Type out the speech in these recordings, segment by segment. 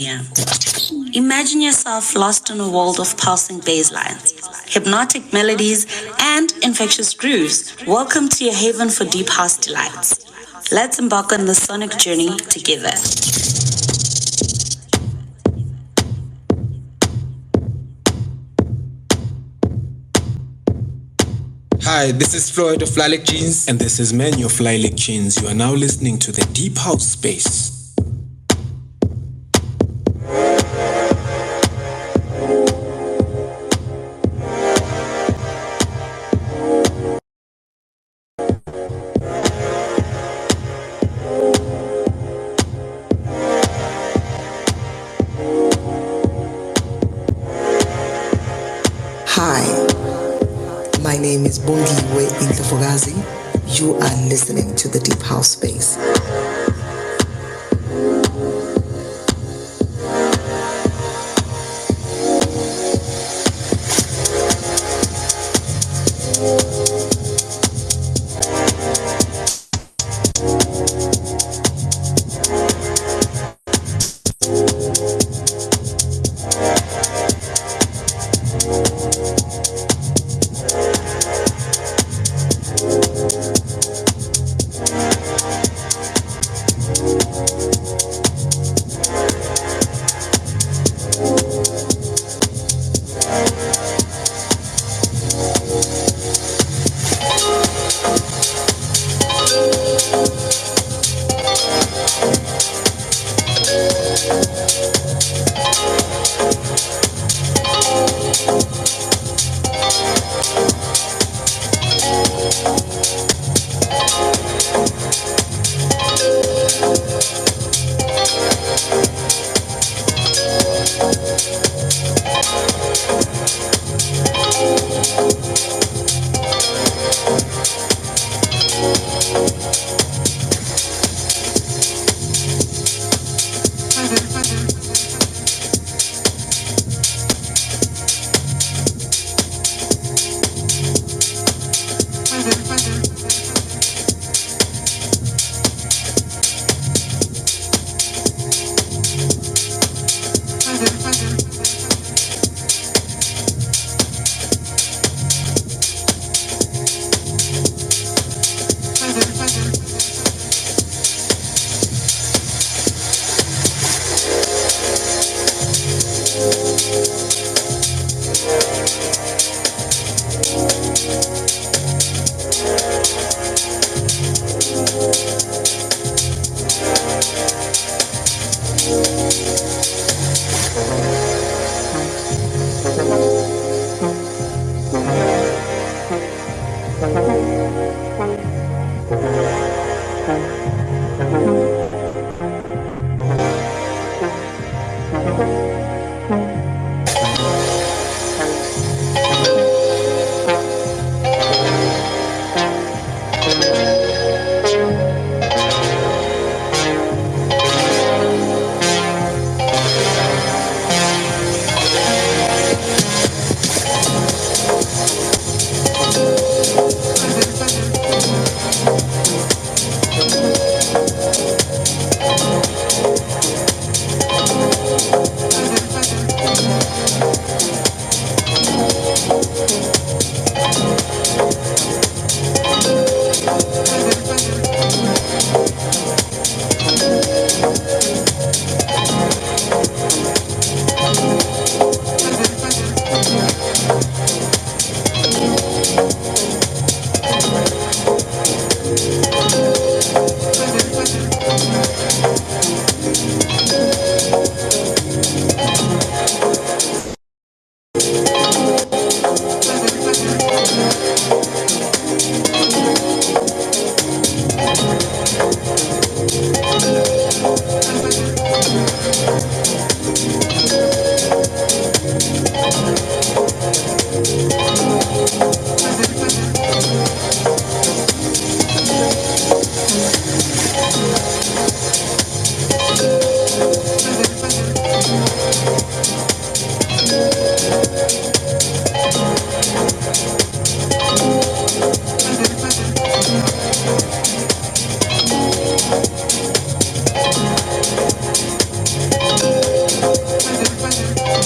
Yeah. Imagine yourself lost in a world of pulsing bass lines, hypnotic melodies, and infectious grooves. Welcome to your haven for deep house delights. Let's embark on this sonic journey together. Hi, this is Floyd of Lilac Jeans. And this is Manu of Lilac Jeans. You are now listening to the Deep House Space. Hi, my name is Bongiwe Intafogazi. You are listening to the Deep House Space.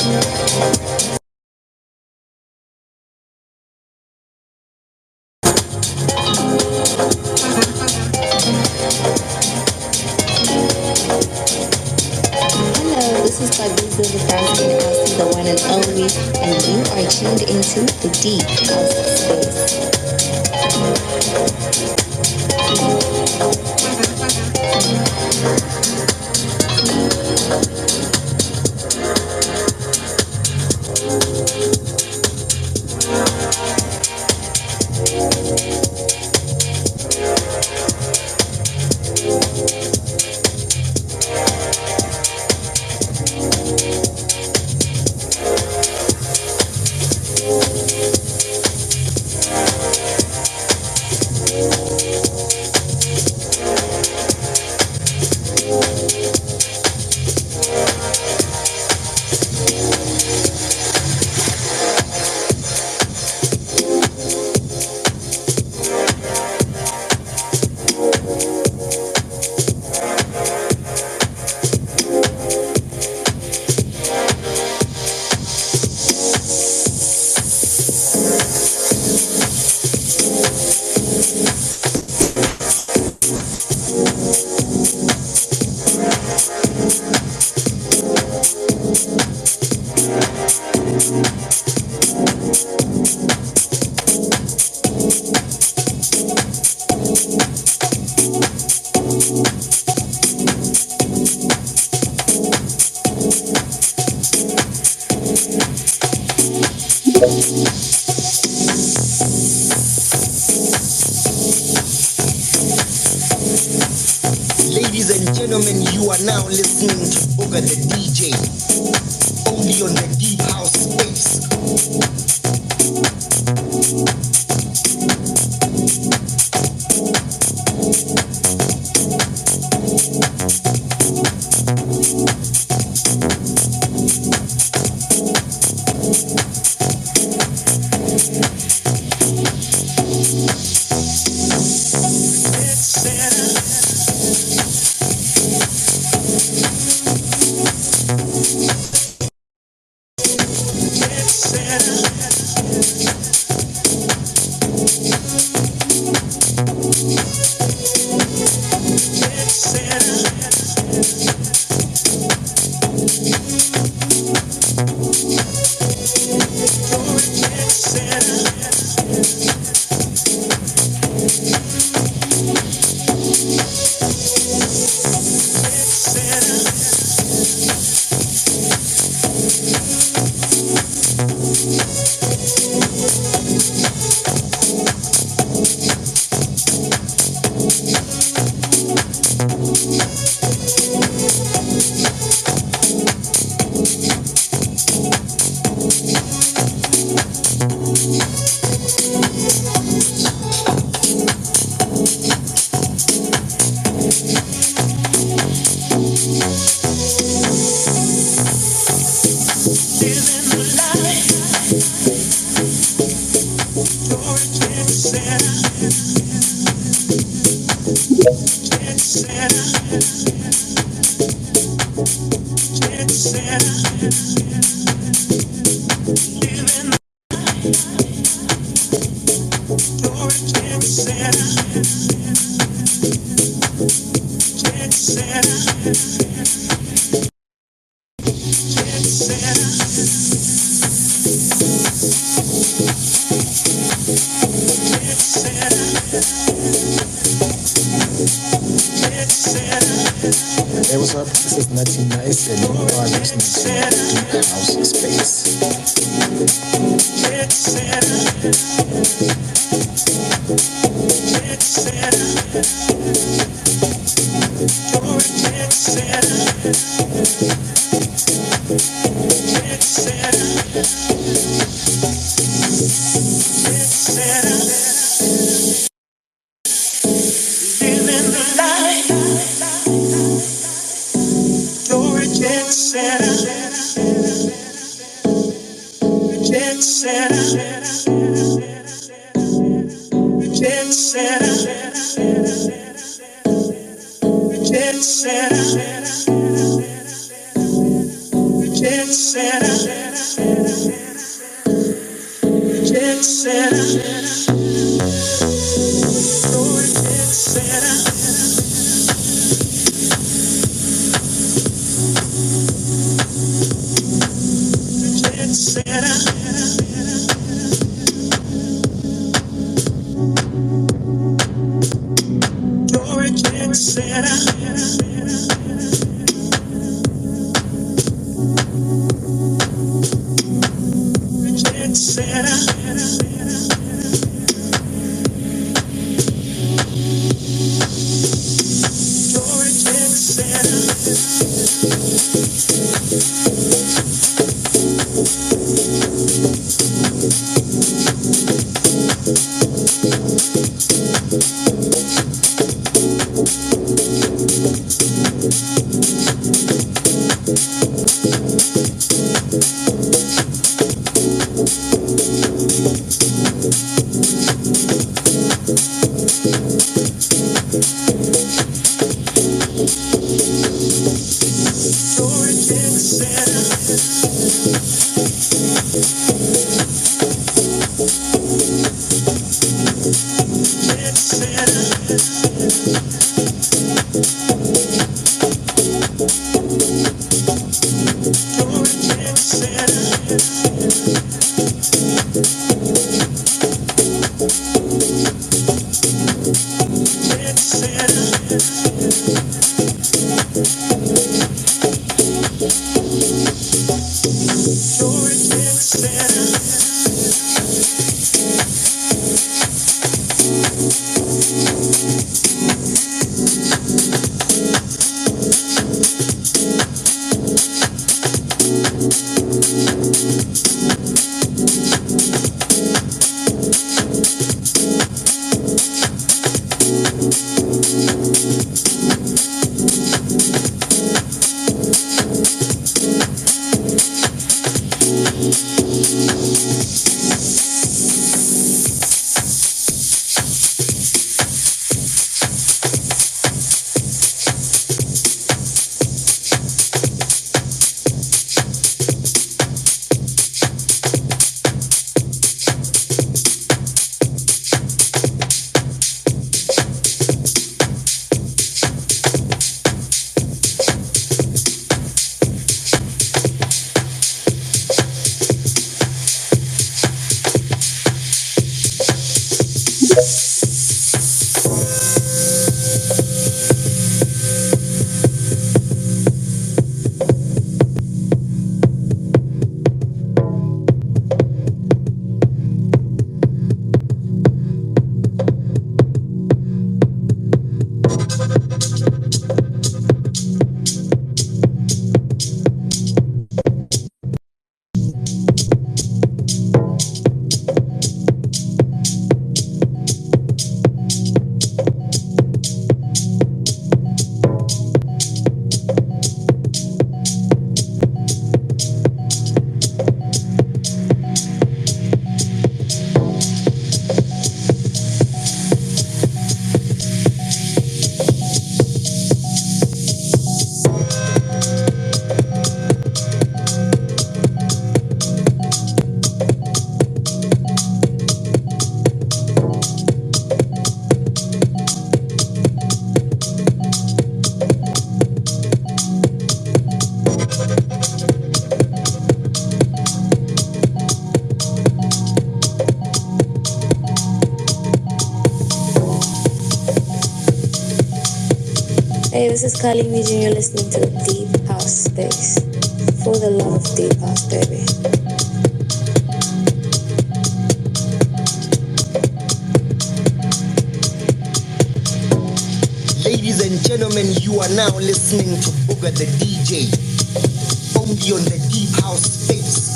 Hello, this is Babiza the Thousand House, the one and only, and you are tuned into the Deep House Ladies and gentlemen, you are now listening to Booga the DJ, only on the Deep House Space. Hey, what's up? This is Nutty Nice, and you are listening to Deep House Space. Jet Hey, this is Kali Mija and you're listening to Deep House Space. For the love of Deep House, baby. Ladies and gentlemen, you are now listening to Booga the DJ, only on the Deep House Space.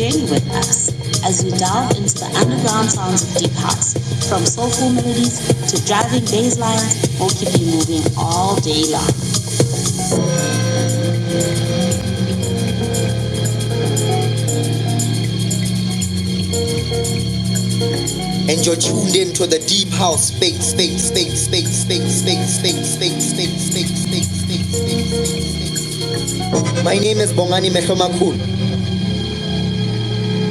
journey with us as we delve into the underground sounds of deep house. From soulful melodies to driving bass lines, we'll keep you moving all day long. And you're tuned into the deep house space. My name is Bongani Mehlomakul.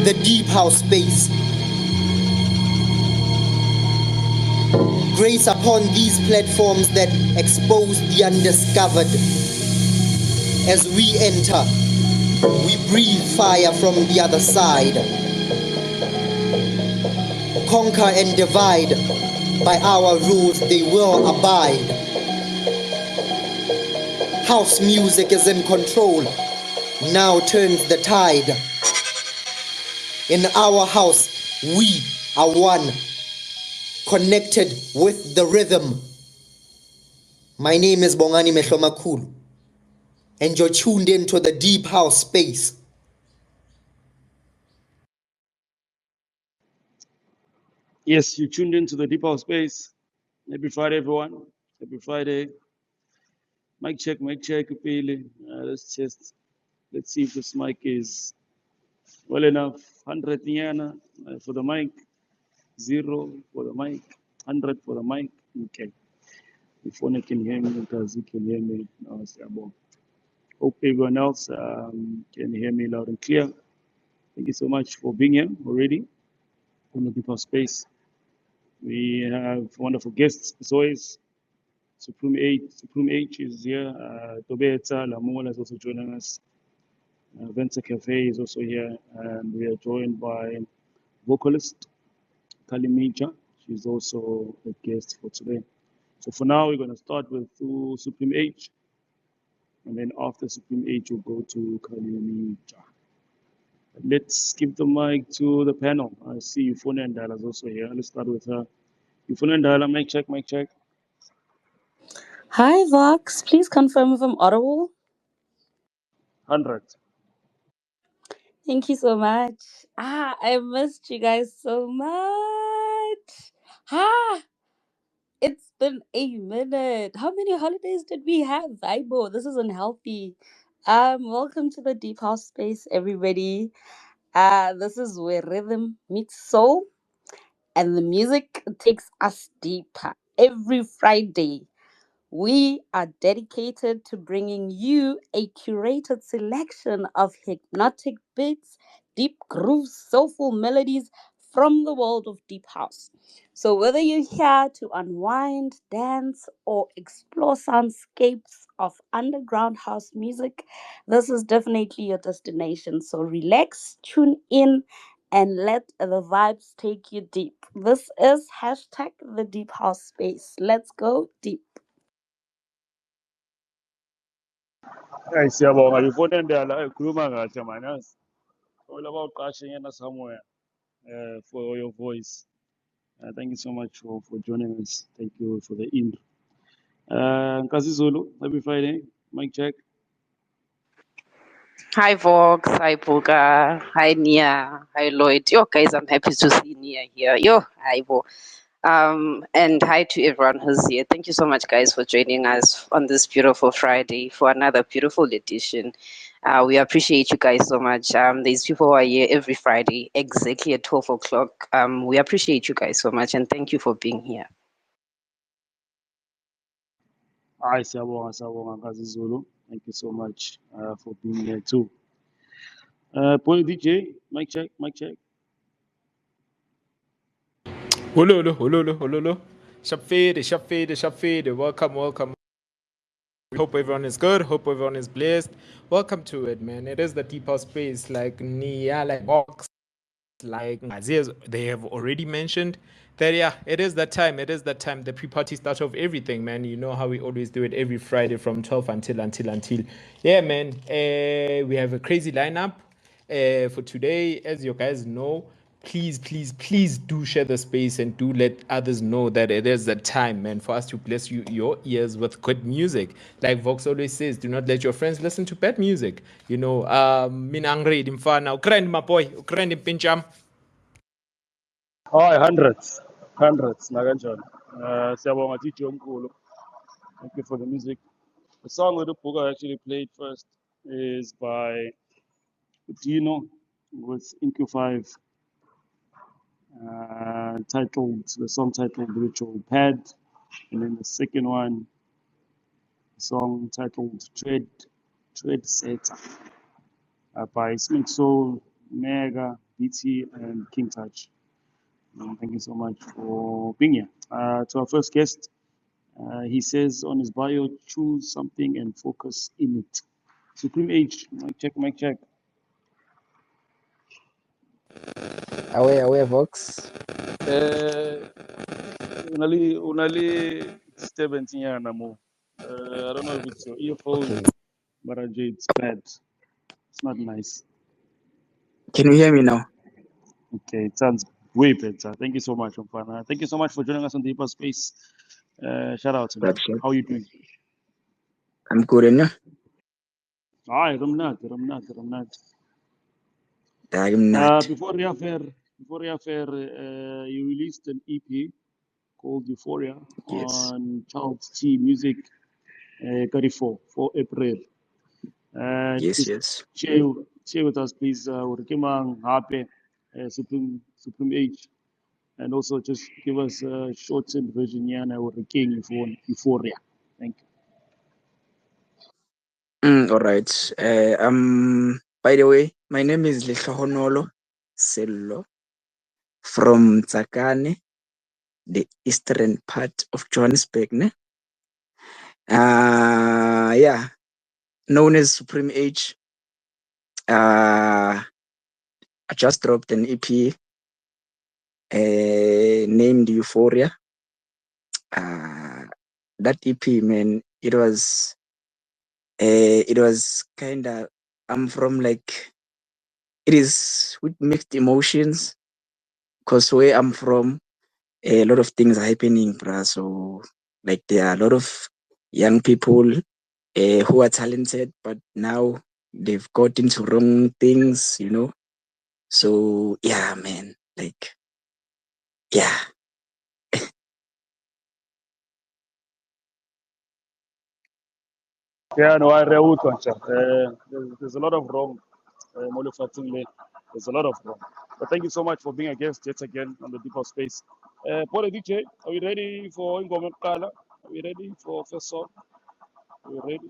The deep house space. Grace upon these platforms that expose the undiscovered. As we enter, we breathe fire from the other side. Conquer and divide. By our rules they will abide. House music is in control. Now turns the tide. In our house, we are one. Connected with the rhythm. My name is Bongani Mehlomakulu, and you're tuned into the deep house space. Yes, you tuned into the Deep House Space. Happy Friday, everyone. Happy Friday. Mic check, Upili. Let's see if this mic is well enough. 100 Niana for the mic, 0 for the mic, 100 for the mic. Okay. If one can hear me, because you can hear me. Hope everyone else can hear me loud and clear. Thank you so much for being here already on the Deep House Space. We have wonderful guests as always. Supreme H is here. H Tobetsa Lamola is also joining us. Vencer Café is also here, and we are joined by vocalist Kali Mija. She's also a guest for today. So for now, we're going to start with Supreme H, and then after Supreme H, we'll go to Kali Mija. Let's give the mic to the panel. I see Yufone and Dala is also here. Let's start with her. Yufone and Dala, mic check. Hi, Vox. Please confirm if I'm audible. 100. Thank you so much. I missed you guys so much. It's been a minute. How many holidays did we have? Ibo, this is unhealthy. Welcome to the Deep House Space, everybody. This is where rhythm meets soul and the music takes us deeper. Every Friday, we are dedicated to bringing you a curated selection of hypnotic beats, deep grooves, soulful melodies from the world of deep house. So, whether you're here to unwind, dance, or explore soundscapes of underground house music, this is definitely your destination. So, relax, tune in, and let the vibes take you deep. This is hashtag the deep house space. Let's go deep. Hey, siyabonga Yufone and Dala ekhuluma kahle manas. All about cashing in somewhere for your voice. Thank you so much for joining us. Thank you for the intro. Nkazi Zulu, happy Friday. Mic check. Hi Vox, hi Boga, hi Nia, hi Lloyd. Yo guys, I'm happy to see Nia here. Yo, hi Bo. And hi to everyone who's here. Thank you so much guys for joining us on this beautiful Friday for another beautiful edition. We appreciate you guys so much. There's people who are here every Friday, exactly at 12 o'clock. We appreciate you guys so much and thank you for being here. Hi, siyabonga Nkazi Zulu. Thank you so much for being here too. Paul DJ, mic check. Hululu. Shapfede. Welcome. Hope everyone is good. Hope everyone is blessed. Welcome to it, man. It is the deep house space, like Nia, like Box, like Aziz. They have already mentioned that, yeah, it is that time. The pre-party start of everything, man. You know how we always do it every Friday from 12 until. Yeah, man. We have a crazy lineup for today, as you guys know. please do share the space and do let others know that it is the time, man, for us to bless your ears with good music. Like Vox always says, do not let your friends listen to bad music. Mina angready mfana, ukrend my boy, ukrend pincham. Hayi, hundreds nakanjani. Siyabonga DJ omkhulu. Thank you for the music. The song that the book I actually played first is by Dino with InQ5, the song titled Virtual Pad. And then the second one, the song titled Tread Setter by Smith Soul, Mega, BT, and King Touch. Thank you so much for being here. To our first guest, he says on his bio, choose something and focus in it. Supreme H, mic check. Aware, Vox. Unali disturbance nyana mo. I don't know if it's your earphone, Okay. but it's bad. It's not nice. Can you hear me now? Okay, it sounds way better. Thank you so much, Mfana. Thank you so much for joining us on the Hyper Space. Shout out to you. That's it. How are you doing? I'm good, and you? Hi, I'm not. I'm not. Before the affair, you released an EP called Euphoria Yes. on Charles T Music, 34 for April. Yes. Just share with us, please. Urikimang Hape, Supreme H, and also just give us a shortened version. Yana King Euphoria. Thank you. All right. By the way, my name is Lehlohonolo Sello from Tsakane, the eastern part of Johannesburg. Yeah, known as Supreme H. I just dropped an EP named Euphoria. That EP, man, it was kind of, I'm from like, it is with mixed emotions because where I'm from, a lot of things are happening, bruh. So like there are a lot of young people who are talented, but now they've got into wrong things. So yeah, man, like, yeah. Yeah, no, I read there's a lot of wrong. There's a lot of wrong. But thank you so much for being a guest yet again on the Deeper Space. Paul DJ, are we ready for Ingoma Kala? Are we ready for first song? Are we ready?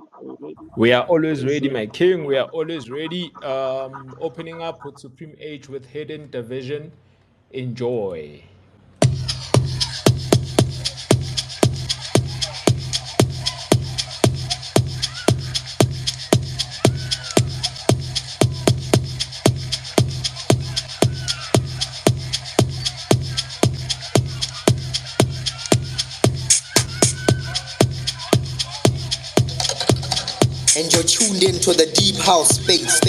We are always ready, my king. We are always ready. Opening up with Supreme H with Hidden Division. Enjoy. And you're tuned into the deep house space.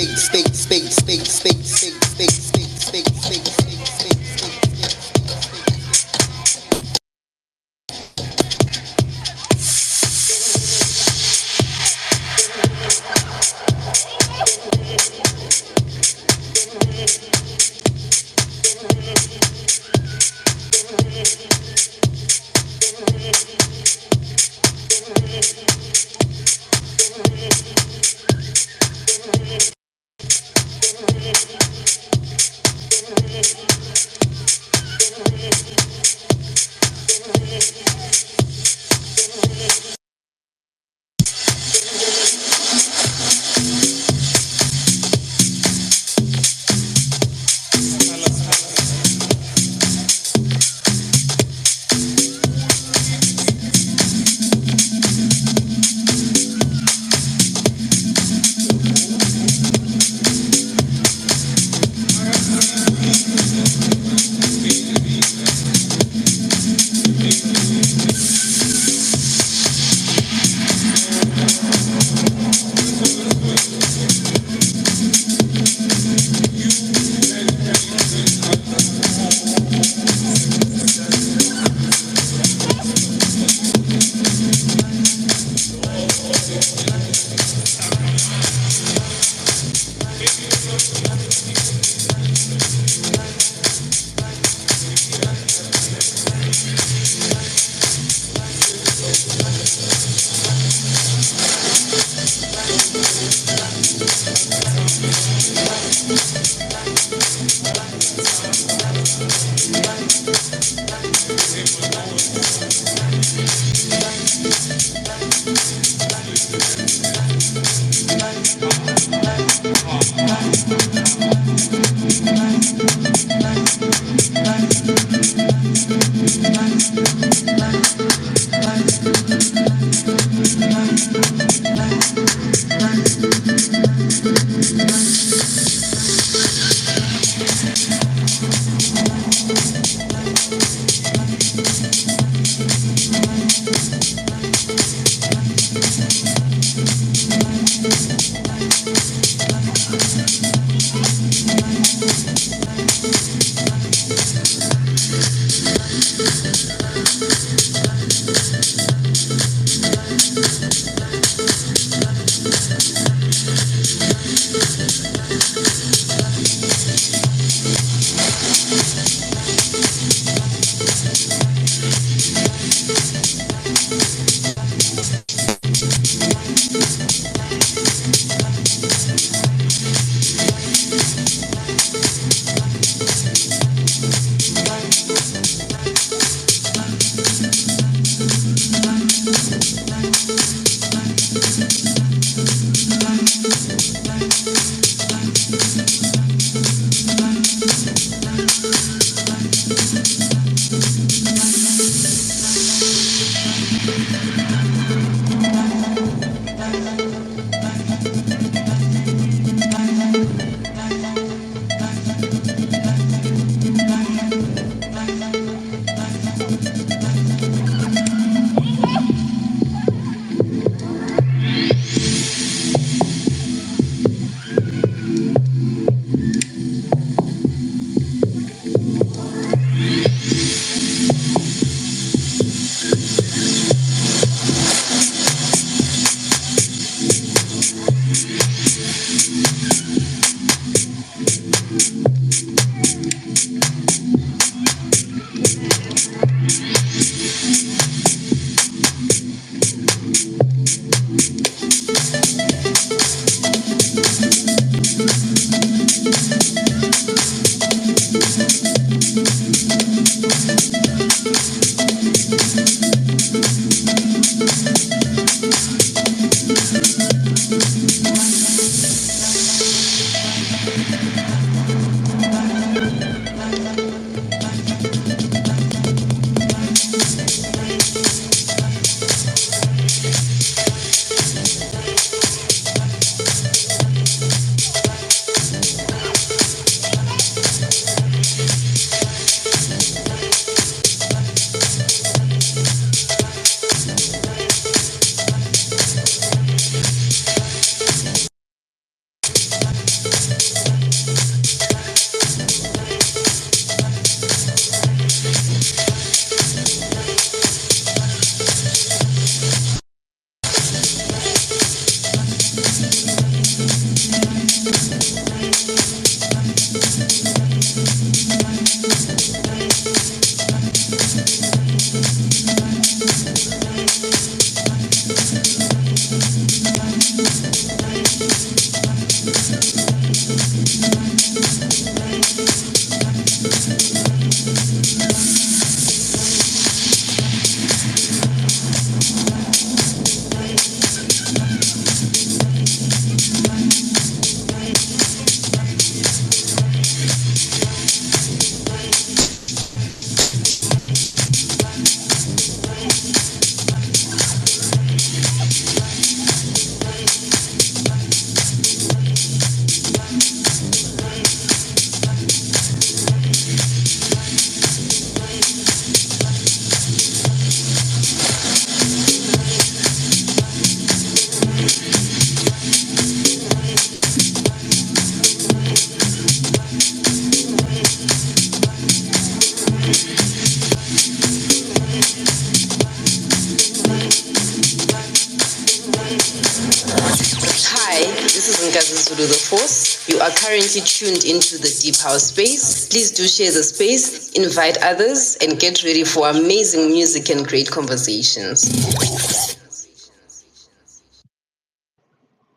Hi, this is Nkazi Zulu the Force. You are currently tuned into the Deep House space. Please do share the space, invite others, and get ready for amazing music and great conversations.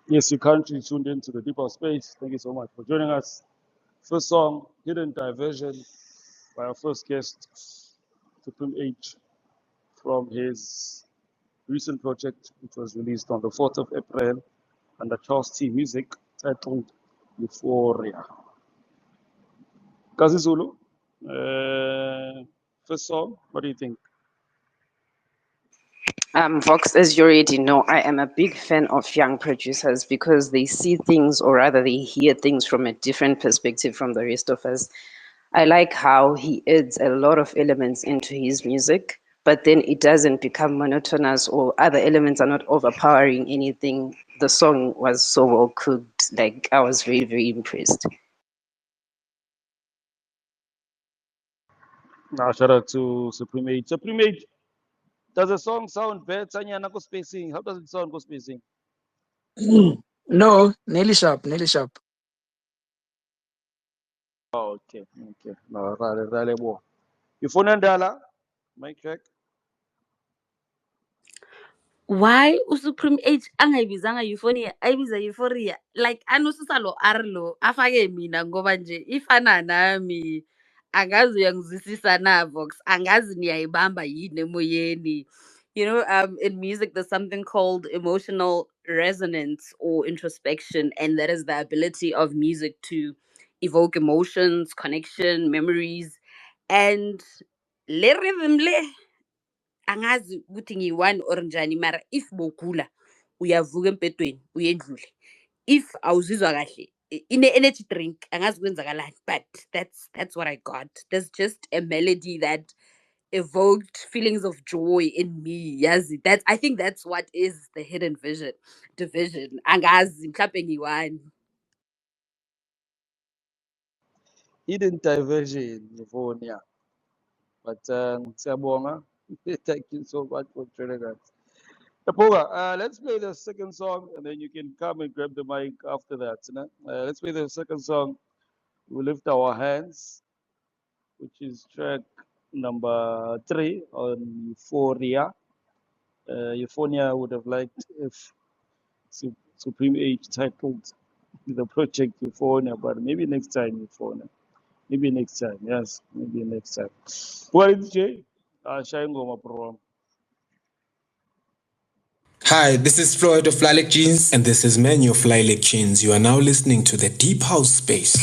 Yes, you're currently tuned into the Deeper Space. Thank you so much for joining us. First song, Hidden Diversion, by our first guest, Supreme H, from his recent project, which was released on the 4th of April under Charles T Music, titled Euphoria. Kazi Zulu, first song, what do you think? Vox, as you already know, I am a big fan of young producers because they see things, or rather, they hear things from a different perspective from the rest of us. I like how he adds a lot of elements into his music, but then it doesn't become monotonous or other elements are not overpowering anything. The song was so well cooked. Like, I was very, very impressed. Now, shout out to Supreme H. Supreme H, does the song sound better? Nyana spacing. How does it sound? Go spacing. No, nearly sharp, nearly sharp. Oh, okay, okay. No, rale bo. You phone Ndala, mic check. Why uSupreme H angayibizanga Euphoria ayibiza Euphoria like anosisa lo R lo afake mina ngoba nje ifana nami angazi uyangizwisisa na Vox angazi niyayibamba yini emoyeni. In music there's something called emotional resonance or introspection, and that is the ability of music to evoke emotions, connection, memories, and le rhythm le angazi ukuthi ngiyi-one or njani mara if bowugula uyavuka empedweni uyendlule, if awuzizwa kahle ine-energy drink angazi kwenzakalani, but that's what I got. There's just a melody that evoked feelings of joy in me, yazi. I think that's what is the hidden division. Angazi mhlawumbe ngiyi-one. Hidden diversion, phone, yeah. But siyabonga. Thank you so much for joining us. Tapoga, let's play the second song and then you can come and grab the mic after that. Let's play the second song. We lift our hands, which is track number 3 on Euphoria. Euphoria would have liked if Supreme H titled the project Euphoria, but maybe next time Euphoria. Maybe next time. Yes, maybe next time. What is Jay? Shayingoma program. Hi, this is Floyd of Lilac Jeans. And this is Menu of Lilac Jeans. You are now listening to the Deep House Space.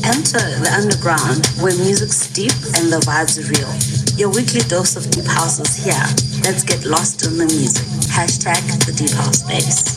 Enter the underground where music's deep and the vibes are real. Your weekly dose of deep house is here. Let's get lost in the music. Hashtag the Deep House Space.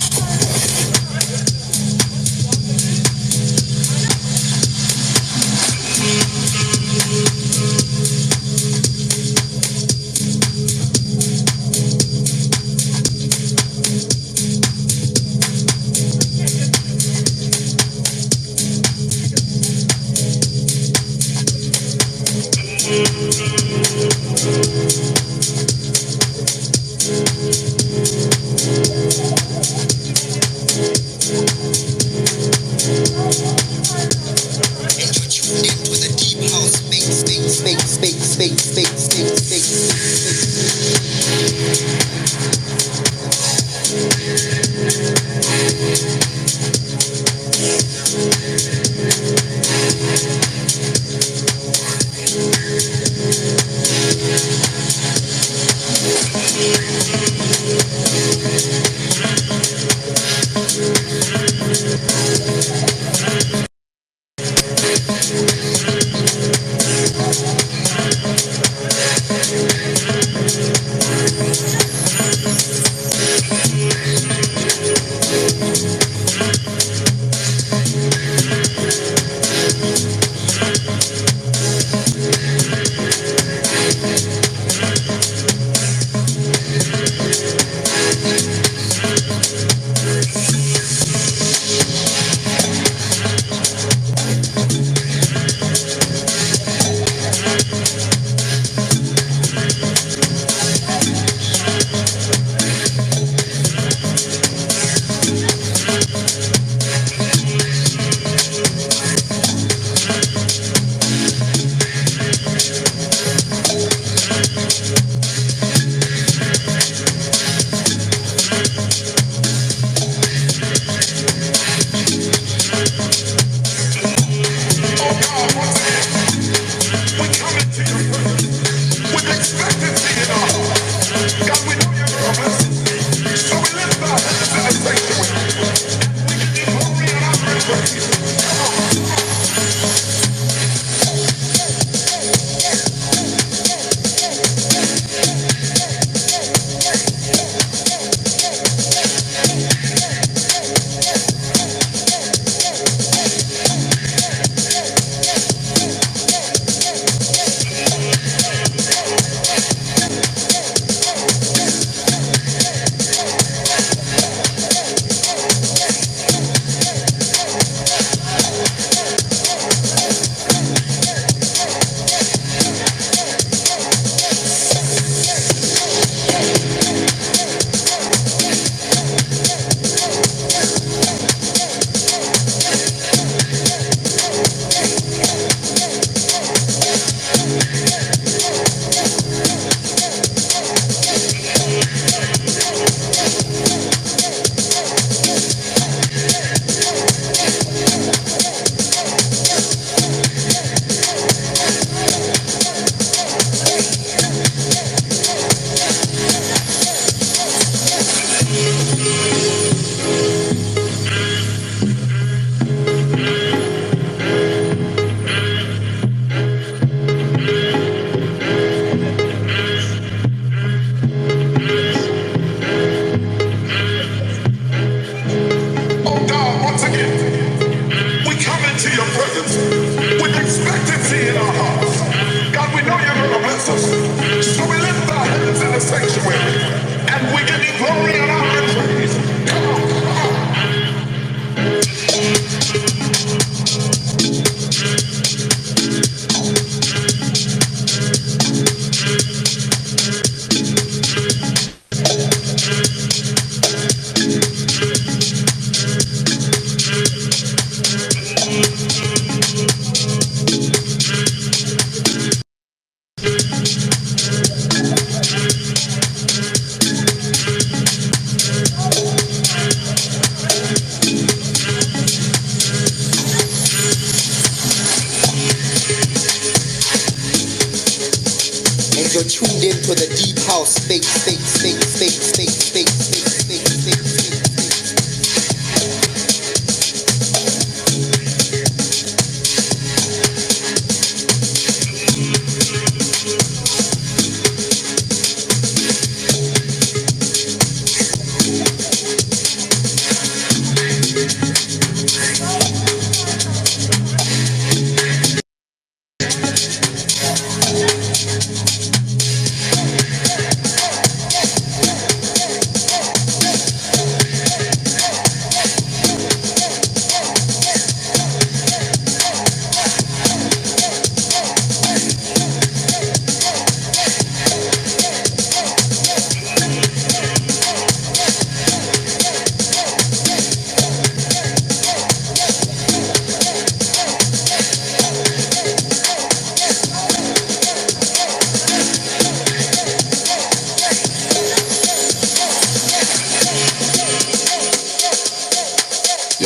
tuned into the deep house space.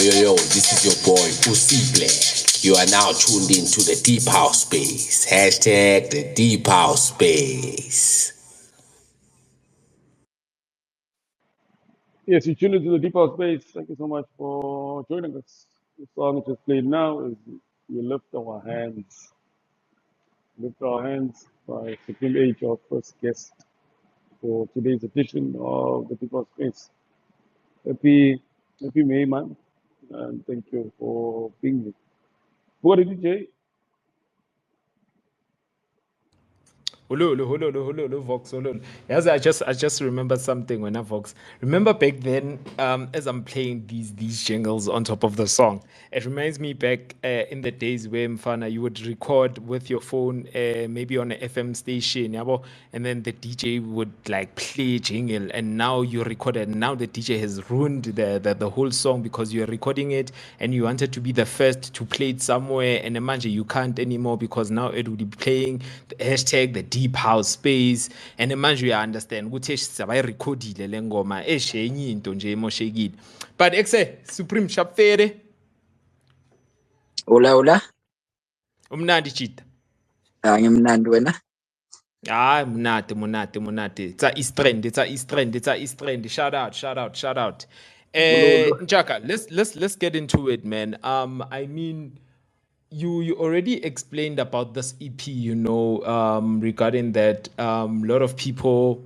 Yo, this is your boy Usi Black. You are now tuned into the Deep House Space. Hashtag the Deep House Space. Yes, you tuned into the Deep House Space. Thank you so much for joining us. The song that just played now is We Lift Our Hands. Lift Our Hands by Supreme H, our first guest for today's edition of the Deep House Space. Happy May month, and thank you for being here. What did you say? Hello, Vox. Hello. Yes, I just remembered something when I Vox. Remember back then, as I'm playing these jingles on top of the song, it reminds me back in the days where Mfana you would record with your phone, maybe on an FM station, yabo, and then the DJ would like play jingle, and now you record it. Now the DJ has ruined the whole song because you're recording it and you wanted to be the first to play it somewhere, and imagine you can't anymore because now it would be playing the hashtag the deep house space, and imagine you understand ukuthi sabayirecordile le ngoma enye into nje emoshekile. But exe Supreme Shapfere Hola. umnandi chita. Ngimnandi wena. Ah, munate. It's a East Trend. Shout out. Njaka, let's get into it, man. I mean, you already explained about this EP, regarding that. A lot of people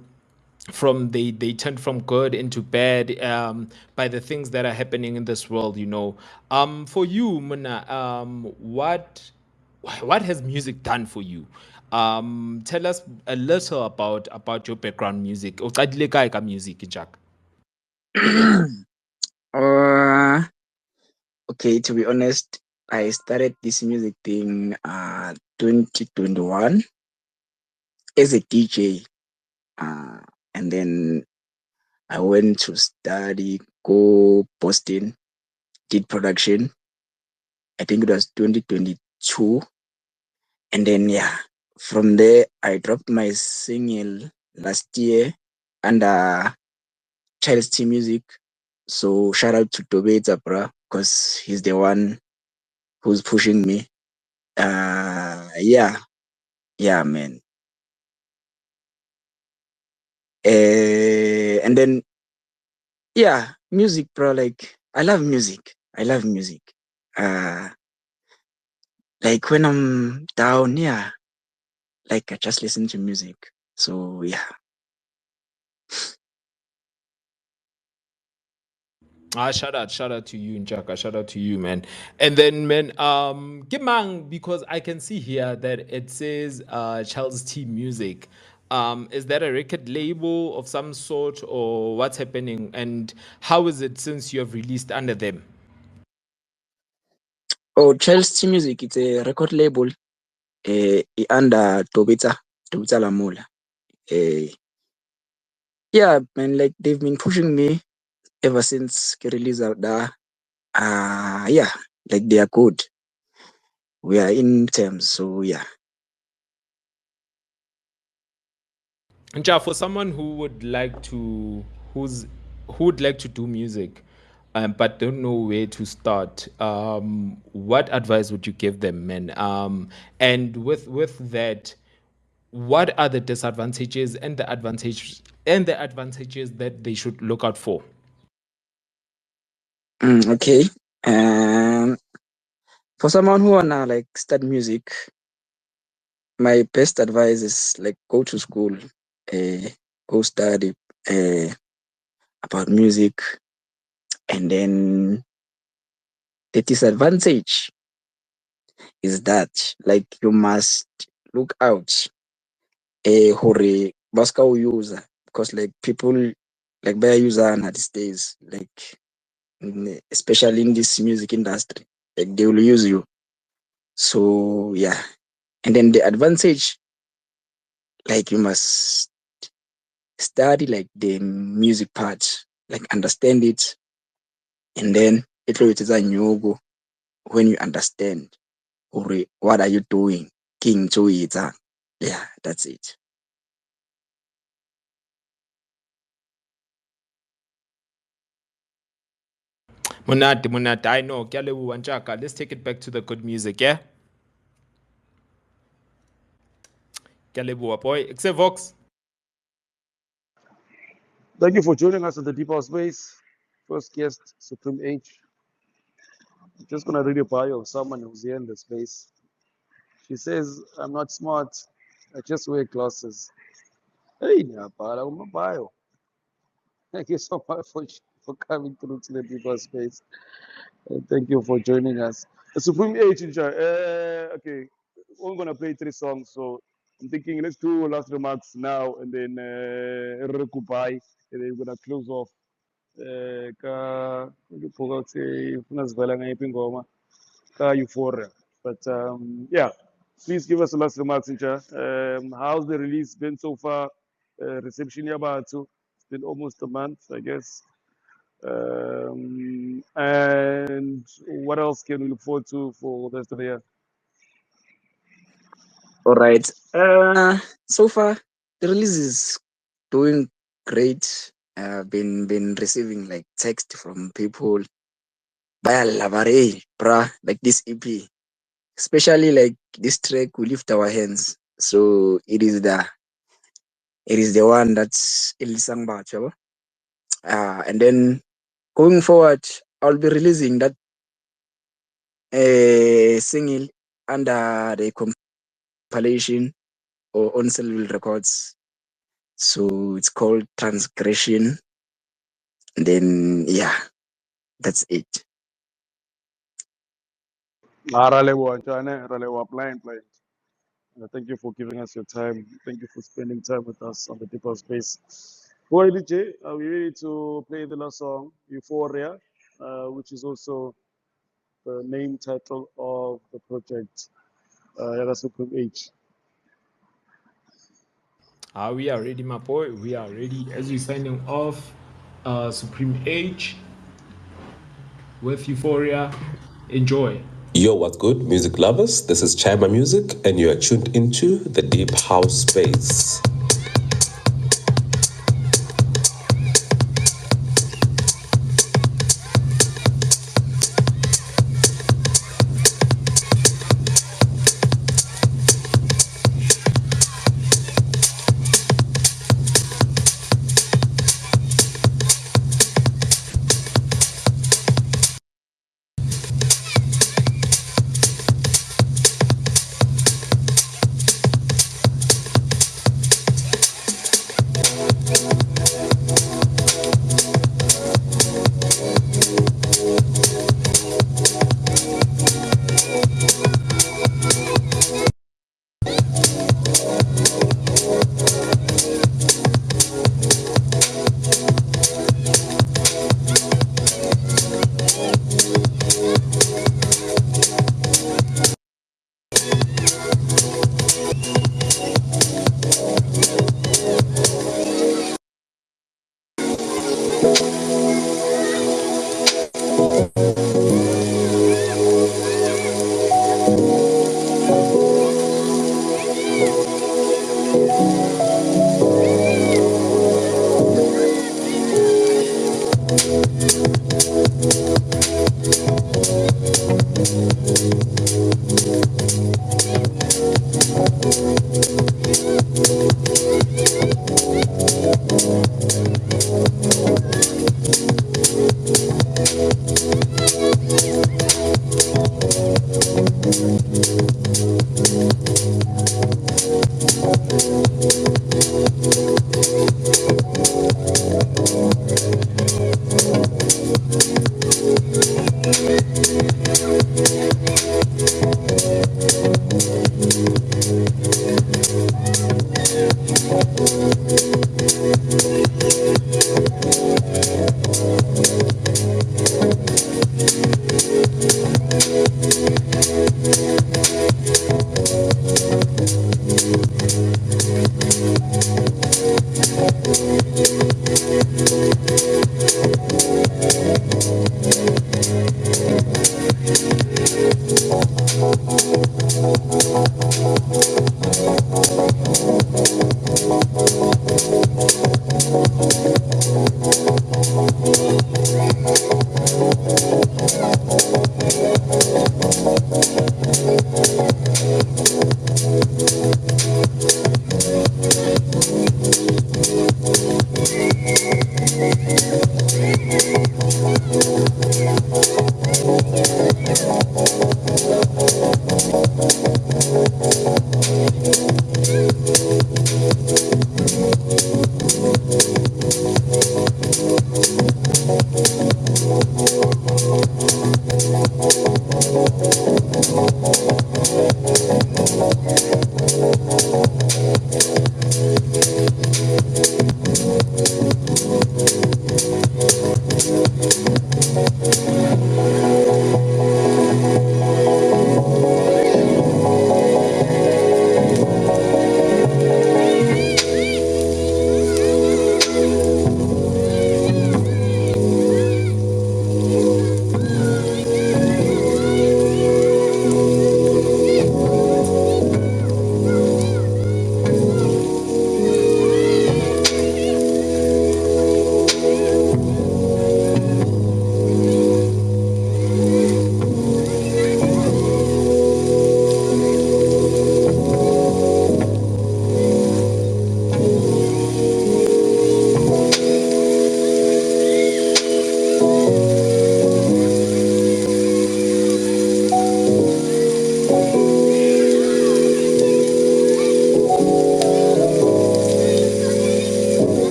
they turned from good into bad, by the things that are happening in this world. For you, Muna, what has music done for you? Tell us a little about your background music. Uqalile kae ka music, Jack? Okay, to be honest, I started this music thing 2021 as a DJ. And then I went to study, go Boston, did production. I think it was 2022. And then, from there, I dropped my single last year under Child's Team Music. So shout out to Tobetsa, bro, because he's the one who's pushing me. Yeah, man. And then, music, bro. Like, I love music. Like when I'm down, like I just listen to music. So yeah. Shout out to you, Njaka. Shout out to you, man. And then, man, Gimang, because I can see here that it says Charles T Music. Is that a record label of some sort, or what's happening? And how is it since you have released under them? Oh, Child's Team Music, it's a record label under Tobetsa Lamola. Yeah, man, like they've been pushing me ever since the release out there. Yeah, like they are good. We are in terms, so yeah. And ja, for someone who would like to do music, but don't know where to start, what advice would you give them, man? And with that, what are the disadvantages and the advantages that they should look out for? Okay. Um, for someone who wanna like start music, my best advice is like go to school, go study about music, and then the disadvantage is that like you must look out hore baska user, because like people like buy user these days, like especially in this music industry, like they will use you. So yeah, and then the advantage, like you must study like the music part, like understand it, and then it is a new when you understand or what are you doing king to it. Yeah, that's it. Monate, I know. Ke a leboha Ntjaka. Let's take it back to the good music, yeah? Ke a leboha, boy. Except Vox. Thank you for joining us at the Deep House Space. First guest, Supreme H. I'm just gonna read a bio of someone who's here in the space. She says, I'm not smart, I just wear glasses. Hey, Nyapala, my bio. Thank you so much for coming through to the Deep House Space. Thank you for joining us. Supreme H, okay, we're gonna play 3 songs, so I'm thinking let's do last remarks now and then Rekupai, and then we're gonna close off. Ka Euphoria. But yeah, please give us the last remarks, Incha. How's the release been so far? Reception Yabatu. It's been almost a month, I guess. And what else can we look forward to for the rest of the year? All right. So far the release is doing great. Been receiving like text from people. Baya lavare, bruh, like this EP. Especially like this track, We Lift Our Hands. So it is the one that's Ilisang Bacho. And then going forward, I'll be releasing that single under the compilation or on Selville Records. So it's called Transgression. And then yeah, that's it. Blind. Thank you for giving us your time. Thank you for spending time with us on the Deeper Space. Boy, DJ, are we ready to play the last song, Euphoria, which is also the name title of the project, Yaga Supreme H. We are ready, my boy. We are ready. As we're signing off, Supreme H with Euphoria. Enjoy. Yo, what's good, music lovers? This is Chima Music, and you are tuned into the Deep House Space.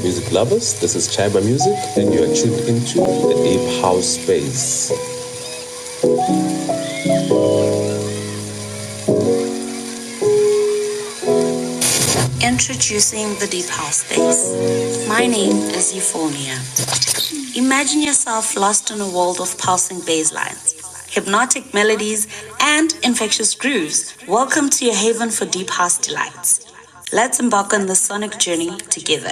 Music lovers, this is Chiba Music, and you are tuned into the Deep House Space. Introducing the Deep House Space. My name is Euphonia. Imagine yourself lost in a world of pulsing bass lines, hypnotic melodies, and infectious grooves. Welcome to your haven for deep house delights. Let's embark on this sonic journey together.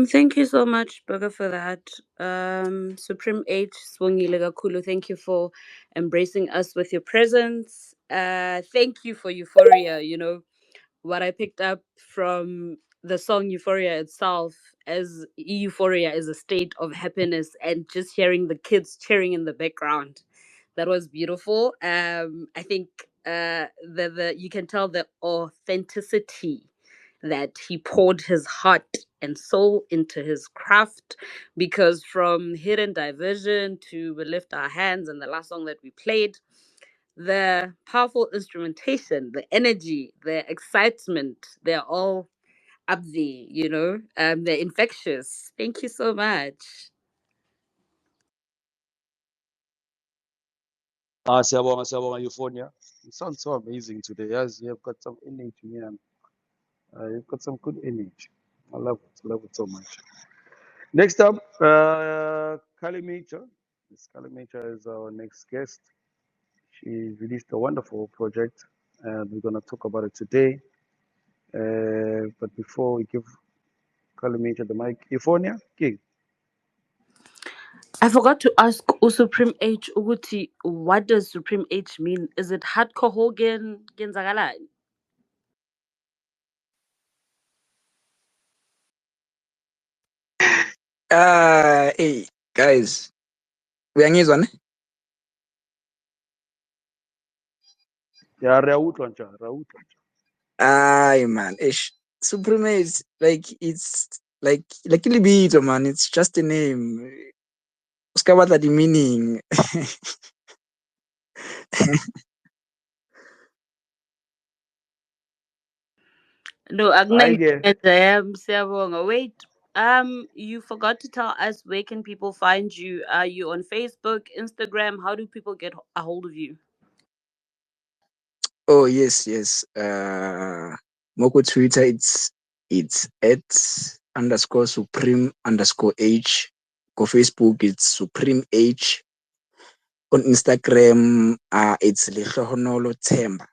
Thank you so much, Burger, for that. Supreme H Swangile Kakhulu, thank you for embracing us with your presence. Thank you for Euphoria. You know, what I picked up from the song Euphoria itself, as euphoria is a state of happiness, and just hearing the kids cheering in the background, that was beautiful. I think the you can tell the authenticity that he poured his heart and soul into his craft, because from hidden diversion to we lift our hands and the last song that we played, the powerful instrumentation, the energy, the excitement, they're all up there, you know. They're infectious. Thank you so much. Siyabonga, Euphonia. You sound so amazing today. Yes, you have got some energy, man. You've got some good energy. I love it so much. Next up, Kali Mija. This Kali Mija is our next guest. She released a wonderful project, and we're going to talk about it today. But before we give Kali Mija the mic, Euphonia, King. I forgot to ask Supreme H Uguti, what does Supreme H mean? Is it hardcore Hogan Genzagala? Hey guys, uyangizwa ne? Yeah, Rautwa nja, Rautwa nja. Ay man, ish. Supremate, like it's like Ilibito man, it's just a name. Uskabatla the meaning. No, Hayi ke. Siyabonga. Wait, you forgot to tell us, where can people find you? Are you on Facebook, Instagram? How do people get a hold of you? Oh yes. Moko Twitter, it's at underscore supreme underscore H. Go Facebook, it's Supreme H. On Instagram, it's Lehlohonolo Temba.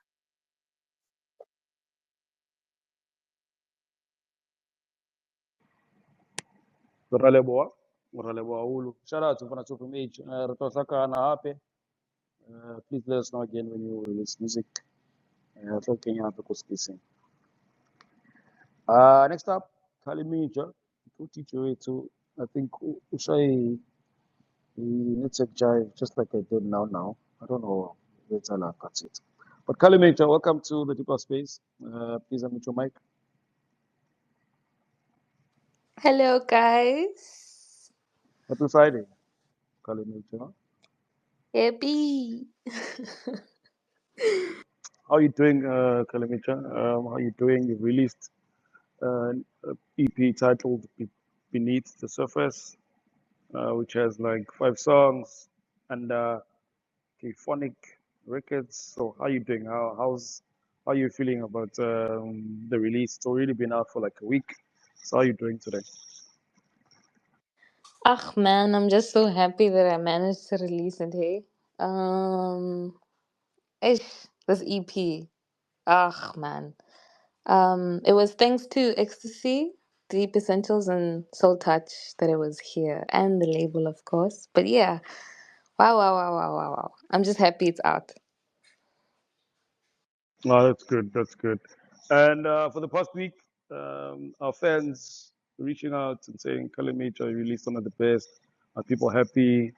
Re leboha haholo. Shout out to Mfana Supreme H. Re tlo hlakana hape. Please let us know again when you release music. Re tlo kenya hape ko spacing. Next up, Kali Mija. Teacher wethu, I think ushaye network jive just like I did now. I don't know where I got it. But Kali Mija, welcome to the Deeper Space. Please unmute your mic. Hello, guys. Happy Friday, Kali Mija. Happy. How are you doing, Kali Mija? How are you doing? You've released an EP titled Beneath the Surface, which has like 5 songs and Phonic Records. So how are you doing? How are you feeling about the release? It's already been out for like a week. So how are you doing today? Ah, man, I'm just so happy that I managed to release it, hey? Um, this EP. Ah, man. It was thanks to Ecstasy, Deep Essentials, and Soul Touch that it was here, and the label, of course. But yeah, wow. I'm just happy it's out. Oh, that's good. That's good. And for the past week, our fans reaching out and saying, Kali Mija, you released one of the best. Are people happy?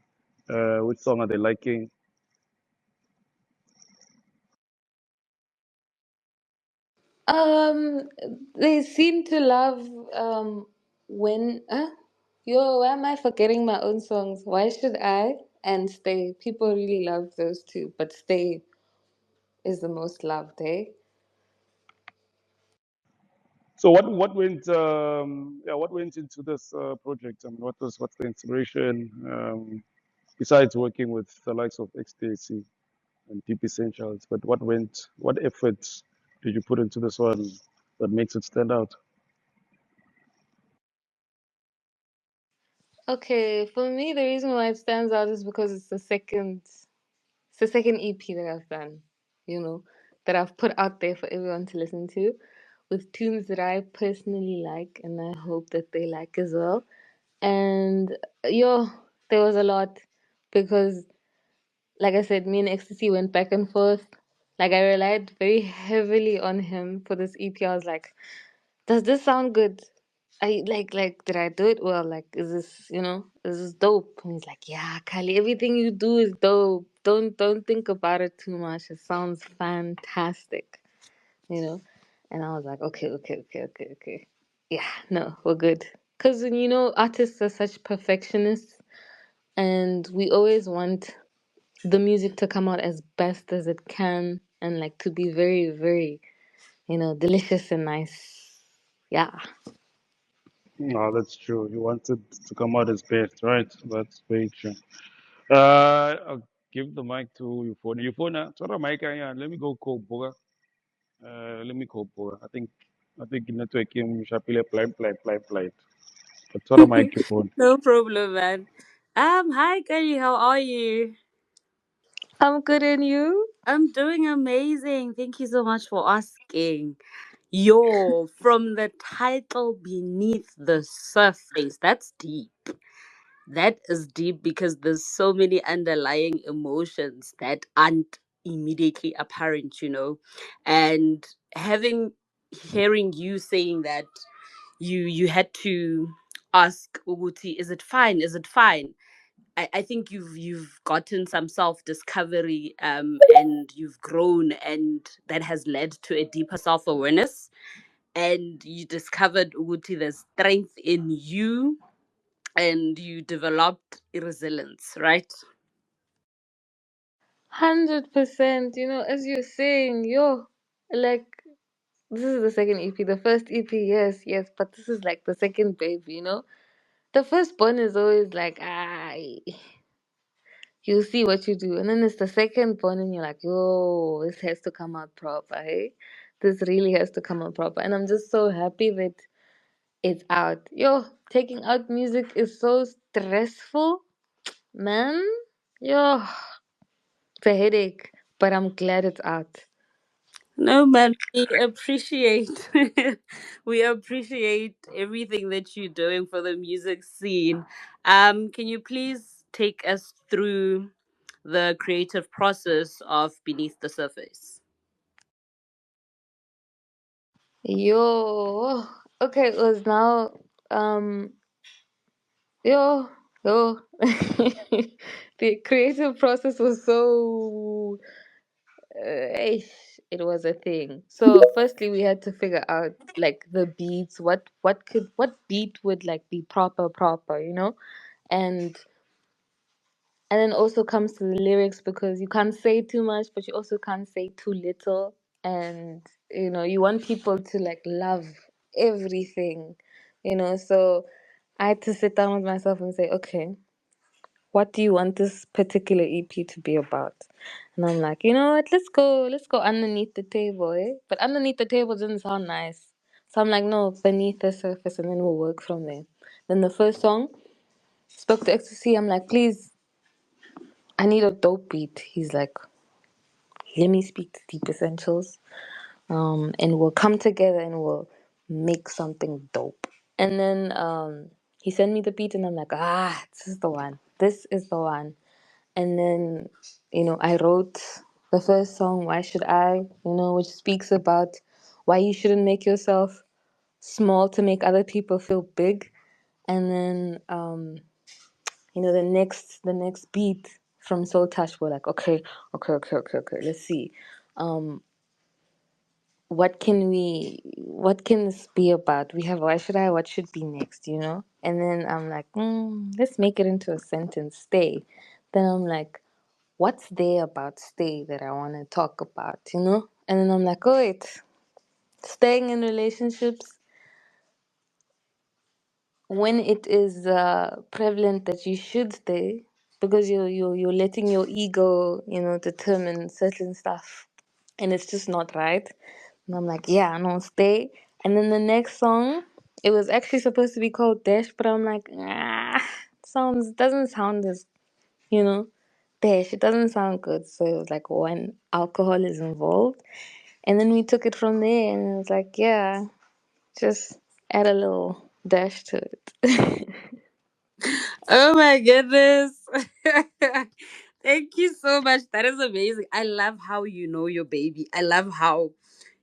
Which song are they liking? Um, they seem to love when. Yo, why am I forgetting my own songs? Why should I? and Stay. People really love those two, but Stay is the most loved, eh? So what went into this project? I mean, what's the inspiration besides working with the likes of Ecstasy and Deep Essentials? But what effort did you put into this one that makes it stand out? Okay, for me, the reason why it stands out is because it's the second EP that I've done, that I've put out there for everyone to listen to, with tunes that I personally like, and I hope that they like as well. And yo, there was a lot because, like I said, me and Ecstasy went back and forth. Like I relied very heavily on him for this EP. I was like, does this sound good? I like did I do it well? Like, is this dope? And he's like, yeah, Kali, everything you do is dope. Don't think about it too much. It sounds fantastic, you know. And I was like, okay. Yeah, no, we're good. Cause artists are such perfectionists, and we always want the music to come out as best as it can, and like to be very, very, delicious and nice. Yeah. No, that's true. You wanted to come out as best, right? That's very true. I'll give the mic to Euphona. Euphona, sort of mic, yeah. Let me go call Boga. Let me call Boga. I think network him sharply blind. But sort of mic Euphona. No problem, man. Hi, Kari. How are you? I'm good, and you? I'm doing amazing. Thank you so much for asking. Yo, from the title Beneath the Surface, that's deep. That is deep because there's so many underlying emotions that aren't immediately apparent. And having hearing you saying that you had to ask Uguti, is it fine? Is it fine? I think you've gotten some self-discovery, and you've grown, and that has led to a deeper self-awareness, and you discovered Uguti, there's strength in you, and you developed resilience, right? 100%. As you're saying, like this is the second EP. The first EP, yes, but this is like the second baby. The first one is always like, you see what you do, and then it's the second one, and you're like, yo, this has to come out proper, hey? This really has to come out proper, and I'm just so happy that it's out. Taking out music is so stressful, man. Yo, it's a headache, but I'm glad it's out. No, man, we appreciate we appreciate everything that you're doing for the music scene. Can you please take us through the creative process of Beneath the Surface? Yo, okay, it was now, um, yo, yo. The creative process was so, it was a thing. So, firstly, we had to figure out like the beats, what beat would like be proper, and and then also comes to the lyrics because you can't say too much, but you also can't say too little, and you want people to like love everything. So I had to sit down with myself and say, okay, what do you want this particular EP to be about? And I'm like, you know what, let's go underneath the table, eh? But underneath the table doesn't sound nice. So I'm like, no, beneath the surface, and then we'll work from there. Then the first song, spoke to Ecstasy. I'm like, please, I need a dope beat. He's like, let me speak to Deep Essentials. And we'll come together and we'll make something dope. And then he sent me the beat, and I'm like, this is the one. This is the one. And then, I wrote the first song, Why Should I? Which speaks about why you shouldn't make yourself small to make other people feel big. And then, the next beat from Soul Touch, we're like, okay, let's see. What can this be about? We have why should I, what should be next? And then I'm like, let's make it into a sentence. Stay. Then I'm like, what's there about stay that I want to talk about, you know? And then I'm like, oh, wait, staying in relationships when it is prevalent that you should stay because you're letting your ego, you know, determine certain stuff, and it's just not right. And I'm like, yeah, no, stay. And then the next song, it was actually supposed to be called Dash, but I'm like, sounds doesn't sound as, you know, Dash. It doesn't sound good. So it was like when alcohol is involved, and then we took it from there, and it was like, yeah, just add a little dash to it. Oh my goodness. Thank you so much. That is amazing. I love how you know your baby. I love how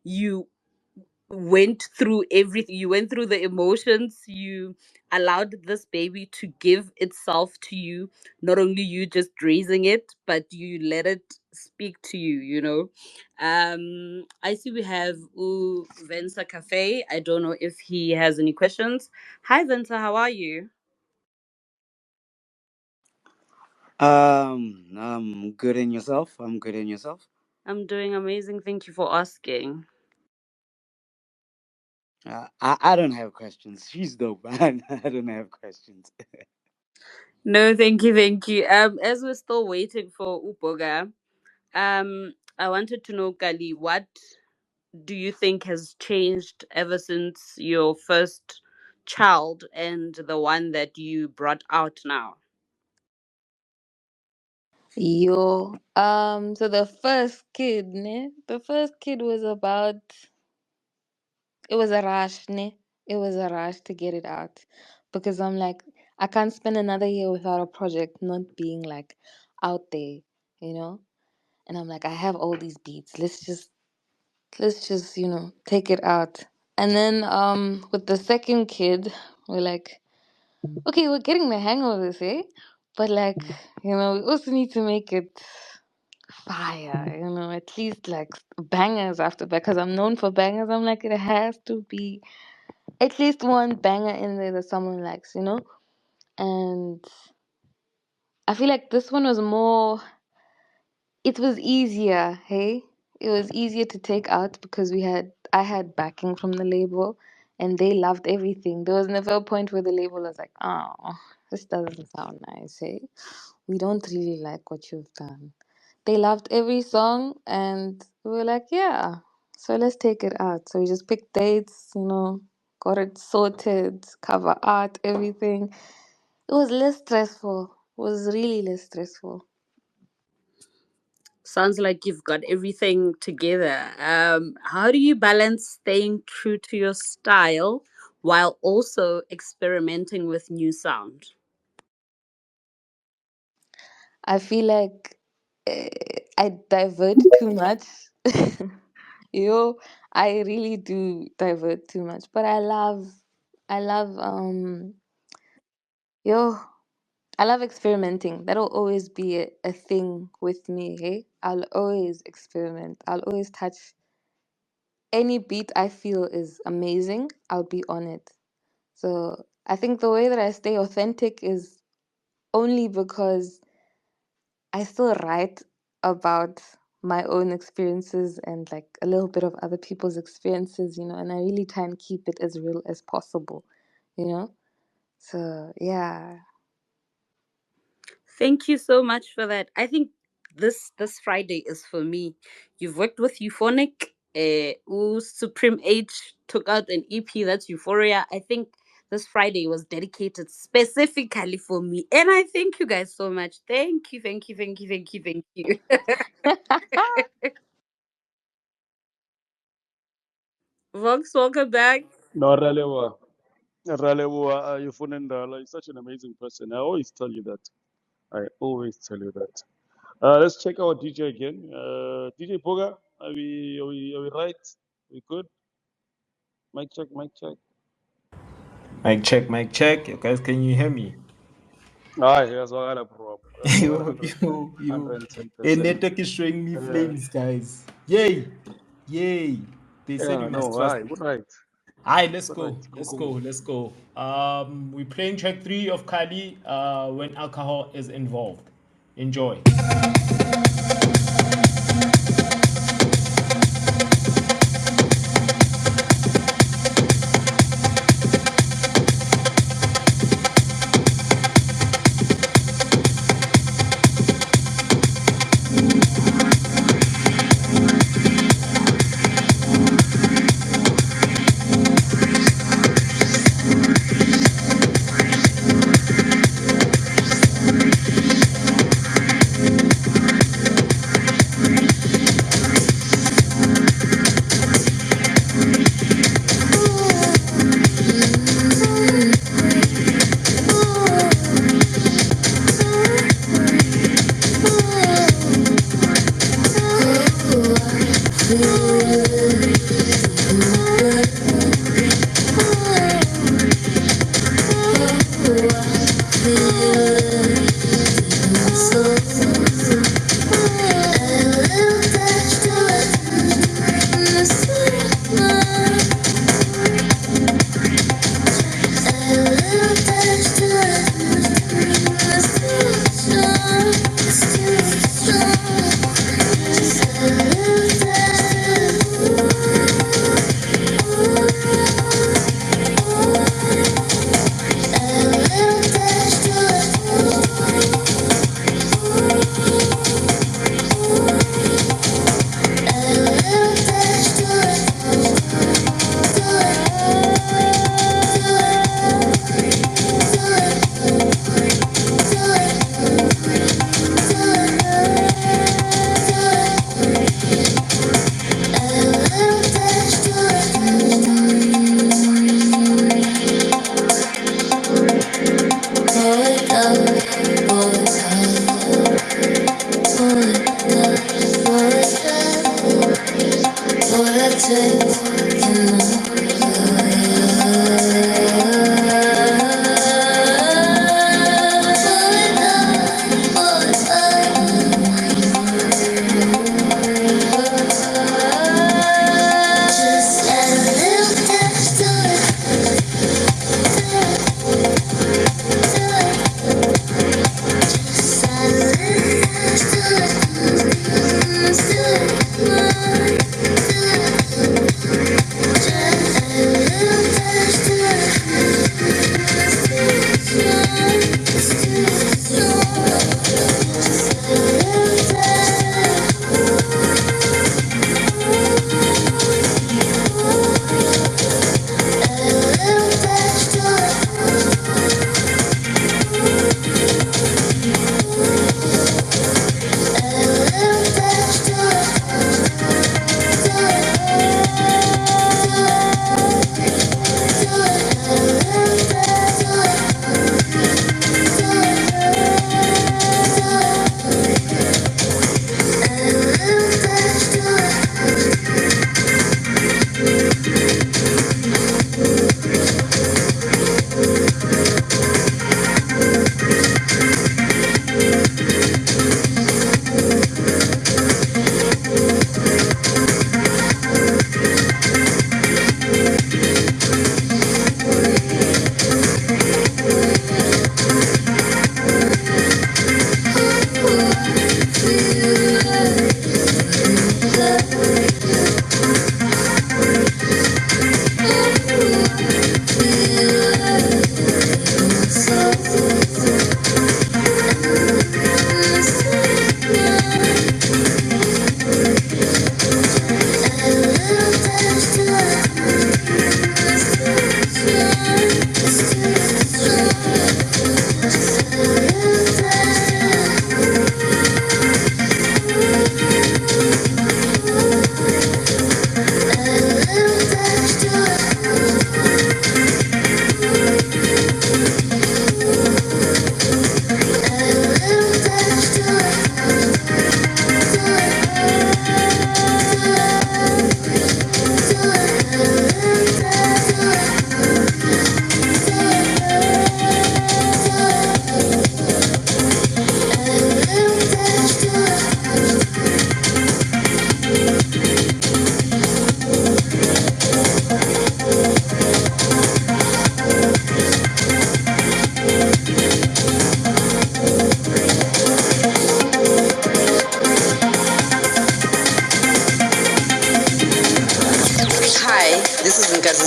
you went through everything. You went through the emotions. You allowed this baby to give itself to you. Not only you just raising it, but you let it speak to you, you know. I see we have Vencer Café. I don't know if he has any questions. Hi Vencer, how are you? I'm good in yourself. I'm good in yourself. I'm doing amazing. Thank you for asking. I don't have questions. She's dope. I don't have questions. No, thank you, thank you. As we're still waiting for Upoga, I wanted to know, Kali, what do you think has changed ever since your first child and the one that you brought out now? So the first kid, ne? The first kid was about, it was a rush, ne? It was a rush to get it out. Because I'm like, I can't spend another year without a project not being like out there, you know? And I'm like, I have all these beats. Let's just, you know, take it out. And then with the second kid, we're like, okay, we're getting the hang of this, eh? But like, you know, we also need to make it fire, you know, at least like bangers after because I'm known for bangers. I'm like, it has to be at least one banger in there that someone likes, you know? And I feel like this one was more, it was easier, hey? It was easier to take out because I had backing from the label and they loved everything. There was never a point where the label was like, oh, this doesn't sound nice, hey? We don't really like what you've done. They loved every song and we were like, yeah, so let's take it out. So we just picked dates, you know, got it sorted, cover art, everything. It was less stressful. It was really less stressful. Sounds like you've got everything together. How do you balance staying true to your style while also experimenting with new sound? I feel like I divert too much. Yo, I really do divert too much. But I love yo, I love experimenting. That'll always be a thing with me, hey? I'll always experiment. I'll always touch any beat I feel is amazing, I'll be on it. So I think the way that I stay authentic is only because I still write about my own experiences and like a little bit of other people's experiences, you know, and I really try and keep it as real as possible, you know? So yeah. Thank you so much for that. I think this Friday is for me. You've worked with Euphonic. Supreme H took out an EP that's Euphoria. I think this Friday was dedicated specifically for me, and I thank you guys so much. Thank you, thank you, thank you, thank you, thank you. Vox, welcome back. No, Ralewa. Ralewa, Yufunendala is such an amazing person. I always tell you that. I always tell you that. Let's check our DJ again. DJ Poga, are we right? We good? Mic check, mic check. Mic check, mic check. You guys, can you hear me? Ah, here's what I bro. Here's what you, 110%. Hey, network is showing me flames, guys. Yay, yay. They said Yeah, you must no, trust right. me. Good right. Alright, let's Good right. go. Go, Let's go, go. go. Let's go. We're playing track 3 of Kali when alcohol is involved. Enjoy.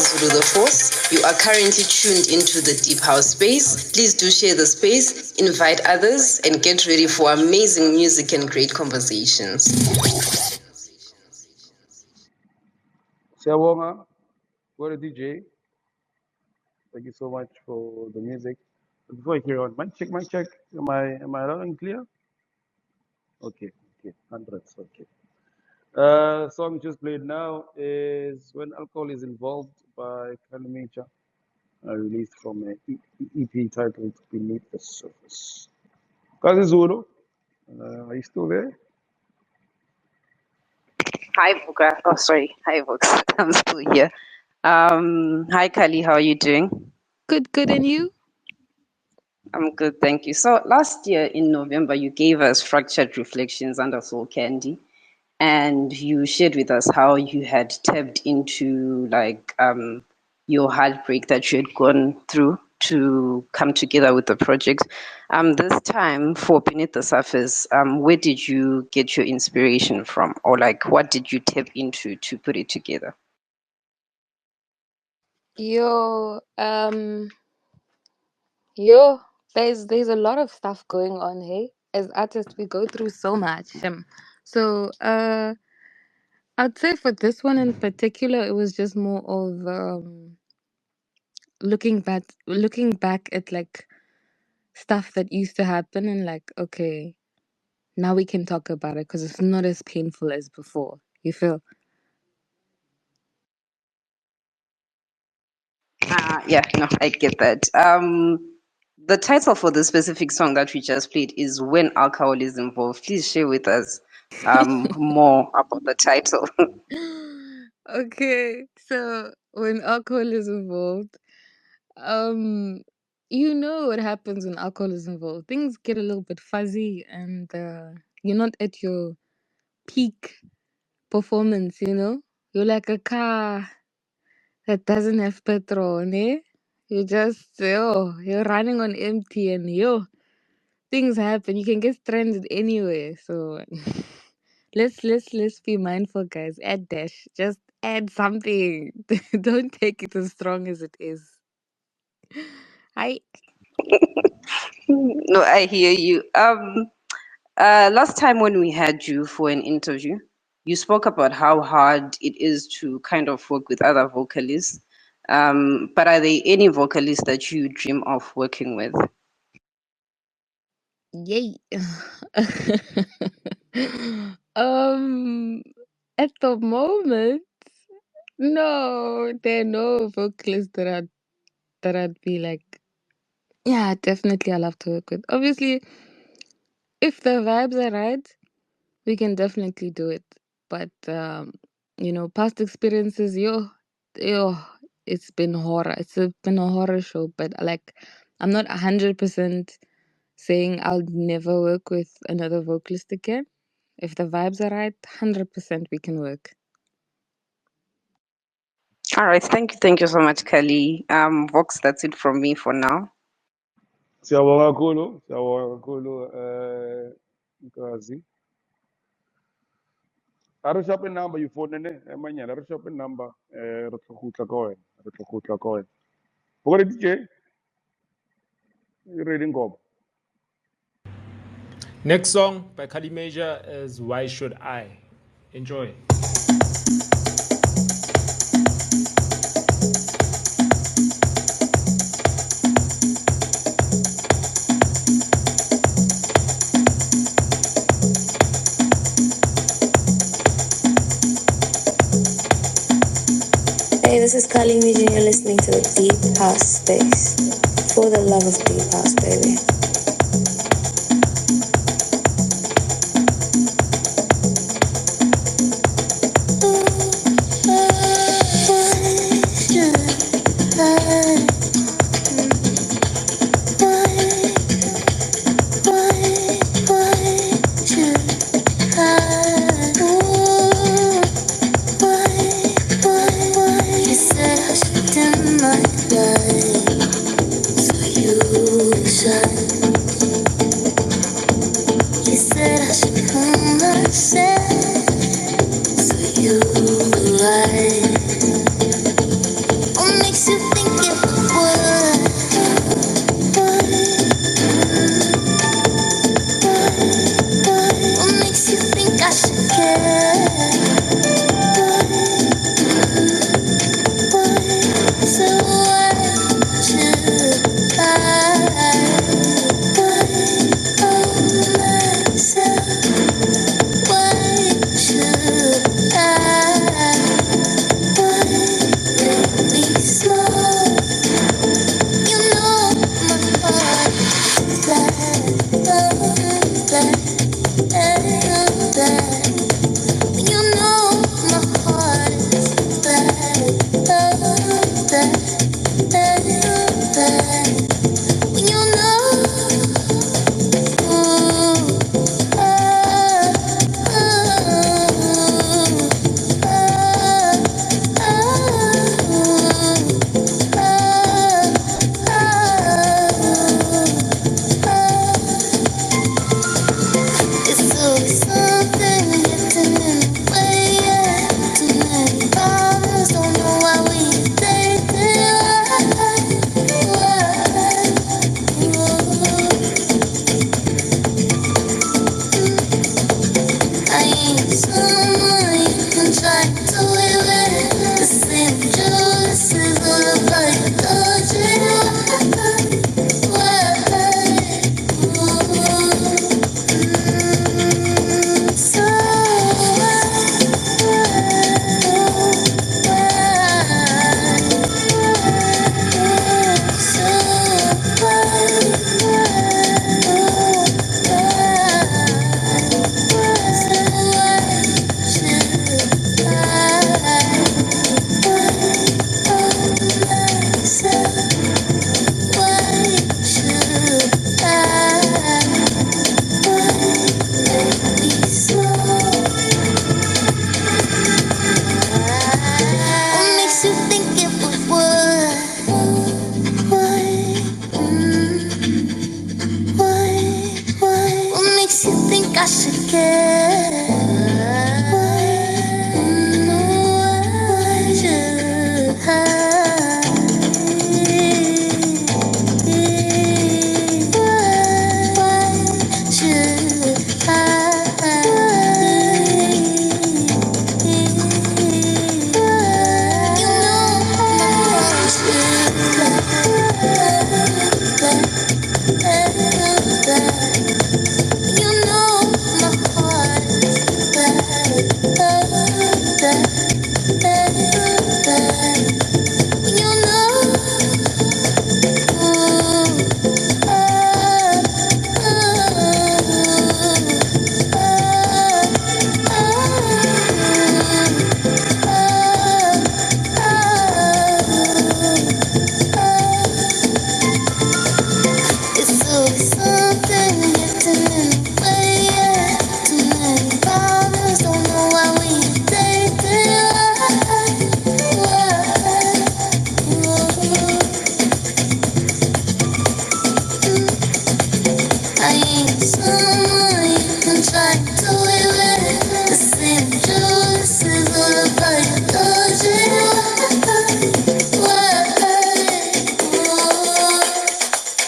Zulu the Force. You are currently tuned into the Deep House space. Please do share the space, invite others, and get ready for amazing music and great conversations. Siyabonga, what a DJ. Thank you so much for the music. Before I carry on, mic check. Am I loud and clear? Okay, hundreds. Okay. Song just played now is "When Alcohol Is Involved" by Kali Mija, released from an EP titled "Beneath the Surface." Kazi Zulu, are you still there? Hi, Vuka. Oh, sorry. Hi, Vox. I'm still here. Hi, Kali. How are you doing? Good, and you? I'm good, thank you. So last year in November, you gave us Fractured Reflections under Soul Candy, and you shared with us how you had tapped into your heartbreak that you had gone through to come together with the project. This time for Beneath the Surface, where did you get your inspiration from, or what did you tap into to put it together? Yo, yo, there's a lot of stuff going on, hey. As artists, we go through so much. So, I'd say for this one in particular, it was just more of looking back at like stuff that used to happen and like, okay, now we can talk about it because it's not as painful as before. You feel? Yeah, no, I get that. The title for the specific song that we just played is "When Alcohol Is Involved." Please share with us more about the title. Okay, so when alcohol is involved, um, you know what happens when alcohol is involved. Things get a little bit fuzzy, and you're not at your peak performance. You know, you're like a car that doesn't have petrol, eh? You just you're running on empty, and things happen. You can get stranded anywhere. So let's be mindful, guys. Add dash. Just add something. Don't take it as strong as it is. I No, I hear you. Last time when we had you for an interview, you spoke about how hard it is to kind of work with other vocalists. But are there any vocalists that you dream of working with? yay. um, at the moment, no, there are no vocalists that I'd be like, yeah, definitely I love to work with. Obviously, if the vibes are right, we can definitely do it. But past experiences, yo, it's been horror. Been a horror show. But like, I'm not 100% saying I'll never work with another vocalist again. If the vibes are right, 100% we can work. All right, thank you so much, Kali. Vox, that's it from me for now. Siyabonga kakhulu, Kazi. Are shop number you phone ne? Emanya, are shop number re tlo khutla ka wena. Bogore DJ, you reading go. Next song by Kali Mija is "Why Should I." Enjoy. Hey, this is Kali Mija and you're listening to the Deep House Space. For the love of Deep House, baby. You said I should dim my light so you shine.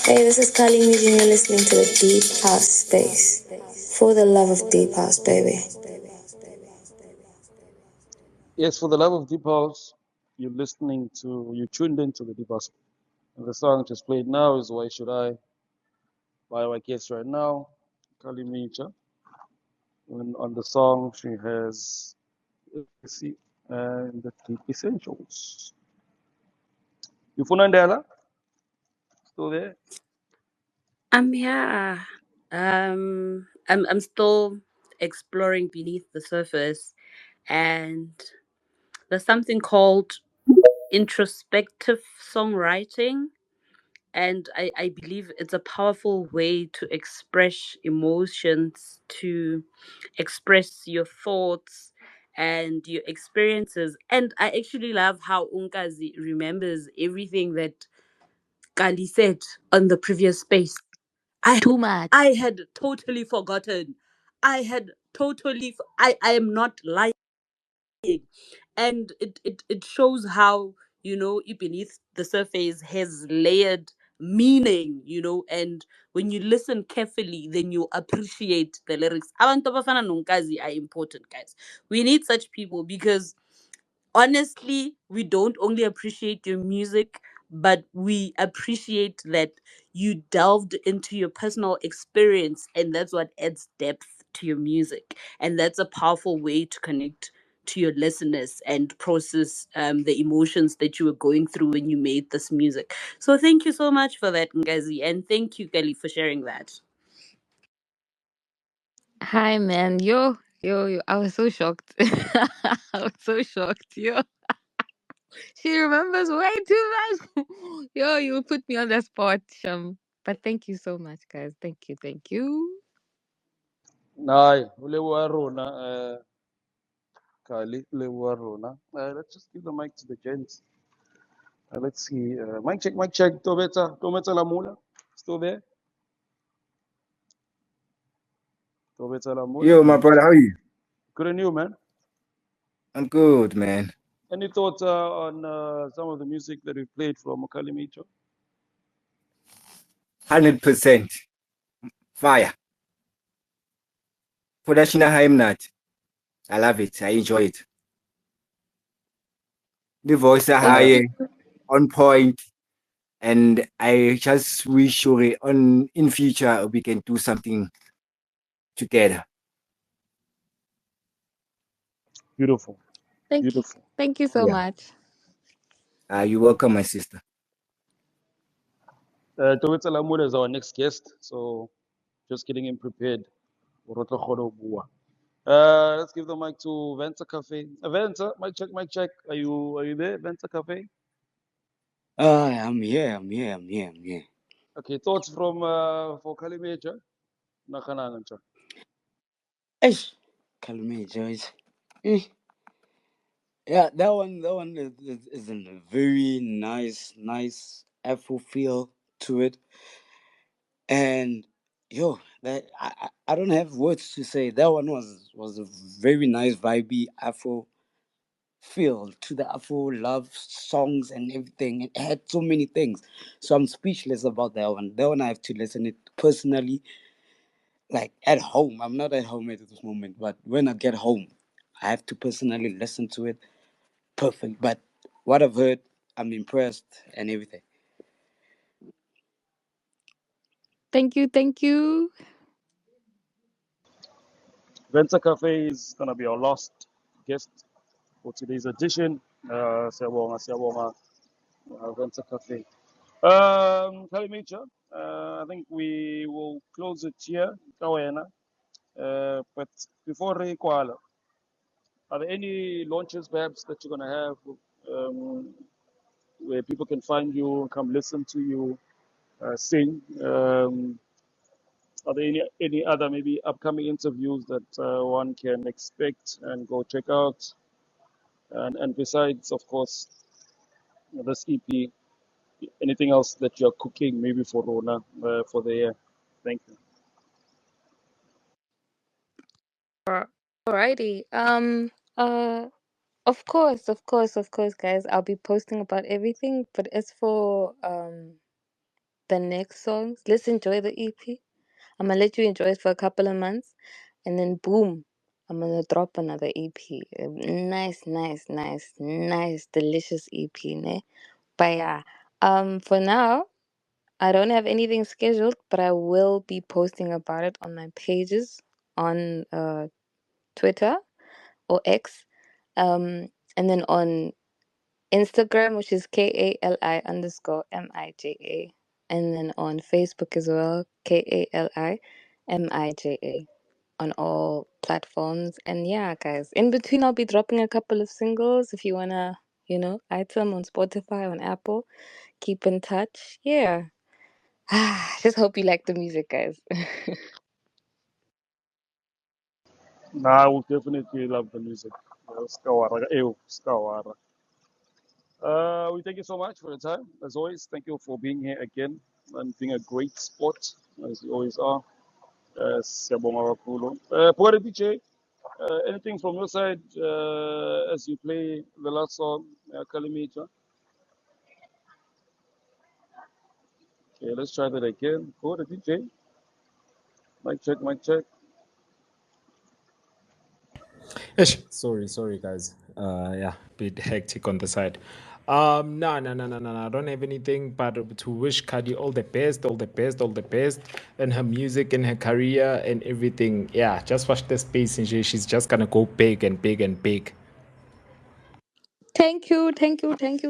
Hey, this is Kali Mija and you're listening to the Deep House Space. For the love of Deep House, baby. Yes, for the love of Deep House, you tuned into the Deep House. And the song just played now is Why Should I by our guest right now, Kali Mija. And on the song, she has Legacy and the Deep Essentials. You Funandela? Still there? I'm here. I'm still exploring beneath the surface, and there's something called introspective songwriting, and I believe it's a powerful way to express emotions, to express your thoughts and your experiences. And I actually love how Unkazi remembers everything that Kali said on the previous space. I had totally forgotten. I had totally I am not lying. And it shows how, beneath the surface has layered meaning, and when you listen carefully, then you appreciate the lyrics. Abantu abafana nonkazi are important, guys. We need such people because honestly, we don't only appreciate your music, but we appreciate that you delved into your personal experience, and that's what adds depth to your music. And that's a powerful way to connect to your listeners and process the emotions that you were going through when you made this music. So thank you so much for that, Ngazi, and thank you, Kelly, for sharing that. Hi, man. Yo. I was so shocked. I was so shocked. Yo, she remembers way too much. Yo, you put me on the spot, Sham. But thank you so much, guys. Thank you. Nay, ulewa rona, Kali, ulewa rona. Let's just give the mic to the gents. Let's see. Mic check. Tobetsa Lamola. Still there? Tobetsa Lamola. Yo, my brother, how are you? Good on you, man. I'm good, man. Any thoughts on some of the music that we played from Kali Mija? 100% fire. Production I'm not. I love it. I enjoy it. The voice are Thank high, you. on point, and I just wish you on in future we can do something together. Beautiful. Thank you. Beautiful. Thank you so Yeah. much. You're welcome, my sister. Tobetsa Lamola is our next guest, so just getting him prepared. Let's give the mic to Vencer Café. Vencer, mic check. Are you there, Vencer Café? I'm here. Okay, thoughts from for Kali Mija? Nakhananga. Eish, Kali Mija is. eh, Yeah, that one is a very nice Afro feel to it, and yo, that I don't have words to say. That one was a very nice vibey Afro feel to the Afro love songs and everything. It had so many things, so I'm speechless about that one. That one I have to listen it personally, like at home. I'm not at home at this moment, but when I get home, I have to personally listen to it. Perfect. But what I've heard, I'm impressed and everything. Thank you. Vencer Café is gonna be our last guest for today's edition. Siyabonga, Vencer Café. Kali Mija, I think we will close it here, Kawena. But before Kuala, are there any launches perhaps that you're gonna have where people can find you, come listen to you sing? Are there any other maybe upcoming interviews that one can expect and go check out? And besides, of course, this EP, anything else that you're cooking maybe for Rona for the year? Thank you. Alrighty. Of course, guys. I'll be posting about everything. But as for the next songs, let's enjoy the EP. I'm gonna let you enjoy it for a couple of months, and then boom, I'm gonna drop another EP. A nice, delicious EP, ne? But yeah, for now, I don't have anything scheduled, but I will be posting about it on my pages on Twitter or X, and then on Instagram, which is KALI_MIJA, and then on Facebook as well, KALI MIJA, on all platforms. And yeah, guys, in between, I'll be dropping a couple of singles if you wanna, item on Spotify, on Apple. Keep in touch. Yeah. Just hope you like the music, guys. Nah, I will definitely love the music. Skawara, Skawara. We thank you so much for the time. As always, thank you for being here again and being a great sport, as you always are. Siyabonga kakhulu. Pugari DJ, anything from your side as you play the last song, Kali Mija? Okay, let's try that again. Go to DJ. Mic check, mic check. Ish, sorry, guys. Yeah, bit hectic on the side. No. I don't have anything but to wish Kadi all the best, all the best, all the best, in her music, in her career, and everything. Yeah, just watch the space, and she's just gonna go big and big and big. Thank you,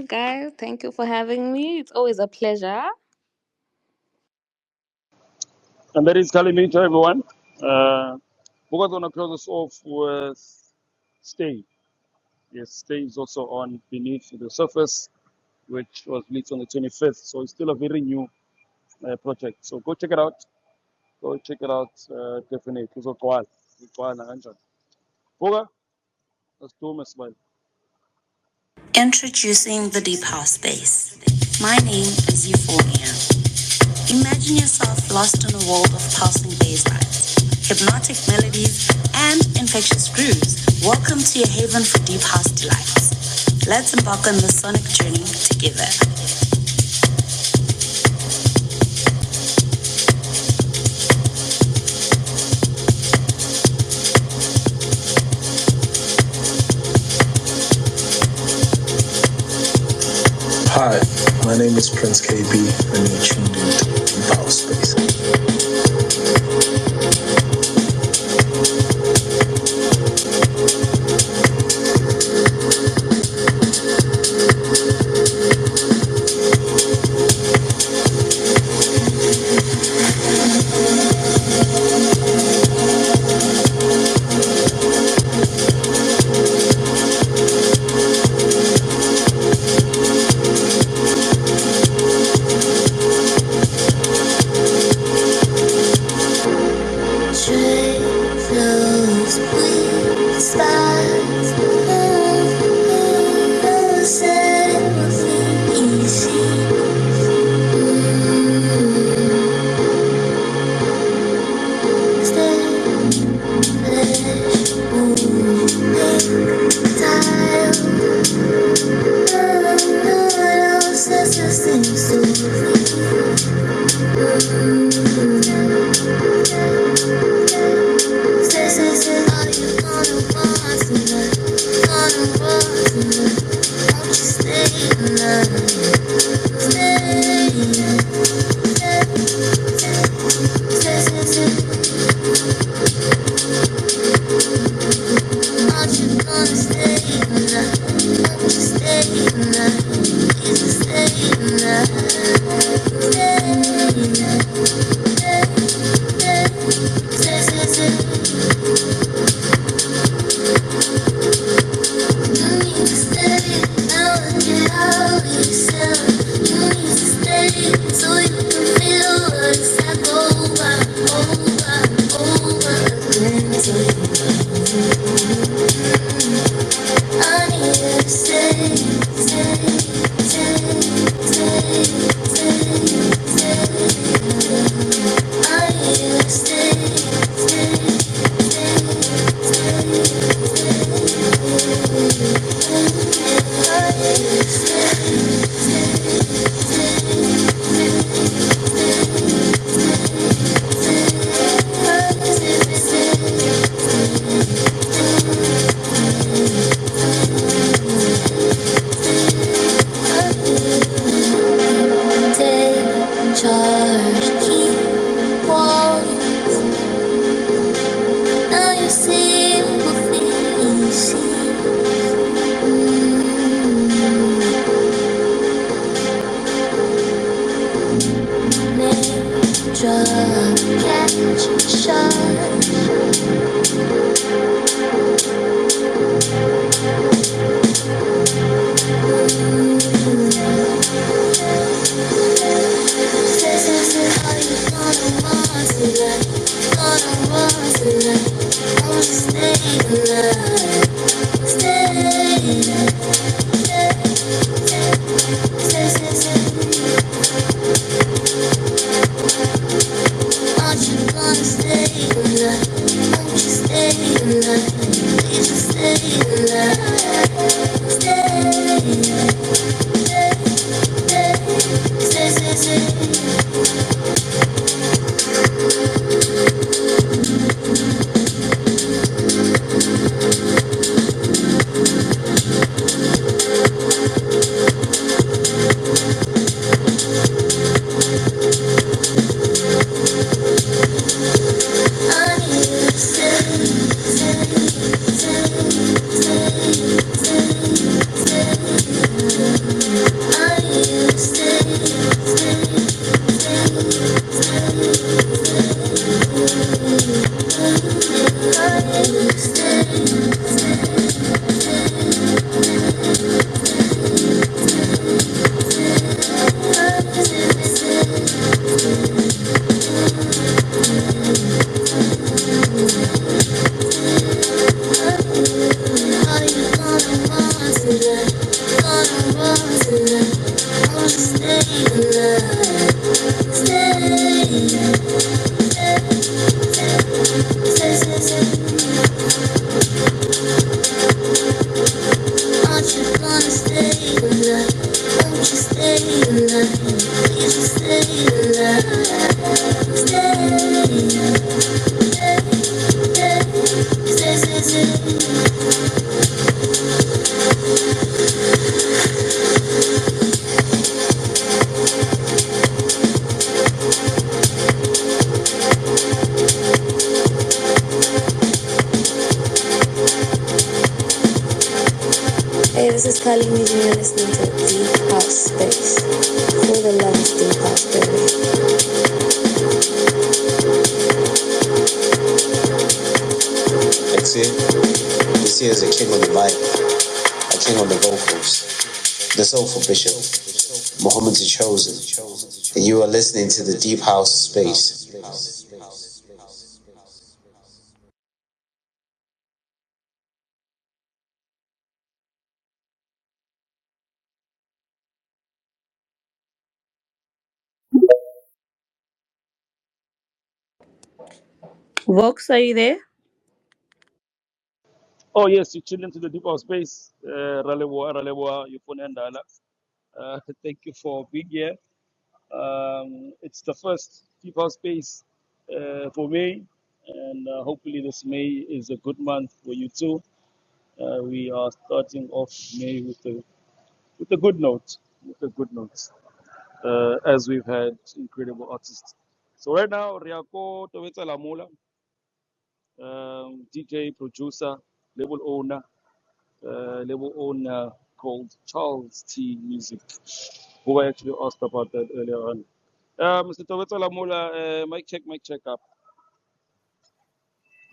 guys. Thank you for having me. It's always a pleasure. And that is Kali Mija, everyone. We're going to close us off with Stay. Yes, Stay is also on Beneath the Surface, which was released on the 25th. So it's still a very new project. So go check it out. Go check it out. Definitely. So go on. Go on. Boga, let's do my smile. Introducing the Deep House Space. My name is Euphonia. Imagine yourself lost in a world of pulsing bass lines, hypnotic melodies, and infectious grooves. Welcome to your haven for deep house delights. Let's embark on this sonic journey together. Hi, my name is Prince KB, and you're tuned into Deep House Space. Hey, this is Kali Mija, and you're listening to Deep House Space. For the love of Deep House, baby. That's it. This here is a king on the mic, a king on the vocals, the soulful bishop, Muhammad the Chosen, and you are listening to the Deep House Space. Vox, are you there? Oh, yes, you tuned into the Deep House Space. Ralewa, Yufunendala. Thank you for being here. It's the first Deep House Space for May, and hopefully this May is a good month for you too. We are starting off May with a good note, as we've had incredible artists. So right now, H Tobetsa Lamola, DJ, producer, label owner called Charles T Music, who I actually asked about that earlier on. Mr. Tobetsa Lamola, mic check up.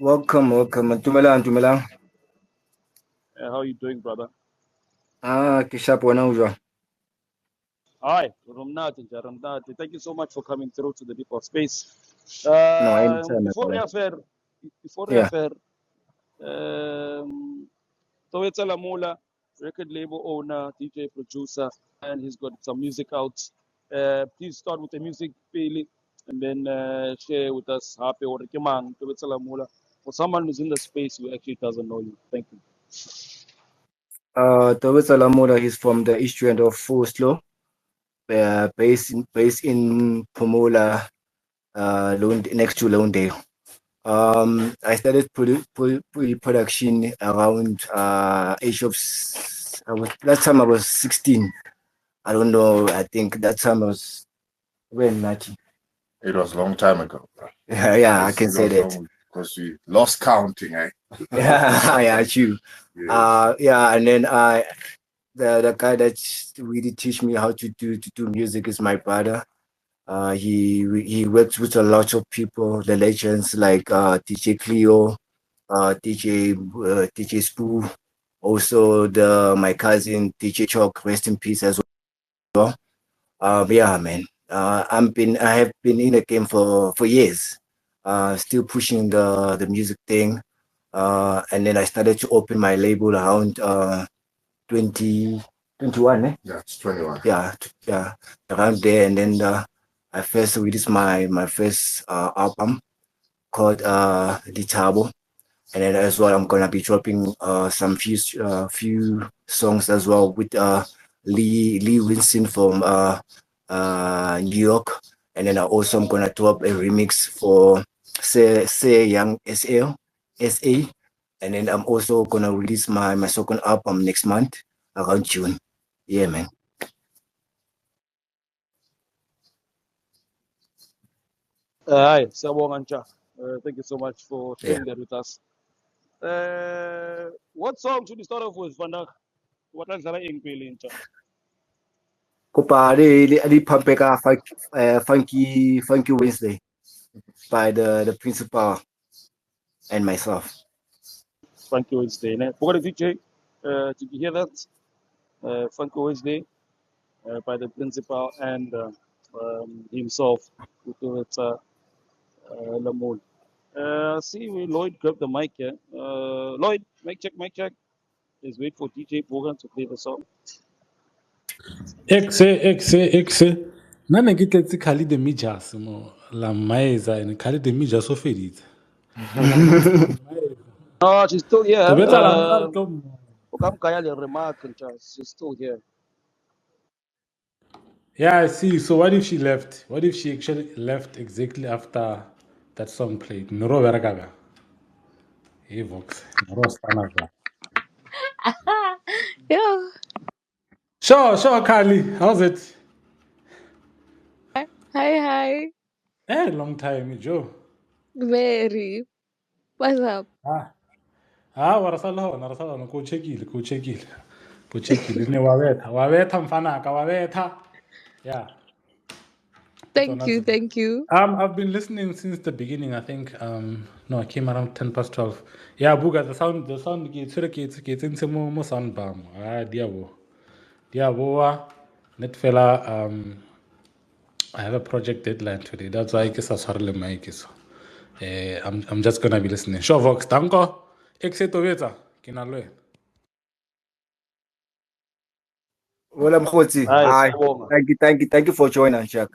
Welcome. Tumelang. How are you doing, brother? Kisha pona ujwa. Hi, Ramnati. Thank you so much for coming through to the Deep House Space. No, anytime, my Before we brother. Yeah. affair, Tobetsa Lamola, record label owner, DJ, producer, and he's got some music out. Please start with the music, Pili, and then share with us Happy or Kimang, Tobetsa Lamola, for someone who's in the space who actually doesn't know you. Thank you. Tobetsa Lamola, he's from the east end of Oslo, based in Pomola, next to Londale. I started production around age of that time I was 16. I don't know. I think that time I was when Nachi. It was a long time ago. Yeah, I can say that. Because we lost counting, eh? Yeah, true. Yes. Yeah, and then the guy that really teach me how to do music is my brother. He works with a lot of people, the legends like DJ Cleo, DJ Spoo, also my cousin DJ Chalk, rest in peace as well. Yeah, man. I have been in the game for years. Still pushing the music thing. And then I started to open my label around 2021. Yeah, it's 21. Yeah, around there. And then I first released my first album called Ditabo. And then as well, I'm gonna be dropping some few songs as well with Lee Winston from New York, and then I'm gonna drop a remix for Say Young SA, and then I'm also gonna release my second album next month around June. Yeah, man. Hi, Sabong Ancha. Thank you so much for sharing that with us. What song should we start off with, Vandag? What else are in Pili? Kopa Ali Pampeka Funky Wednesday by the principal and myself. Funky Wednesday. What did you did you hear that? Funky Wednesday by the principal and himself, with Lamola. See, Lloyd grabbed the mic here. Lloyd, mic check. Let's wait for DJ Bogan to play the song. Exe. Nna ke tletse Kali Mija mo la maeza and Kali Mija so feditse. No, she's still here. Tobetsa Lamola re tlo She's still here. Yeah, I see. So what if she left? What if she actually left exactly after that song played? Noro verakaga. Hey Vox. Noro stana. Yeah. Sure, Carly. How's it? Hi. Long time, Joe. Very. What's up? Warasala, kuchekile. Ne wabetha mfanaka, wabetha. Yeah, that's Thank you. another. Thank you. I've been listening since the beginning. I think no, I came around 12. Yeah, Buga, the sound gets into more sound bam. Diabo, net fella. I have a project deadline today. That's why I guess I started my so. I'm just gonna be listening. Sure, Vox, danko. H Tobetsa, kinalwe. Well, Mkhotsi. Hi, Hi. Salebonga. Thank you for joining, Jack.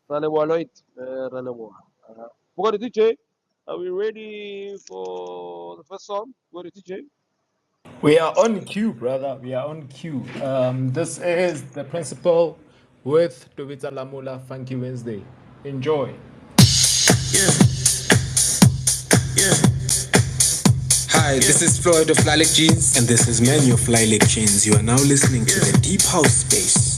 Salebonga, Lloyd. Salebonga. Bugatti DJ, are we ready for the first song? Bugatti DJ. We are on cue, brother. We are on cue. This is the principal with Tobetsa Lamola Funky Wednesday. Enjoy. Hi, this is Floyd of Lilac Jeans. And this is Manu of Lilac Jeans. You are now listening to the Deep House Space.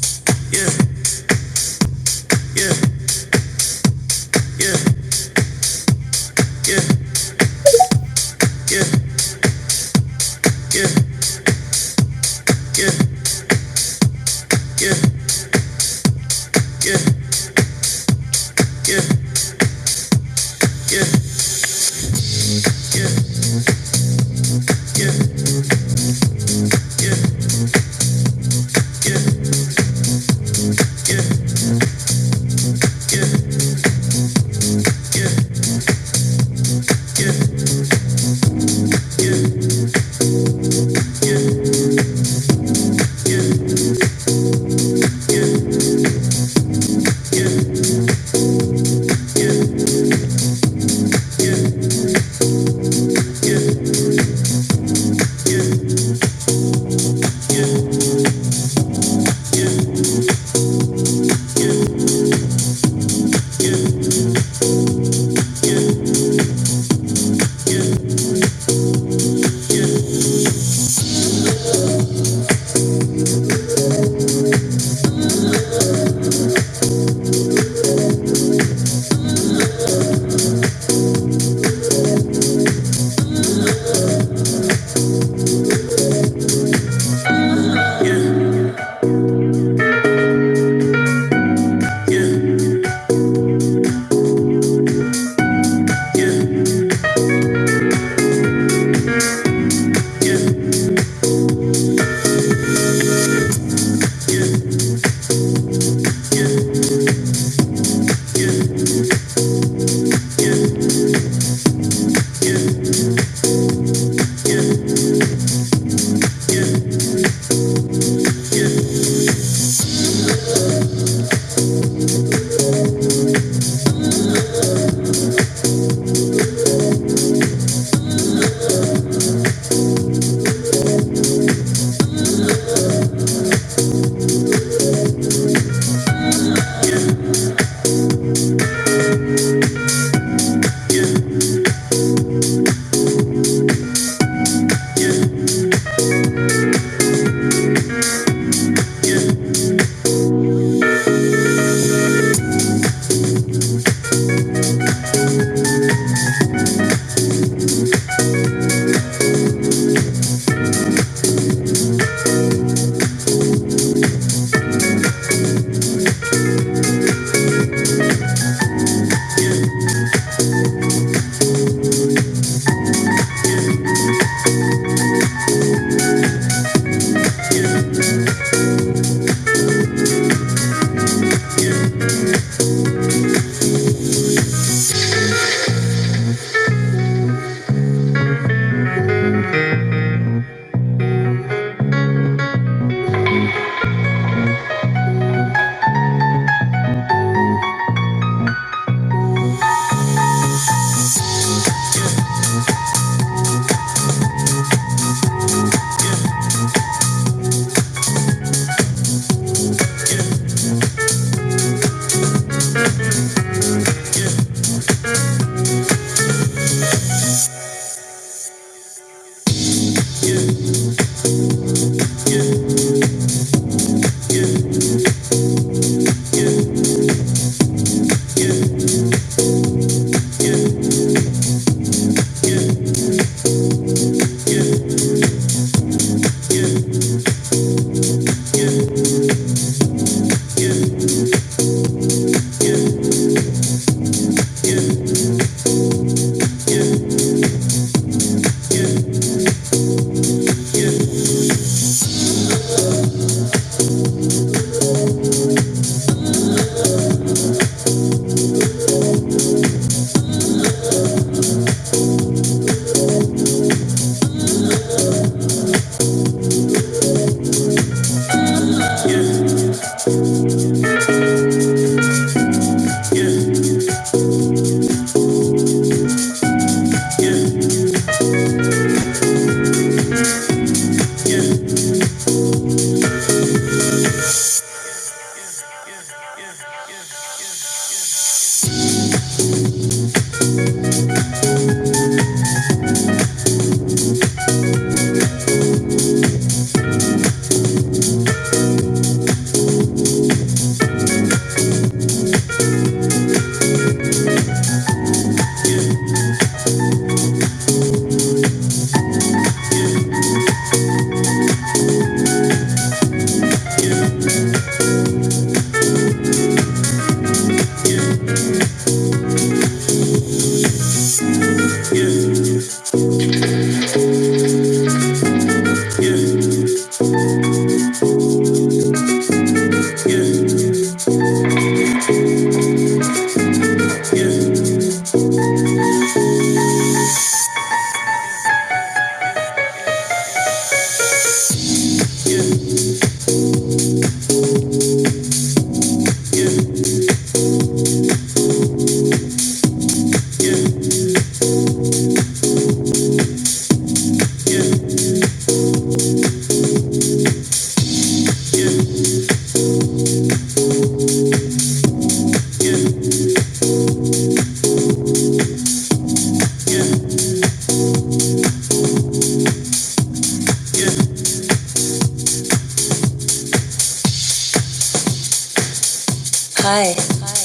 Hi,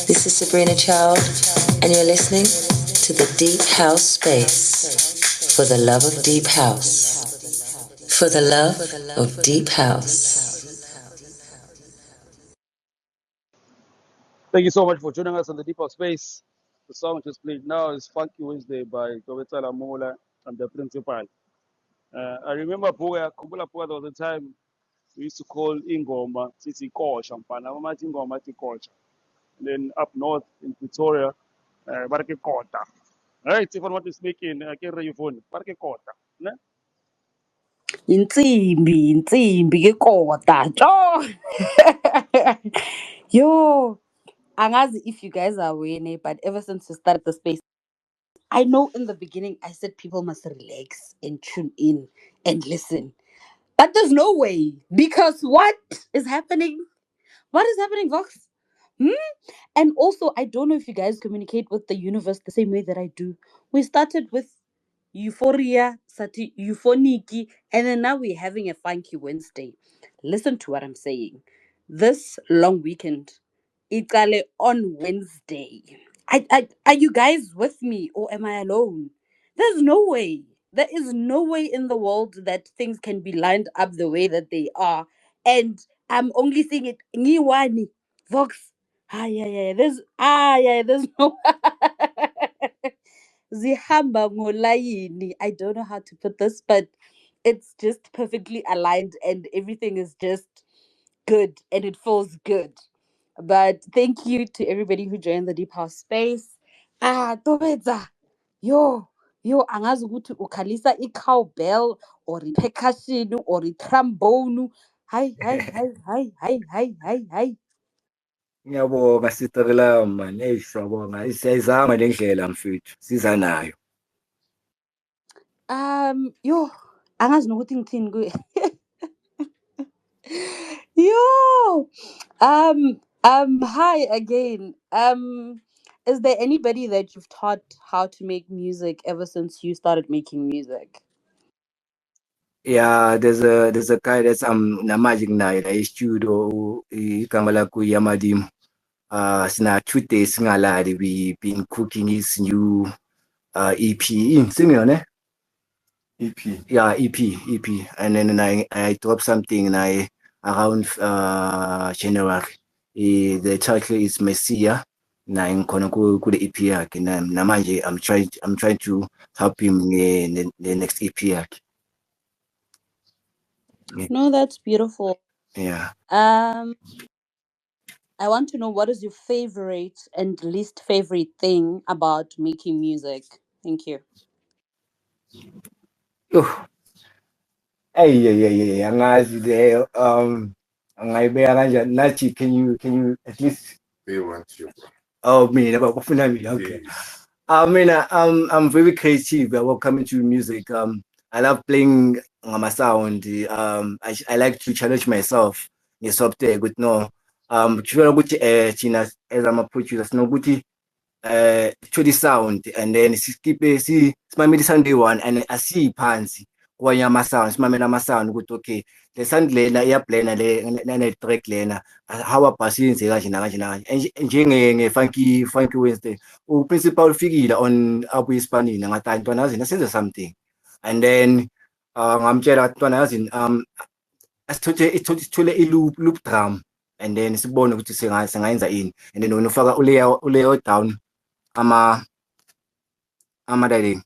this is Sabrina Child, and you're listening to the Deep House Space. For the love of Deep House. For the love of Deep House. Thank you so much for joining us on the Deep of Space. The song just played now is Funky Wednesday by H Tobetsa Lamola and the Principal. I remember Puga, Kumbula Puga, there was a time we used to call Ingoma, Titi Kocha, Panama Ingoma, Titi Kocha. And then up north in Pretoria, Barke Kota. Right, if I want to speak in, I can read your phone, Barke Kota. Ne? insimbi ke kota tjo. Yo, angazi if you guys are aware, but ever since we started the space, I know in the beginning I said people must relax and tune in and listen. But there's no way. Because what is happening? What is happening, Vox? Hmm? And also, I don't know if you guys communicate with the universe the same way that I do. We started with euphoria, sati euphoniki, and then now we're having a funky Wednesday. Listen to what I'm saying. This long weekend, Itale on Wednesday. Are you guys with me or am I alone? There's no way. There is no way in the world that things can be lined up the way that they are. And I'm only seeing it. Ngiwani, Vox. There's no zihamba ngolayini. I don't know how to put this, but it's just perfectly aligned and everything is just good and it feels good. But thank you to everybody who joined the Deep House Space. Tobetsa. Yo, angazi ukuthi ukhalisa i-cowbell or i-percussion or i-trombone. Hayi. Ngiyabonga Sister man. Siyabonga. Siyayizama le ndlela mfethu. Siza nayo. Yo, angazi nokuthi ngithini kuye. Yo, hi again. Is there anybody that you've taught how to make music ever since you started making music? Yeah, there's a guy that's na magic night la studio igama lakho Yamadim. Sina 2 days singalali we been cooking his new EP. Singing ne? EP. Yeah, EP. And then I dropped something around January. The title is Messiah. Na ngikhona ku the EP yakhe namanje I'm trying to help him in the next EP yakhe. No, that's beautiful. Yeah. I want to know what is your favorite and least favorite thing about making music. Thank you. Oh, hey, angazi there. Angayibeka kanjani nathi can you at least they want you. Oh, mina bafuna mina. Okay. I mean, I'm very creative about coming to music. I love playing sound. I like to challenge myself. Ngesoftware with no. Kufika ukuthi thina as I'm a producer sinokuthi to the sound and then simamele sound one and asiyiphansi kwanye ama-sound simamele ama-sound ukuthi okay le sound lena iyablenda le track lena how about siyenze kanje nakanje nakanje nge-funky Wednesday uprincipal ufikile on abuye isipanini ngathi ntwana yazini asenze something and then ngamtshela ntwana yazini sithole i-loop drum and then sibone ukuthi singayenza ini and then wena ufaka ulayer down ama-dialing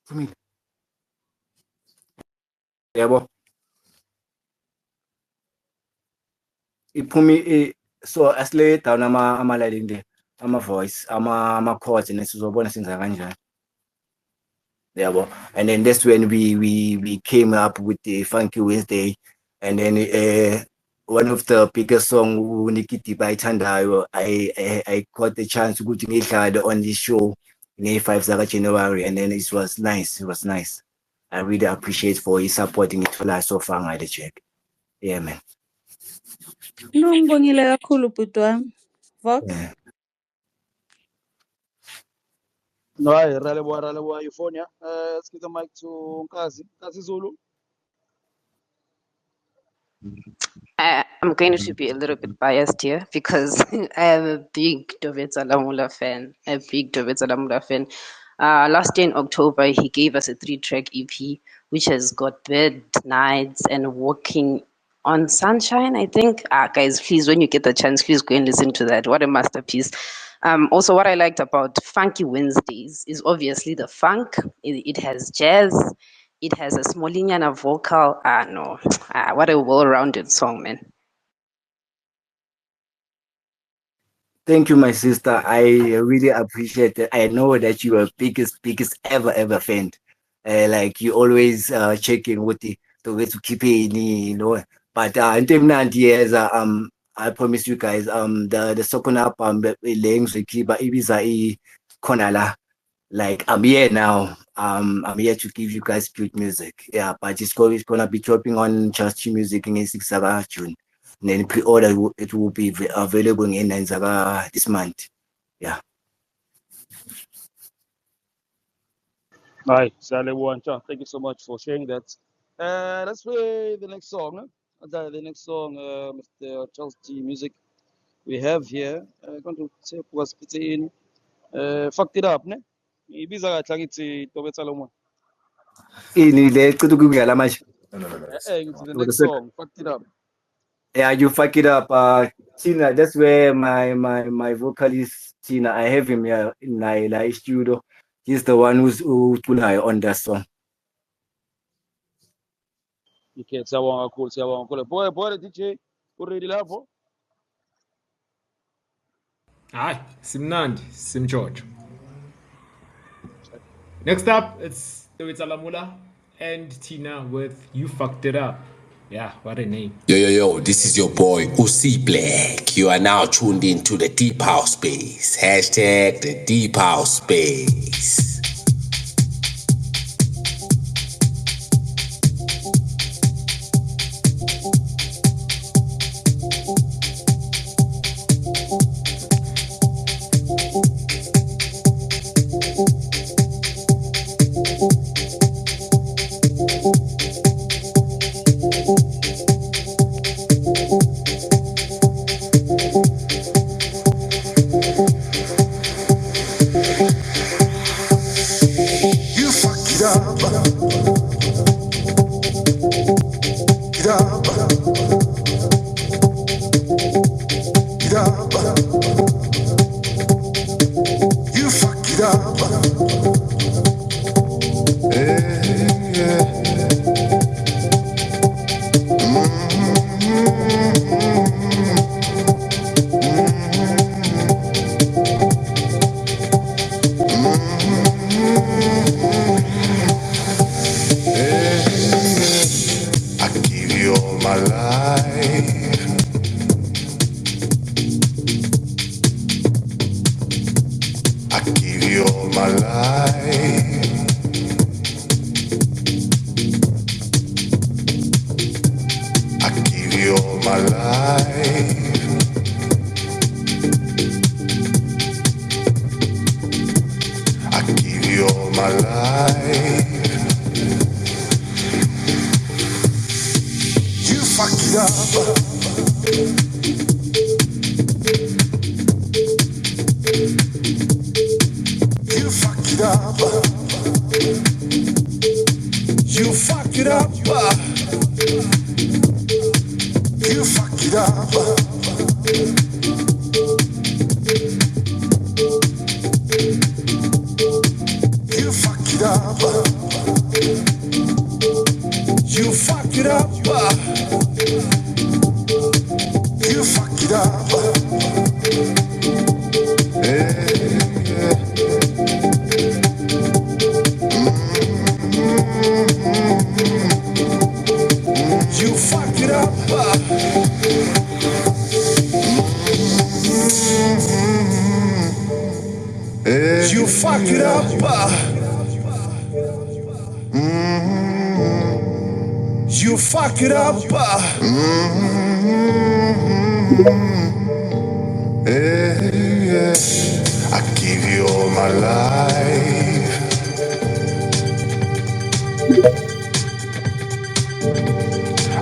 Phumile yabo iphumi so asilay down ama-lighting there ama-voice ama-chords and sizobona senza kanjani yabo and then that's when we came up with the Funky Wednesday and then one of the biggest song uNikiti bayithandayo I got the chance ukuthi ngidlale on this show nge-5 zaka January and then it was nice. I really appreciate for his support ngitholayo so far ngale check. Yeah man. No, ngibongile kakhulu bhuti wami. Vox? Yeah. No, rale your phone, yeah. Let's give the mic to Kazi Zulu. I'm going to be a little bit biased here because I am a big Tobetsa Lamola fan. A big Tobetsa Lamola fan. Last year in October, he gave us a 3-track EP, which has got Bed, Nights, and Walking on Sunshine, I think. Guys, please, when you get the chance, please go and listen to that. What a masterpiece. Also, what I liked about Funky Wednesdays is obviously the funk. It has jazz. It has a Smolinyana vocal. No. What a well-rounded song, man. Thank you, my sister. I really appreciate it. I know that you are biggest ever fan. Like you always checking with the way to keep it, you know. But in terms of years, I promise you guys, the second album, the links we keep, Ibiza Konala. Like I'm here now. I'm here to give you guys good music. Yeah, but it's gonna be dropping on Just Music in 6 June. And then pre-order it will be available in this month. Yeah. Hi, Sally Wancha. Thank you so much for sharing that. Let's play the next song. The next song, Mr. Charles T. Music we have here. Going to take was in. Fucked it up, ne? Ibiza kahle ngithi Tobetsa Lamola. Ngithi the next song, fucked it up. Yeah, you fuck it up. Tina, that's where my vocalist Tina, I have him here in my studio. He's the one who put her on that song. Okay, siyabonga kakhulu, siyabonga kakhulu. Boy, DJ, already lapho? Hi, simnandi, simchocho. Next up, it's Tobetsa Lamola and Tina with You Fucked It Up. Yeah, what a name. Yo, this is your boy Uzi Black. You are now tuned into the Deep House Space. Hashtag the Deep House Space.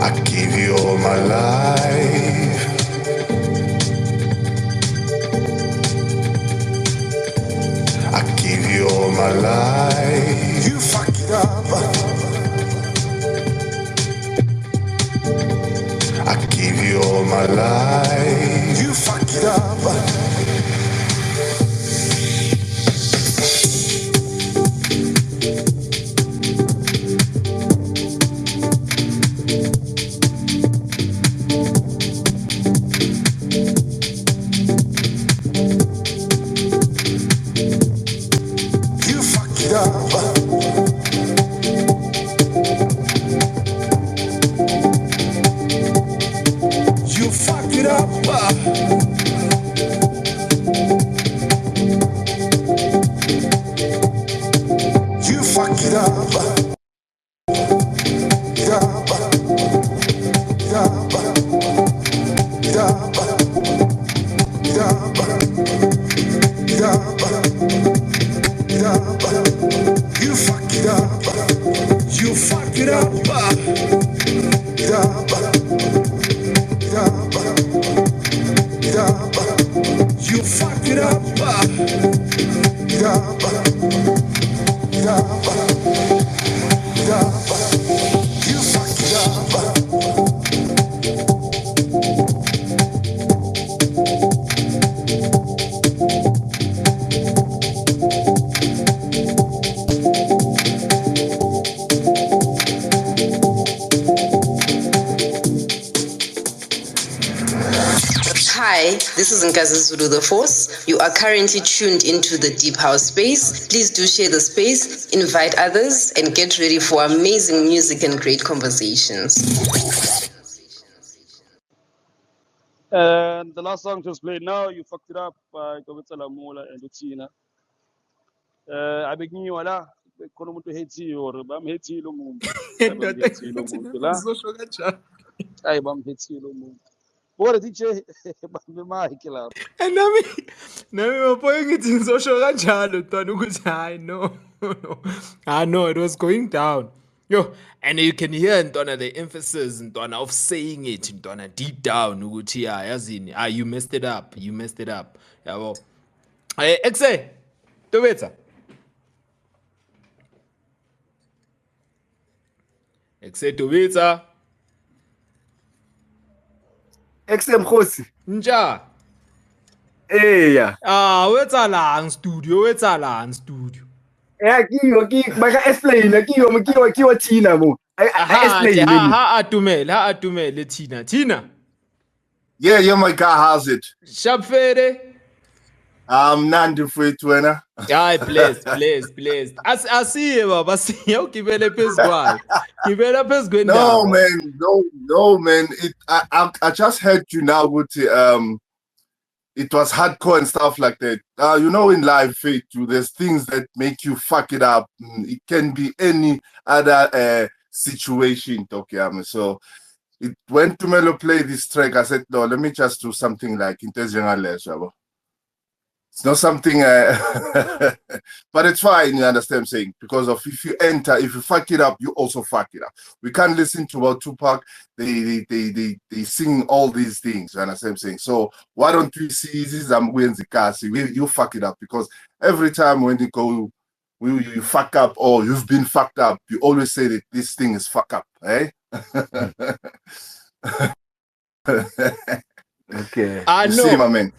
I gave you all my life. it up. I gave you all my life. You fuck it up. You fuck it up. You fuck it up. You fuck it up. It up. It up. It up. It up. It up. It up. You fuck it up. You fuck it up. It up. It up. It up. You fuck it up. It up. It up. It up. You fuck it up. Hi, this is Nkazi Zulu the Force. You are currently tuned into the Deep House Space. Please do share the space, invite others, and get ready for amazing music and great conversations. And the last song just played now, You Fucked It Up by Tobetsa Lamola and Utina. I begin you ala, kono muntu heti or bam heti lo muntu. Bam heti lo muntu la. Ay bam heti lo muntu. Bora DJ bam mic la. And nami mapoyo ngithi ngizosho kanjalo ntwana ukuthi hayi no. I know it was going down. Yo, and you can hear ntwana the emphasis ntwana of saying it ntwana deep down ukuthi ya yazini you messed it up. You messed it up. Yabo. Exe. Tobetsa. Exe Tobetsa. Exe mkhosi. Nja. Yeah. Wetsalang studio. Yeah, kiyo baka explain kiyo Tina mo. I explain. Ha atumele Tina. Yeah, my guy, how's it? Sharp fere. Nandi Fwetwena. Ay, blessed. I see you, Baba. See you. Kibele pesgwai. No, man. I just heard you now with it was hardcore and stuff like that. In life, there's things that make you fuck it up. It can be any other situation, okay. So it went to Melo play this track. I said, no, let me just do something like intentional leisure. It's not something, but it's fine, you understand what I'm saying? Because if you fuck it up, you also fuck it up. We can't listen to about Tupac, they sing all these things, you understand what I'm saying? So why don't we see this you fuck it up, because every time when you go, you fuck up or you've been fucked up, you always say that this thing is fuck up, eh? Okay. I know. See, my man.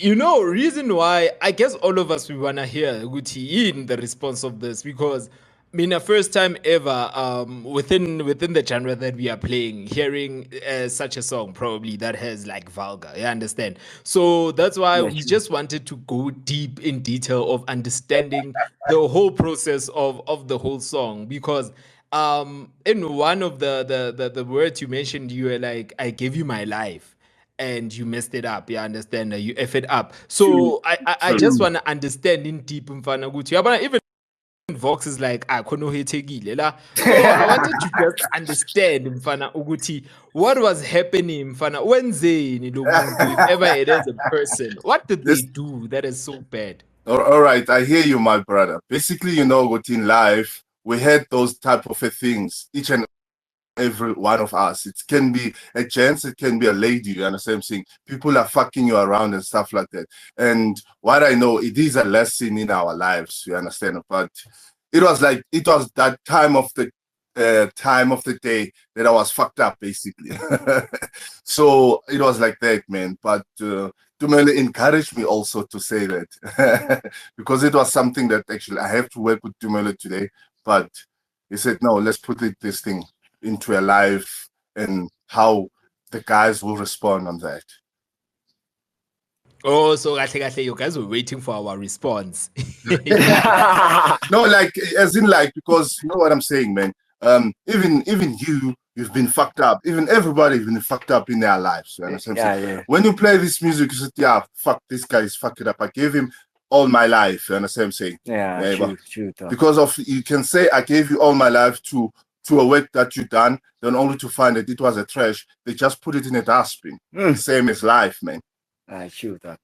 No, reason why I guess all of us we wanna hear Guti in the response of this, because the first time ever within the genre that we are playing, hearing such a song probably that has like vulgar, you understand? So that's why we just wanted to go deep in detail of understanding the whole process of the whole song, because in one of the words you mentioned, you were like, I gave you my life. And you messed it up, you understand? You F it up. So I just want to understand in deep mfana ukuthi yabona even Vox is like akhono hethekile la. So I wanted to just understand mfana ukuthi what was happening mfana wenzeni lo muntu, if ever it is a person. What did they do that is so bad? All right, I hear you, my brother. Basically, what in life we had those type of things, each and every one of us. It can be a gents, it can be a lady, you understand what I'm saying? People are fucking you around and stuff like that. And what I know, it is a lesson in our lives, you understand? But it was that time of the day that I was fucked up, basically. So it was like that, man. But Tumele encouraged me also to say that because it was something that actually I have to work with Tumele today. But he said, no, let's put this thing into a live and how the guys will respond on that. Oh, so kahle, you guys were waiting for our response. No, like as in like, because you know what I'm saying, man. Even you've been fucked up. Even everybody's been fucked up in their lives. You understand? Yeah. When you play this music, you say, yeah, fuck, this guy is fucked up. I gave him all my life. You understand what I'm saying? Yeah, true. Because of, you can say I gave you all my life to a work that you done, then only to find that it was a trash. They just put it in a dustbin. Same as life, man. True, Doc.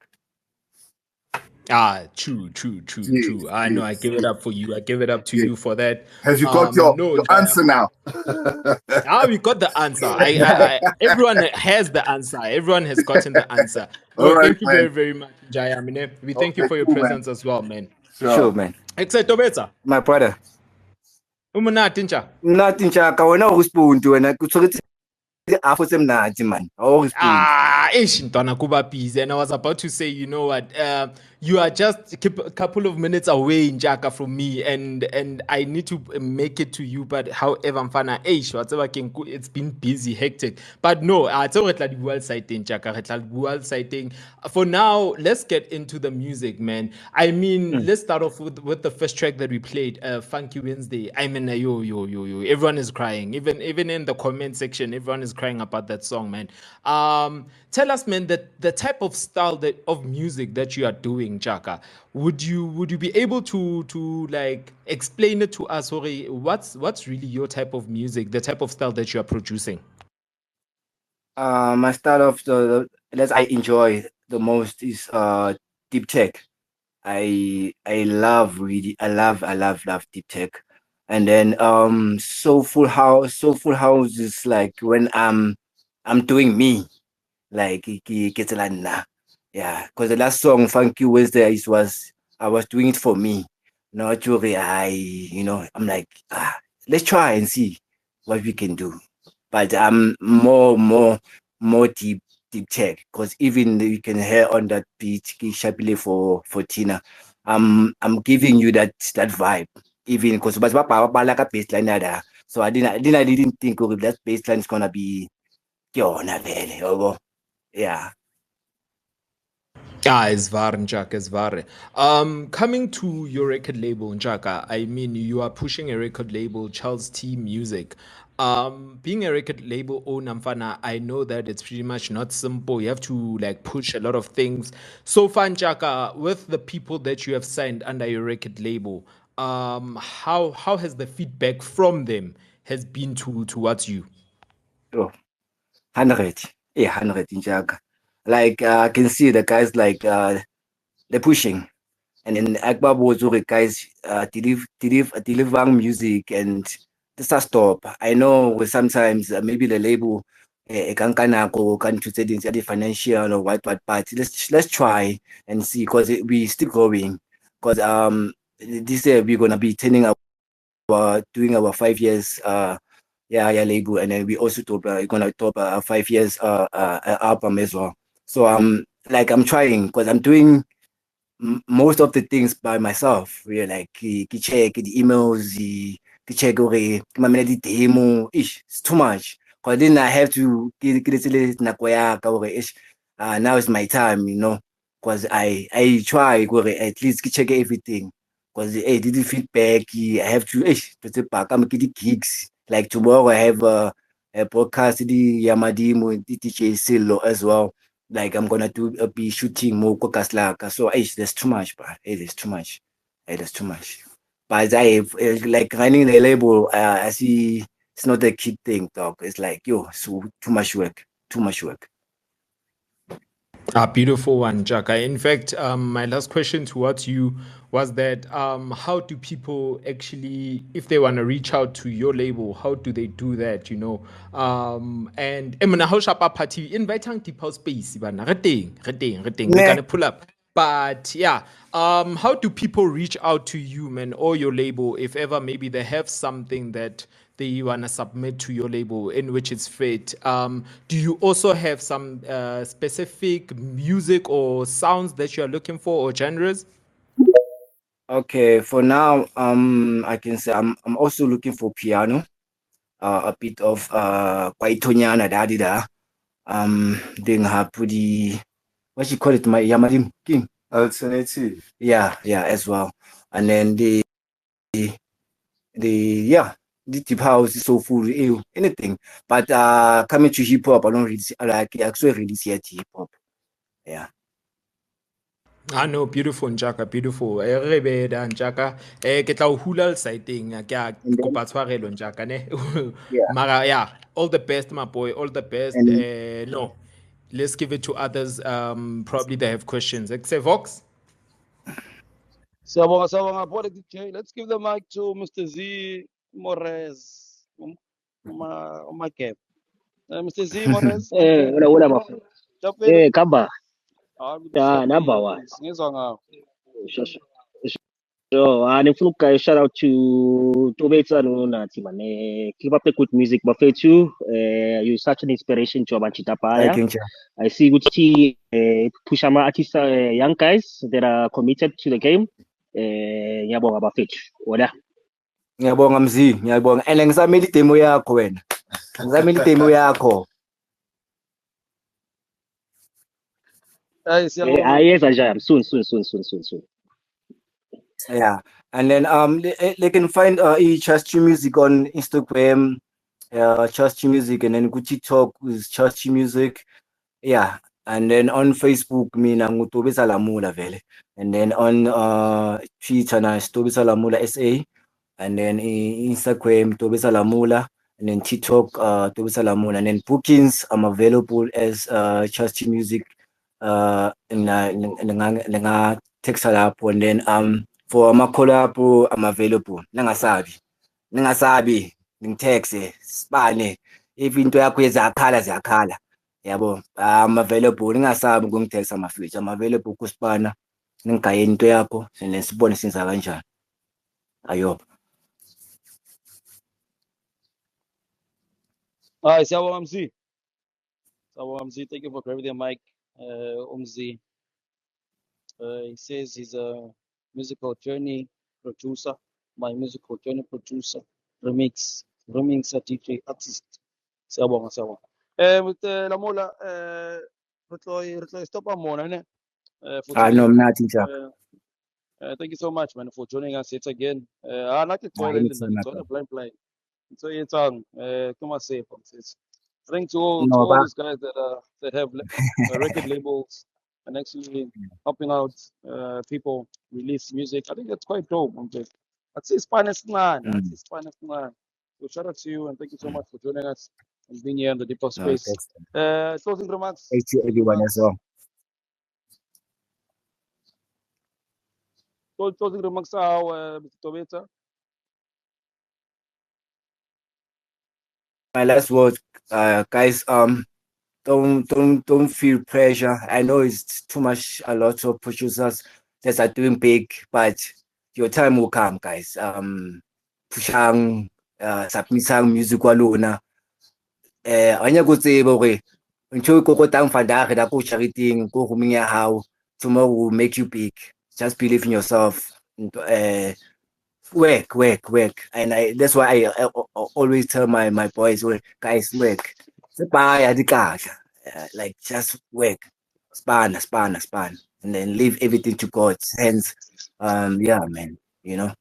True. Yes, I know. I give it up for you. I give it up to yes. you for that. Have you got your answer now? We got the answer. Everyone has the answer. Everyone has gotten the answer. No, All right, thank you man. very, very much, Jaya. We thank you for your cool, man. presence as well, man. Sure, man. Except Tobetsa. My brother. Umunati nja. Mnati nchaka wena ukusibuntu wena kuthokothi afo semnati man. Ntwana kuba busy, and I was about to say, you know what? You are just a couple of minutes away, Njaka, from me, and I need to make it to you. But however, mfana, it's been busy, hectic. But no, for now, let's get into the music, man. I mean, let's start off with the first track that we played, Funky Wednesday. I mean, yo. Everyone is crying. Even in the comment section, everyone is crying about that song, man. Tell us, man, that the type of style of music that you are doing, Chaka. Would you be able to like explain it to us, or what's really your type of music, the type of style that you are producing? My style of that I enjoy the most is deep tech. I love really I love deep tech. And then soulful house is like when I'm doing me. Like get nah. Yeah, because the last song Funky Wednesday I was doing it for me. Not really I'm like let's try and see what we can do. But I'm more deep tech because even you can hear on that beat sharply for Tina. I'm giving you that vibe. Even because but like a baseline there. So I didn't think that baseline is gonna be yeah. It's wahr, Njaka, it's wahr. Coming to your record label, Njaka, I mean, you are pushing a record label, Charles T Music. Being a record label owner, Mfana, I know that it's pretty much not simple. You have to like push a lot of things. So far, Njaka, with the people that you have signed under your record label, how has the feedback from them has been towards you? Oh, 100. Yeah, 100 in Jaga. Like I can see the guys like they're pushing. And then Akbar was guys delivering music and this a stop. I know sometimes maybe the label can to say the financial or what, but let's try and see because we still growing. Because this year we're gonna be turning doing our 5 years label, and then we also gonna top 5 years album as well. So like I'm trying because I'm doing most of the things by myself. Really, like check the emails, check mamela di demo. It's too much. Cause then I have to now is my time, Cause I try at least check everything. Cause did the feedback, I have to back. I'm getting gigs. Like tomorrow I have a podcast the Yamadimu, the DJ Silo as well. Like I'm gonna be shooting more Kokaslaka. So there's too much, but it is too much. It is too much. But I like running the label. I see it's not a kid thing, dog. It's like so too much work. Too much work. A beautiful one, Jaka. In fact, my last question towards you was that how do people actually, if they want to reach out to your label, how do they do that? And emana how shapa party invite deep house space, bana. Re teng. We're gonna pull up. But yeah, how do people reach out to you, man, or your label if ever maybe they have something that they wanna submit to your label in which it's fit? Do you also have some specific music or sounds that you are looking for or genres? Okay, for now, I can say I'm also looking for piano, a bit of kwaitonyana daddy da. Doing her pretty, what you call it, my Yamadim King. Alternative. Yeah, as well. And then the yeah, the deep house is so full, anything. But coming to hip hop, I don't really like actually really see it hip hop. Yeah. Ah no, beautiful Njaka, beautiful. Re be da Njaka. Ke tla o hula lesaeteng, ke a And then kopa tshwarelo Njaka ne. yeah, Mara yeah, all the best my boy, all the best. and No. Let's give it to others. Probably they have questions. Say Vox. Sawabonga, Brother DJ. Let's give the mic to Mr. Z Morez. My cap. Mr. Z Morez, What about jump in. Kaba? I'll be Number shortly, one. please. Ngizwa ngawo. So, and if look, shout out to Tobetsa Lamola, man. Keep up the good music, but for you, you're such an inspiration to Abachita I Paya. can I see good see push ama artists, young guys that are committed to the game. Yabong about fit. Oda. ngiyabonga mzi, ngiyabonga. And ngisamele idemo yakho wena. Ngisamele idemo yakho. Hey, siyabonga. Yes, Ajay. Soon. Yeah. And then they can find Chastity Music on Instagram, Chastity Music, and then go TikTok with Chastity Music. Yeah. And then on Facebook, mina ngutobetsa Lamola vele. And then on Twitter na Tobetsa Lamola SA. And then Instagram Tobetsa Lamola. And then TikTok Tobetsa Lamola. And then bookings, I'm available as Chastity Music. Text lapho. And then for ama-collab, I'm available. Ningasabi, ngitexe, sibane. If into yakho ziyakhala. Yabo, I'm available. Ningasabi ukungitexa mafethu. I'm available kusibana. Ningigayeni into yakho, and then sibone senza kanjani. Ayo. Hi, siyabonga MC. Siyabonga MC. Thank you for grabbing the mic, Umzi. He says he's a musical journey producer, my musical journey producer, remix DJ artist. Siyabonga. With Lamola, re tlo stopa mona ne for No, today. mnathi njalo. Thank you so much, man, for joining us yet again. Not to toilet and Anytime, it's all a blind. So it's on. Come on, say it. Thanks to all no, but these guys that have record labels and actually helping out people release music. I think that's quite dope. I'd say Spanish nine. So shout out to you and thank you so much for joining us and being here in the deeper no, space. thanks. Closing remarks. Thanks to everyone as well. Closing remarks are Mr. Tobetsa. My last word, guys, don't feel pressure. I know it's too much. A lot of producers that are doing big, but your time will come, guys. Pushang, submitang music walona. Anya go tseba hore ntho e kokotang fandare da ko chariting ko huming ya hao, tomorrow will make you big. Just believe in yourself. Work. And that's why I always tell my boys, guys, work. Sepaya di kahle. Like just work. Span. And then leave everything to God's hands. Yeah, man. You know.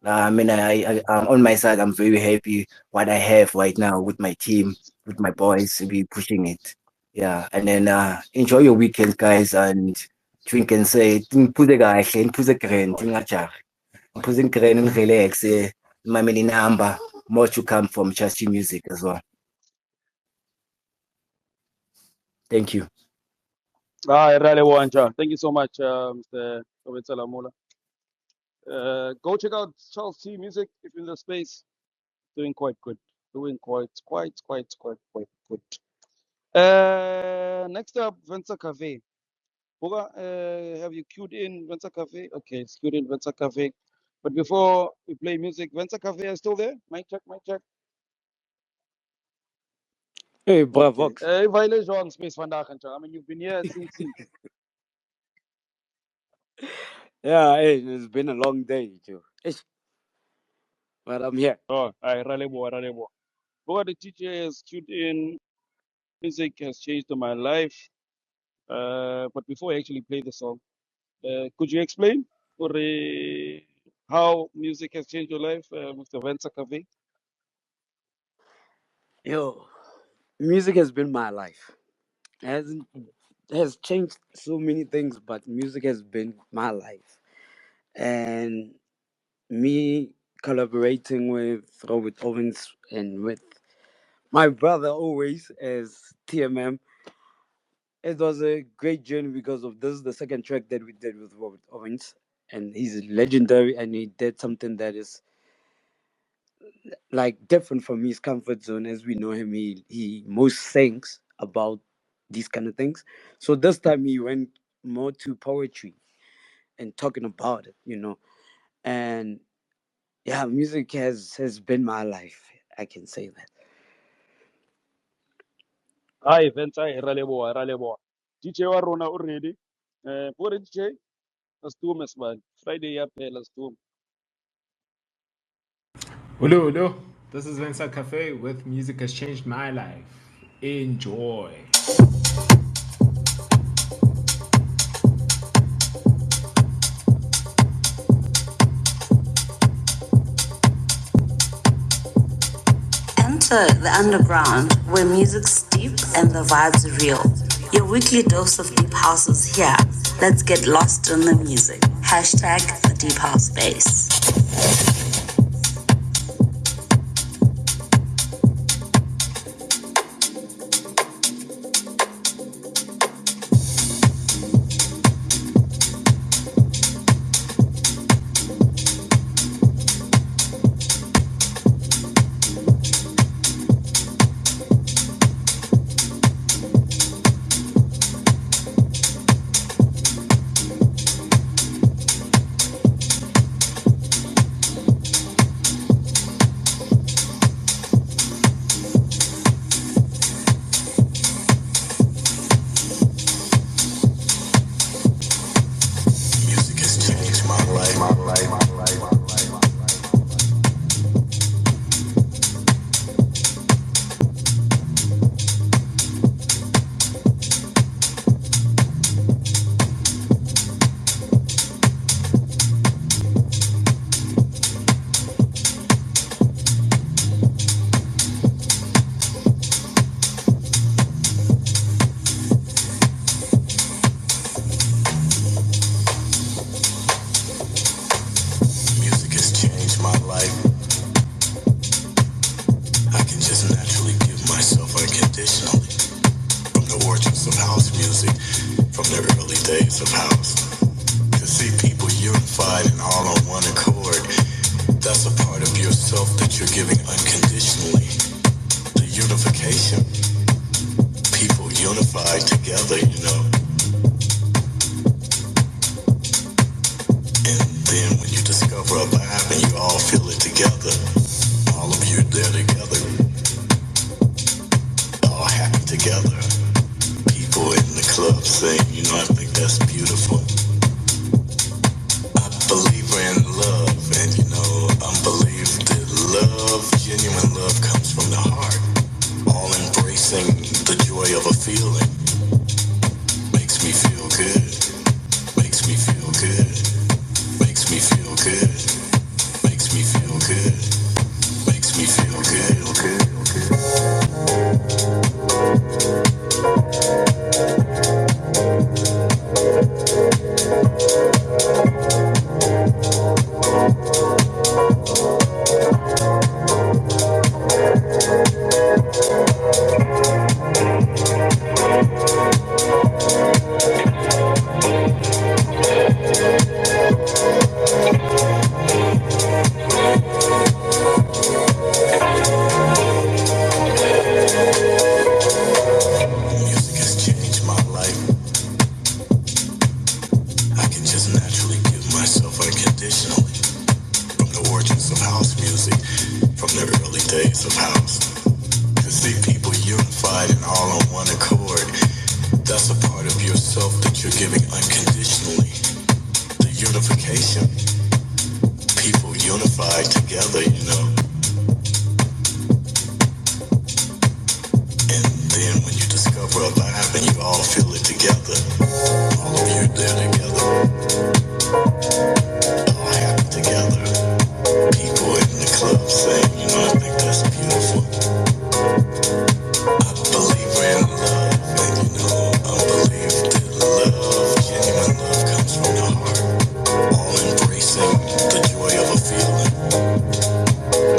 I mean, I'm on my side. I'm very happy what I have right now with my team, with my boys. We pushing it. Yeah, and then enjoy your weekend, guys, and drink and say, "Phuze kahle, phuze grand, tingajahi, phuze grand and relax." My mini number, more to come from Chassis Music as well. Thank you. I really want to. Thank you so much, Mr. Tobetsa Lamola. Go check out Charles T Music if you're in the space. Doing quite good. Doing quite good. Next up, Vencer Café. Boga, have you queued in Vencer Cafe? Okay, it's queued in Vencer Cafe. But before we play music, Vencer Cafe is still there? Mic check, mic check. Hey, bravo. Okay. Hey, Violet Joan Space vandaag en zo. I mean, you've been here since. Yeah, hey, it's been a long day, too. But I'm here. Oh, I Ralebo, Ralebo. Boga, the teacher has queued in. Music has changed my life. But before I actually play the song, could you explain for how music has changed your life, Mr. Vencer Cafe? Yo, music has been my life. Hasn't has changed so many things, but music has been my life. And me collaborating with Robert Owens and with my brother always as TMM, it was a great journey because of this is the second track that we did with Robert Owens. And he's legendary and he did something that is like different from his comfort zone. As we know him, he most sings about these kind of things. So this time he went more to poetry and talking about it. And yeah, music has been my life. I can say that. Hi, Vencer, Ralebo, Ralebo. DJ wa rona already. What DJ? Let's do Miss Man. Friday up here, let's do. Hello, hello. This is Vencer Cafe with Music Has Changed My Life. Enjoy. Enter the underground where music's deep and the vibes are real. Your weekly dose of deep house is here. Let's get lost in the music. Hashtag the deep house space. from the early days of house. To see people unified and all on one accord, that's a part of yourself that you're giving unconditionally. The unification, people unified together, you know. And then when you discover a vibe and you all feel it together, all of you there together, all happy together. People in the club saying, you know, I think that's beautiful. I believe in love, and you know, I believe that love, genuine love comes from the heart. All embracing the joy of a feeling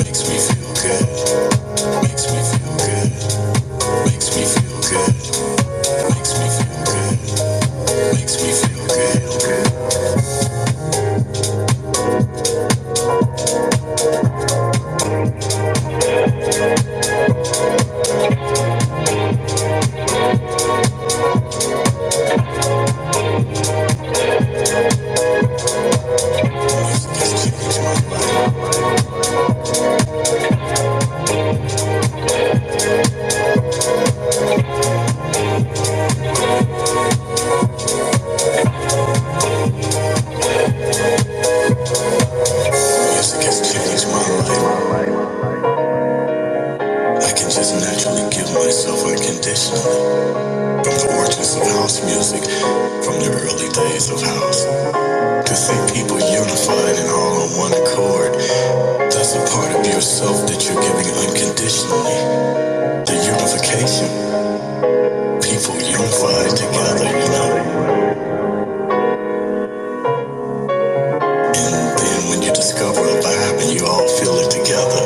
makes me feel good, makes me feel good, makes me feel good, makes me feel good, makes me feel good. Music has changed my life. I can just naturally give myself unconditionally. From the origins of house music, from the early days of house. To see people unified and all on one accord, that's a part of yourself that you're giving unconditionally. The unification, people unified together, you know. And then when you discover a vibe and you all feel it together,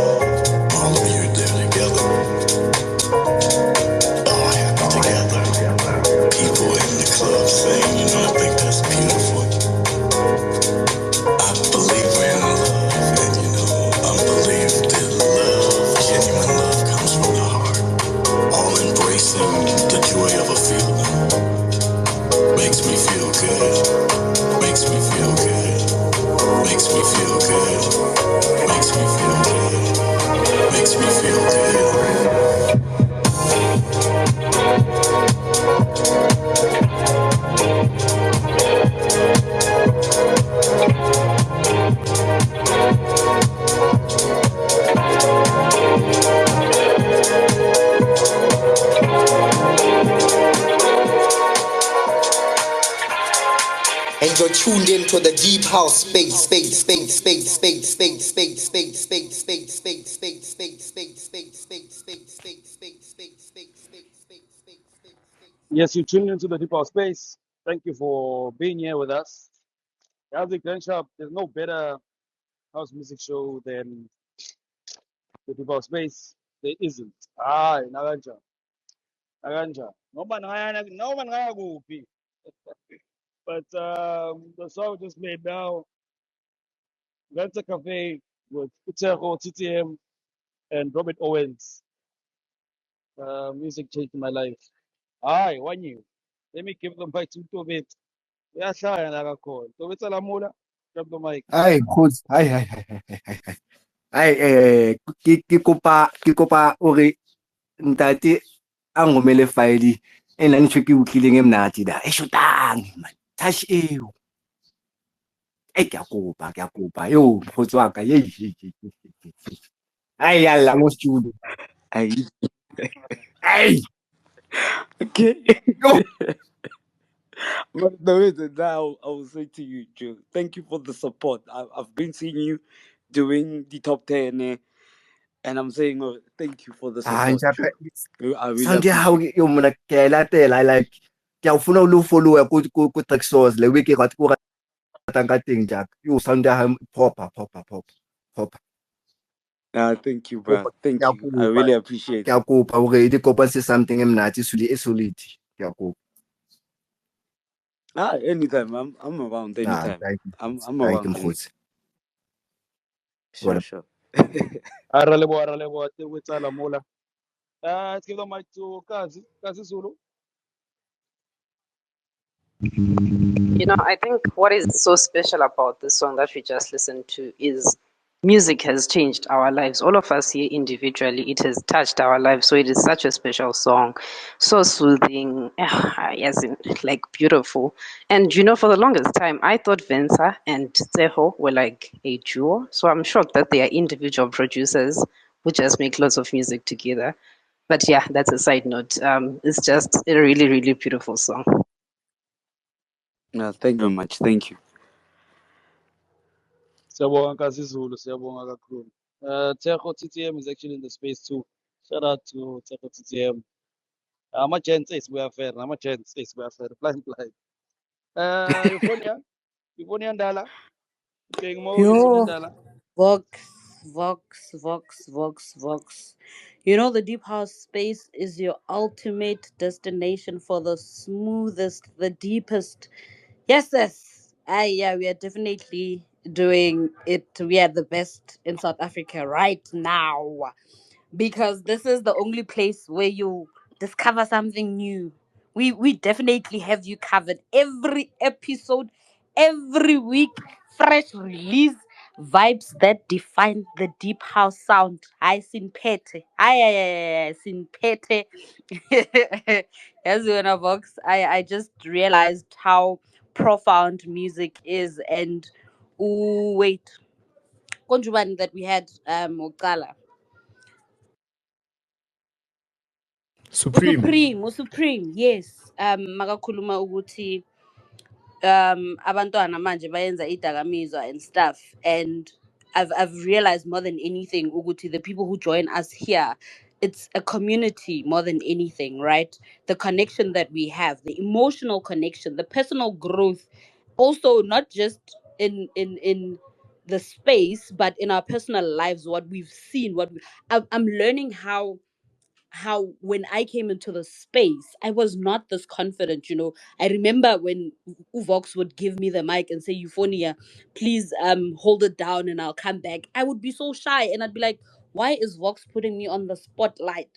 all of you there together, all happy together. People in the club saying, you know, I think that's beautiful. I believe in love, and you know, I believe that love, genuine love comes from the heart. All embracing the joy of a feeling makes me feel good, makes me feel good, makes me feel good, makes me feel good, makes me feel good. And you're tuned into the deep house space, space, space, space, space, space, space, space, space, space, space, space, space, space, space, space, space, space. Yes, you tuned into the Deep House Space. Thank you for being here with us. As the Grand Shop, there's no better house music show than the Deep House Space. There isn't. Ah, Naganja. Naganja. No man kuphi. But the song we just made now, Vencer Café with Utero, TTM, and Robert Owens. Music changed my life. Hi, one you. Let me give them back to Tobit. Uyashaya la kakhona. Tobetsa Lamola, grab the mic. Ai, kgotsi. Ai, ke kopa ore ntate a ngomele file e nang ntho ke utlwileng e monate da e shotang man touch eo ke a kopa yo mokgotsi wa ka ai yalla mo studio I ai okay. yo But the way that now I will say to you, Joe, thank you for the support. I've been seeing you doing the top 10, and I'm saying, oh, thank you for the support, njaka Joe. I really sound ya hao appreciate it. yo mona ke a e latela like ke a o funa o lo follow ko track source le week e ko ratang ka teng jaaka yo sound ya hao proper. Thank you, Kopa bro. ke Thank a you. I kopa really appreciate ke it. a kopa hore di kopanse something e monate e solid ke a kopa. Anytime. I'm around anytime. I'm Thank you around anytime. mkhosi. Sure. Aralebo, Tobetsa Lamola. Let's give the mic to Kazi Zulu. You know, I think what is so special about this song that we just listened to is music has changed our lives. All of us here individually, it has touched our lives. So it is such a special song, so soothing, as in like beautiful. And for the longest time, I thought Vencer and Tseho were like a duo. So I'm shocked that they are individual producers who just make lots of music together. But yeah, that's a side note. It's just a really, really beautiful song. Thank you very much. Thank you. Siyabonga Nkosi Zulu, siyabonga kakhulu. Techo TTM is actually in the space too. Shout out to Techo TTM. Ama-gents esibuya fair, nama-gents esibuya fair, blind blind. Euphoniya Ndala, King Mo, Euphoniya Yo, Ndala. Vox, Vox, Vox, Vox, Vox. The Deep House space is your ultimate destination for the smoothest, the deepest. Yes, yes. Yeah, we are definitely doing it. We are the best in South Africa right now, because this is the only place where you discover something new. We definitely have you covered every episode, every week, fresh release, vibes that define the deep house sound. I sin pete. I sin pete. As you know, Vox, I just realized how profound music is. And ooh, wait, Konjubani that we had Okala. Supreme. Usupreme, yes. Makakhuluma ukuthi abantwana manje bayenza idakamizwa and stuff, and I've realized more than anything ukuthi the people who join us here, it's a community more than anything, right? The connection that we have, the emotional connection, the personal growth, also not just in the space but in our personal lives, what we've seen, I'm learning how when I came into the space, I was not this confident. I remember when Uvox would give me the mic and say, Euphonia, please hold it down and I'll come back. I would be so shy and I'd be like, why is Vox putting me on the spotlight?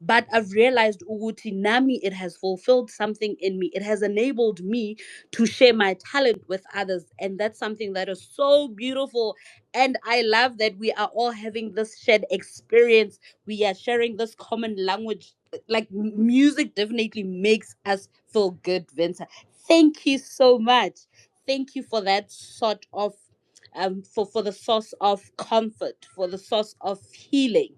But I've realized Uguti Nami, it has fulfilled something in me. It has enabled me to share my talent with others. And that's something that is so beautiful. And I love that we are all having this shared experience. We are sharing this common language. Like music definitely makes us feel good, Vincent. Thank you so much. Thank you for that sort of for the source of comfort, for the source of healing.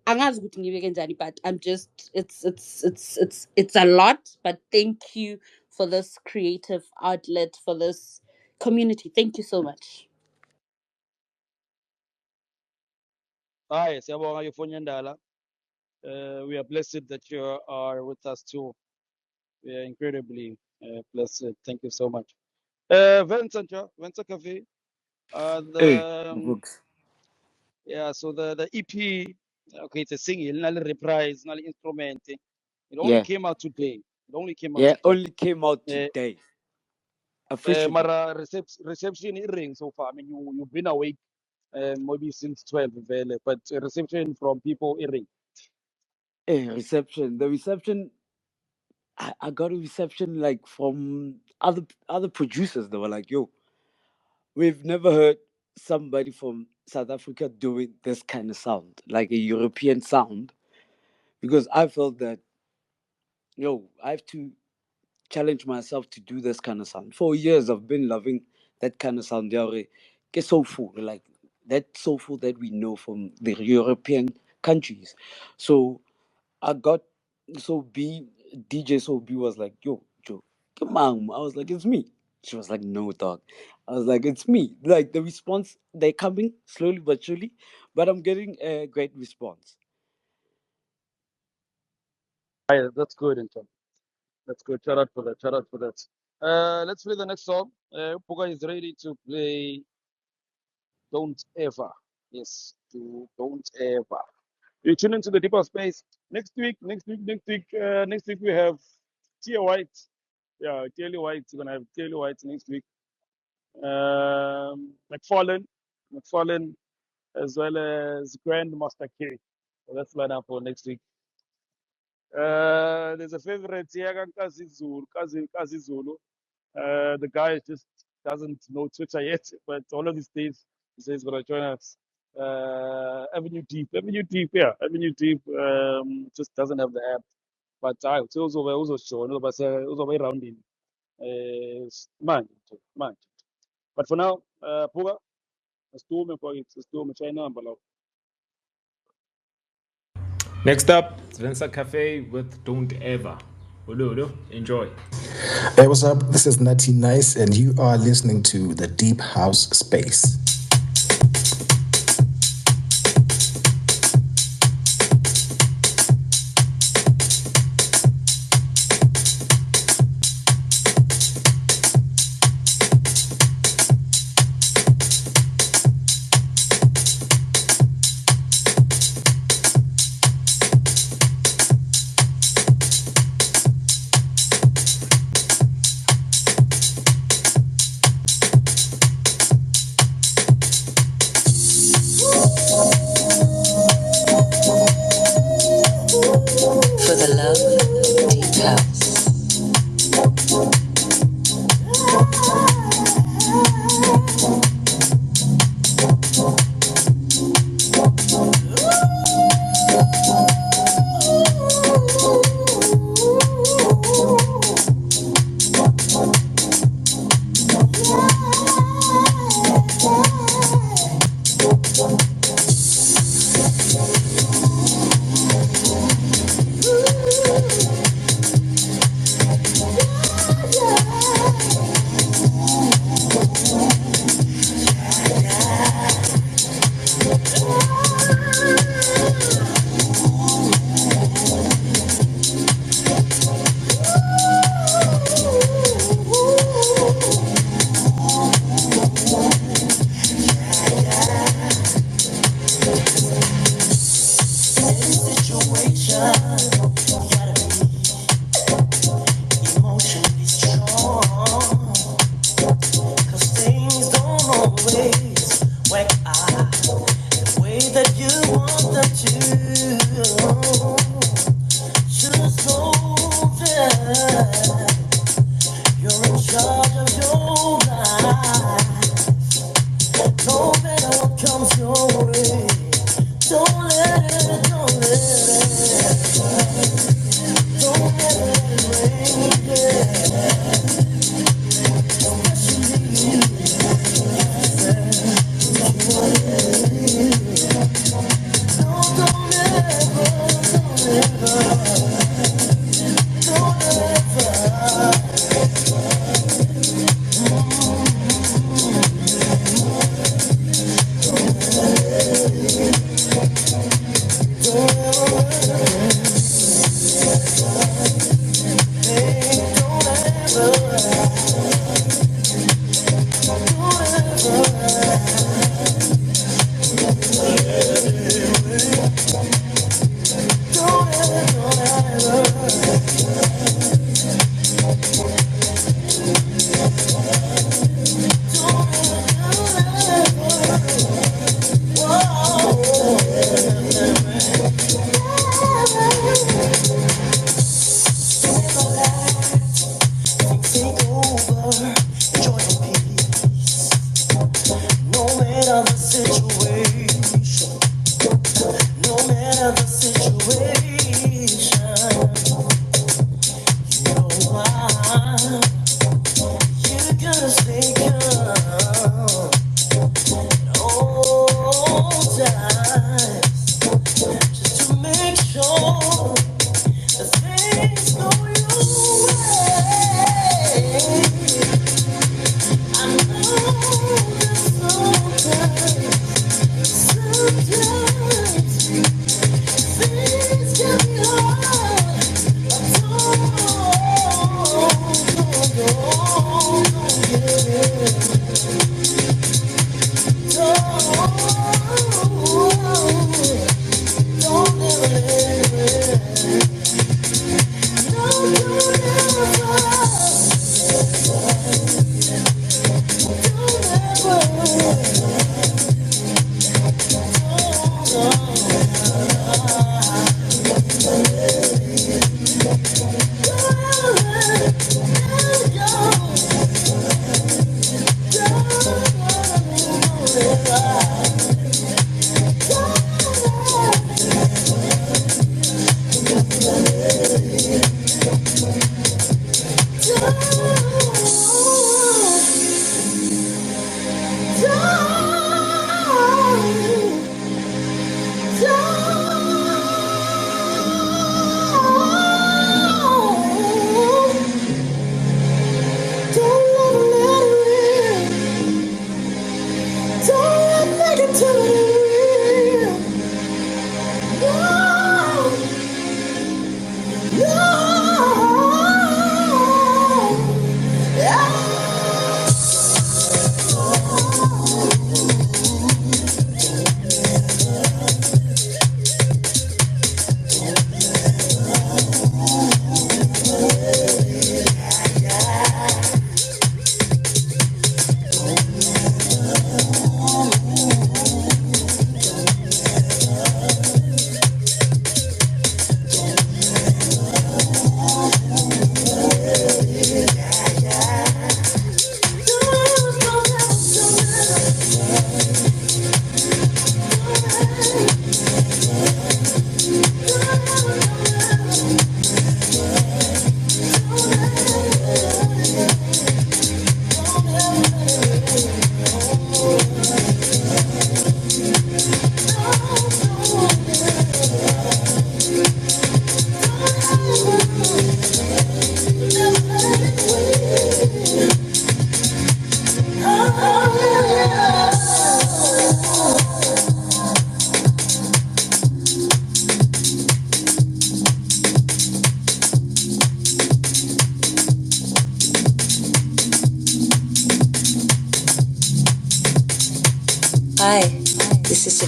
Angazi ukuthi ngibeke njani, but I'm just it's a lot, but thank you for this creative outlet, for this community. Thank you so much. Hi, siyabonga Euphoniya Ndala. We are blessed that you are with us too. We are incredibly blessed. Thank you so much. Vencer Café. Hey, The Vox. Yeah, so the EP, okay, it's a single, not a reprise, not an instrument. It only Yeah, came out today. It only came out yeah. today. Only came out today, officially. Mara reception ring so far. I mean, you've been awake maybe since 12, vele, but reception from people ring. Hey, reception. The reception. I got a reception like from other producers. They were like, "Yo, we've never heard somebody from South Africa doing this kind of sound, like a European sound." Because I felt that, I have to challenge myself to do this kind of sound. For years, I've been loving that kind of sound. Get soulful, like that soulful that we know from the European countries. So I got so B DJ So B was like, "Yo, Joe, come on." I was like, "It's me." She was like, "No, dog." I was like, "It's me." Like the response, they're coming slowly but surely, but I'm getting a great response. That's good, Inter. That's good. Shout out for that. Shout out for that. Let's play the next song. Puga is ready to play Don't Ever. Yes, Don't Ever. You tune into the deeper space. Next week we have Tia White. Yeah, Taylor White. We're gonna have Taylor White next week. McFarlane, as well as Grandmaster K. So that's lined up for next week. There's a favorite here, Kazi Zulu. Kazi Zulu. The guy just doesn't know Twitter yet, but all of these days he says he's gonna join us. Avenue Deep, yeah, Avenue Deep just doesn't have the app. But I also show no, but also way rounding. Man, man. But for now, Puga, let's do me for it. Let's do me China and below. Next up, it's Vencer Café with Don't Ever. Ulu, enjoy. Hey, what's up? This is Nutty Nice, and you are listening to the Deep House Space. For the love of deep house.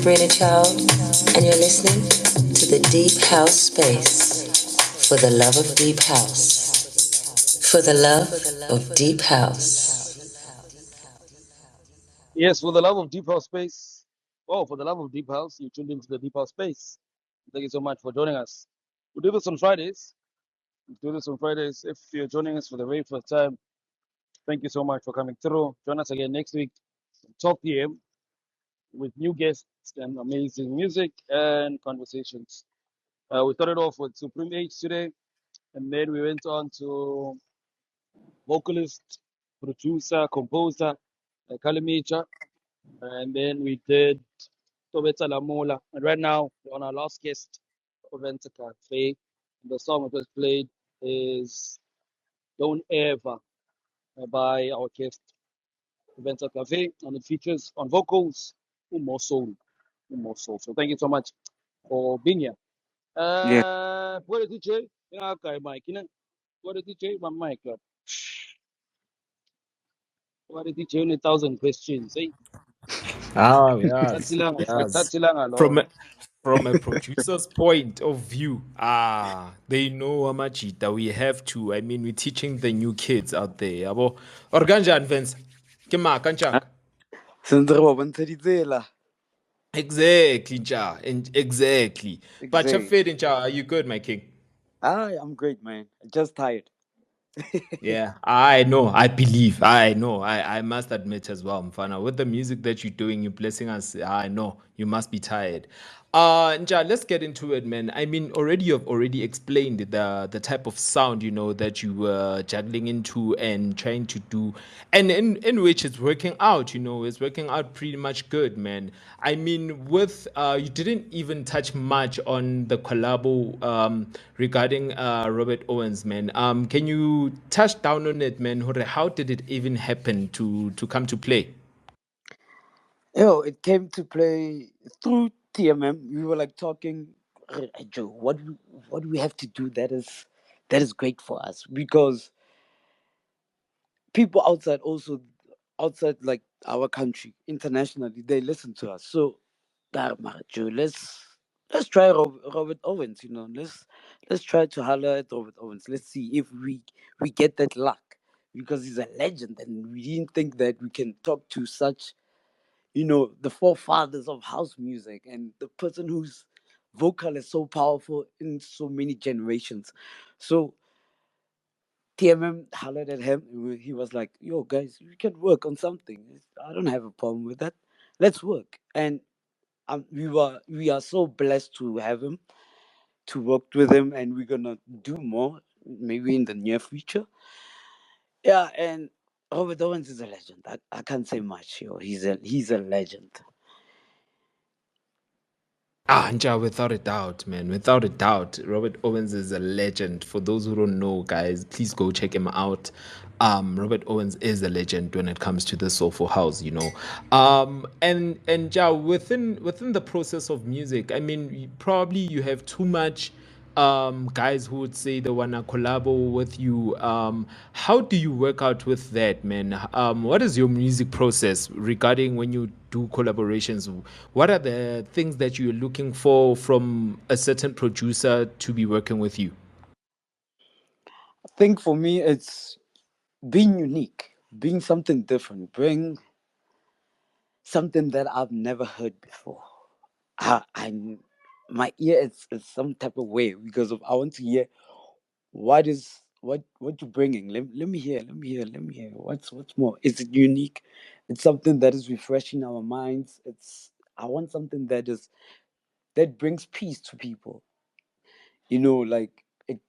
Sabrina Child, and you're listening to the Deep House Space. For the love of Deep House. For the love of Deep House. Yes, for the love of Deep House Space. Oh, for the love of Deep House, you tuned into the Deep House Space. Thank you so much for joining us. We do this on Fridays. We do this on Fridays. If you're joining us for the very first time, thank you so much for coming through. Join us again next week, 12 p.m., with new guests and amazing music and conversations. We started off with Supreme H today, and then we went on to vocalist, producer, composer, Kali Mija, and then we did Tobetsa Lamola. And right now, we're on our last guest, Vencer Café. The song we just played is Don't Ever by our guest, Vencer Café, and it features on vocals, Umo Soul. Umo Soul. So thank you so much for being here. Yeah. What a DJ. Yeah, okay, Mike. You know, what a DJ, my mic. What a DJ, only 1,000 questions. Eh? Ah, yes, Bathatsilanga, yes. bathatsilanga From lo. a, from a producer's point of view, they know how much we have to. I mean, we're teaching the new kids out there. Yabo. Organja and Vince. Kima, kanchak. Sindri wa bontsha Exactly, ja. And exactly. But Exactly. Chafed, ja, are you good, my king? I'm great, man. Just tired. Yeah, I know. I believe. I know. I must admit as well, Mfana. With the music that you're doing, you're blessing us. I know you must be tired. Nja, let's get into it, man. I mean, already you've already explained the type of sound that you were juggling into and trying to do, and in which it's working out. It's working out pretty much good, man. I mean, with you didn't even touch much on the collabo regarding Robert Owens, man. Can you touch down on it, man? How did it even happen to come to play? It came to play through TMM. We were like talking, "Hey, Joe, what do we have to do that is great for us?" Because people outside like our country, internationally, they listen to us. So, Joe, let's try Robert Owens. Let's try to holler at Robert Owens. Let's see if we get that luck, because he's a legend, and we didn't think that we can talk to such, the forefathers of house music, and the person whose vocal is so powerful in so many generations. So TMM hollered at him, and he was like, "Yo, guys, we can work on something. I don't have a problem with that. Let's work." And we are so blessed to have him, to work with him, and we're gonna do more maybe in the near future. Yeah, and Robert Owens is a legend. I can't say much. He's a legend. Nja, without a doubt, man. Without a doubt. Robert Owens is a legend. For those who don't know, guys, please go check him out. Robert Owens is a legend when it comes to the soulful house. And ja, within the process of music, I mean, probably you have too much guys who would say they wanna collabo with you. How do you work out with that, man? What is your music process regarding when you do collaborations? What are the things that you're looking for from a certain producer to be working with you? I think for me, it's being unique, being something different, bring something that I've never heard before. My ear is some type of way because of I want to hear what you're bringing. Let me hear, let me hear. What's more? Is it unique? It's something that is refreshing our minds. I want something that brings peace to people. Like it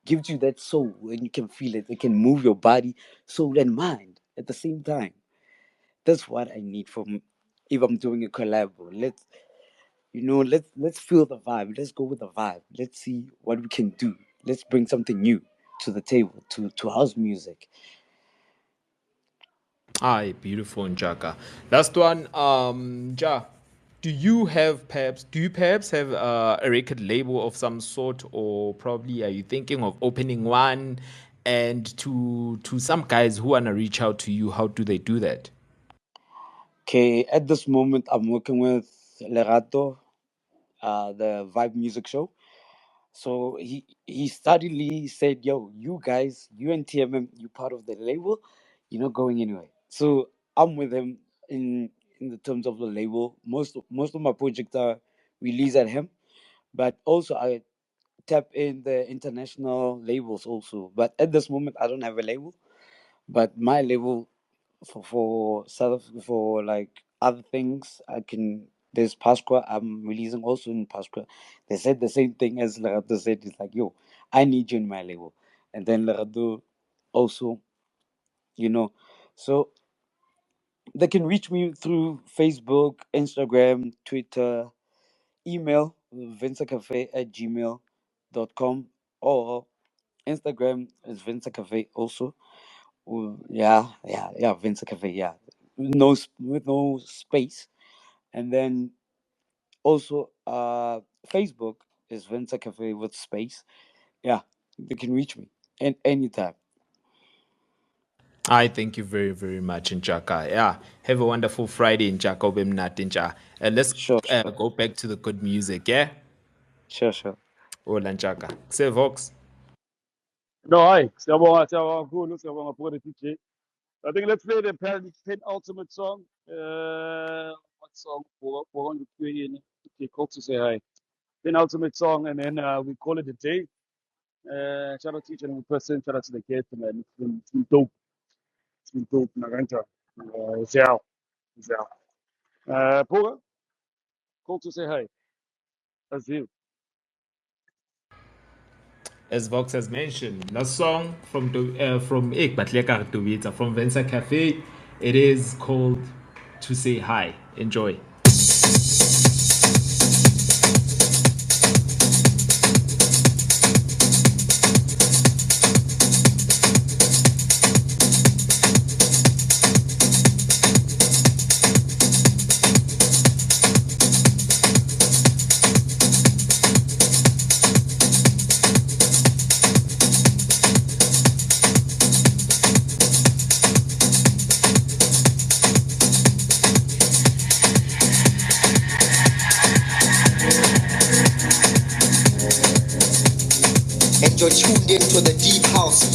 gives you that soul and you can feel it. It can move your body, soul, and mind at the same time. That's what I need from if I'm doing a collab. Let's feel the vibe. Let's go with the vibe. Let's see what we can do. Let's bring something new to the table, to house music. Aye, beautiful Njaka. Last one, Ja. Do you perhaps have a record label of some sort, or probably are you thinking of opening one? And to some guys who wanna reach out to you, how do they do that? Okay, at this moment I'm working with Lerato, the Vibe Music Show. So he suddenly said, "Yo, you guys, you and TMM, you part of the label. You're not going anywhere." So I'm with him in the terms of the label. Most of my projects are released at him, but also I tap in the international labels also. But at this moment, I don't have a label. But my label for South for like other things, I can. There's Pasqua. I'm releasing also in Pasqua. They said the same thing as Lerato said. It's like, yo, I need you in my label. And then Lerato also, you know. So they can reach me through Facebook, Instagram, Twitter, email, vencercafe@gmail.com, or Instagram is Vencer Cafe also. Yeah, Vencer Cafe, yeah. With no space. And then also Facebook is Vencer Cafe with space. Yeah, they can reach me anytime. I thank you very, very much, Njaka. Yeah, have a wonderful Friday, Njaka. Nja. Let's Sure. go back to the good music, yeah? Sure. Hola, Njaka. Say Vox. No, hi. Siyabonga kakhulu, siyabonga for the DJ. I think let's play the penultimate song. What song? We're going to play in. Okay, call to say hi. Penultimate song, and then we call it a day. Shout out to each and every person. Shout out to the kids, man. It's been dope. It's been dope. Naganta. It's out. It's out. Paula, call to say hi. That's you. As Vox has mentioned, the song from Ek Batleka Tobetsa from Vencer Cafe. It is called To Say Hi. Enjoy. And you're tuned into the deep house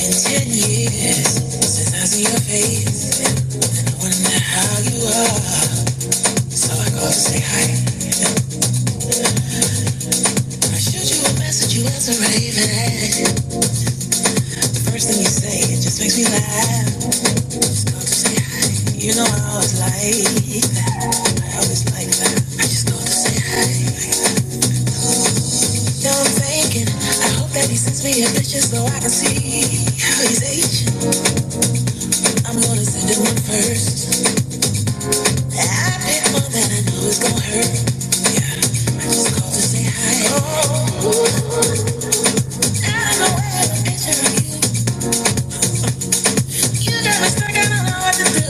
Been 10 years since I see your face, and I wonder how you are. So I called to say hi. I shoot you a message, you answer right even. The first thing you say, it just makes me laugh. Just called to say hi. You know I always like that. I always like that. I just called to say hi. Now I'm thinking, I hope that he sends me a picture so I can see how he's aging. I'm gonna send him one first. I pick one that I know is gonna hurt. Yeah, I just called to say hi. Out of nowhere, a picture of you. You got me stuck, I don't know what to do.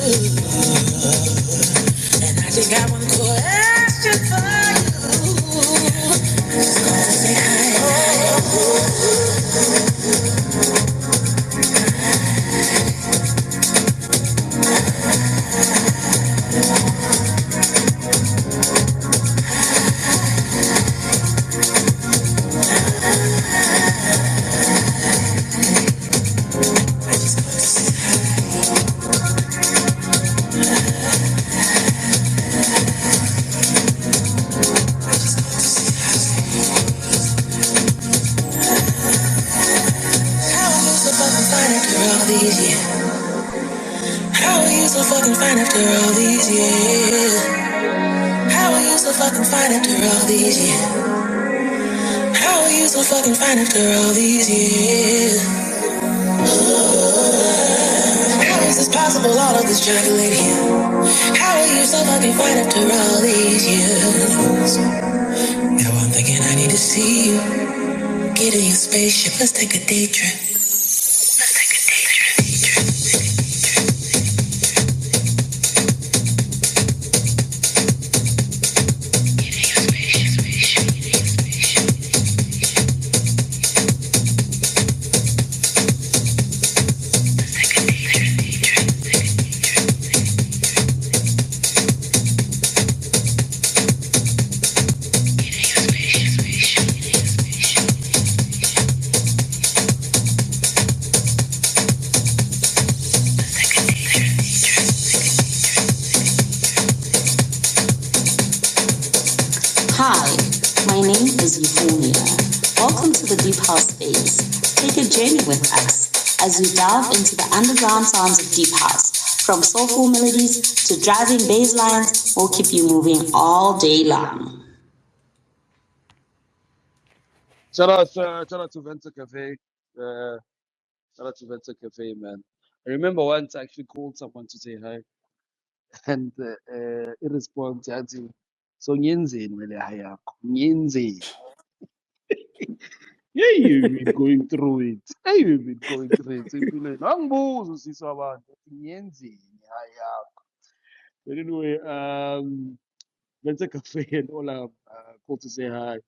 And I just got one question for you. I just called to say hi. How are you so fucking fine after all these years? How are you so fucking fine after all these years? How are you so fucking fine after all these years? How are you so fucking fine after all these years? How is this possible, all of this chocolate? How are you so fucking fine after all these years? Now I'm thinking I need to see you. Get in your spaceship, let's take a day trip. Hi, my name is Euphonia. Welcome to the Deep House Space. Take a journey with us as we delve into the underground sounds of Deep House. From soulful melodies to driving bass lines, we'll keep you moving all day long. Shout out to Vencer Café. Shout out to Vencer Café, man. I remember once I actually called someone to say hi, and it responded to so ngiyenzeni wele hi yakho ngiyenzeni. Yeah, you've been going through it. Hey, you've been going through it. Empilweni angibuza usisi wabantu ngiyenzeni hi yakho. But anyway, Vencer Café and all called to say hi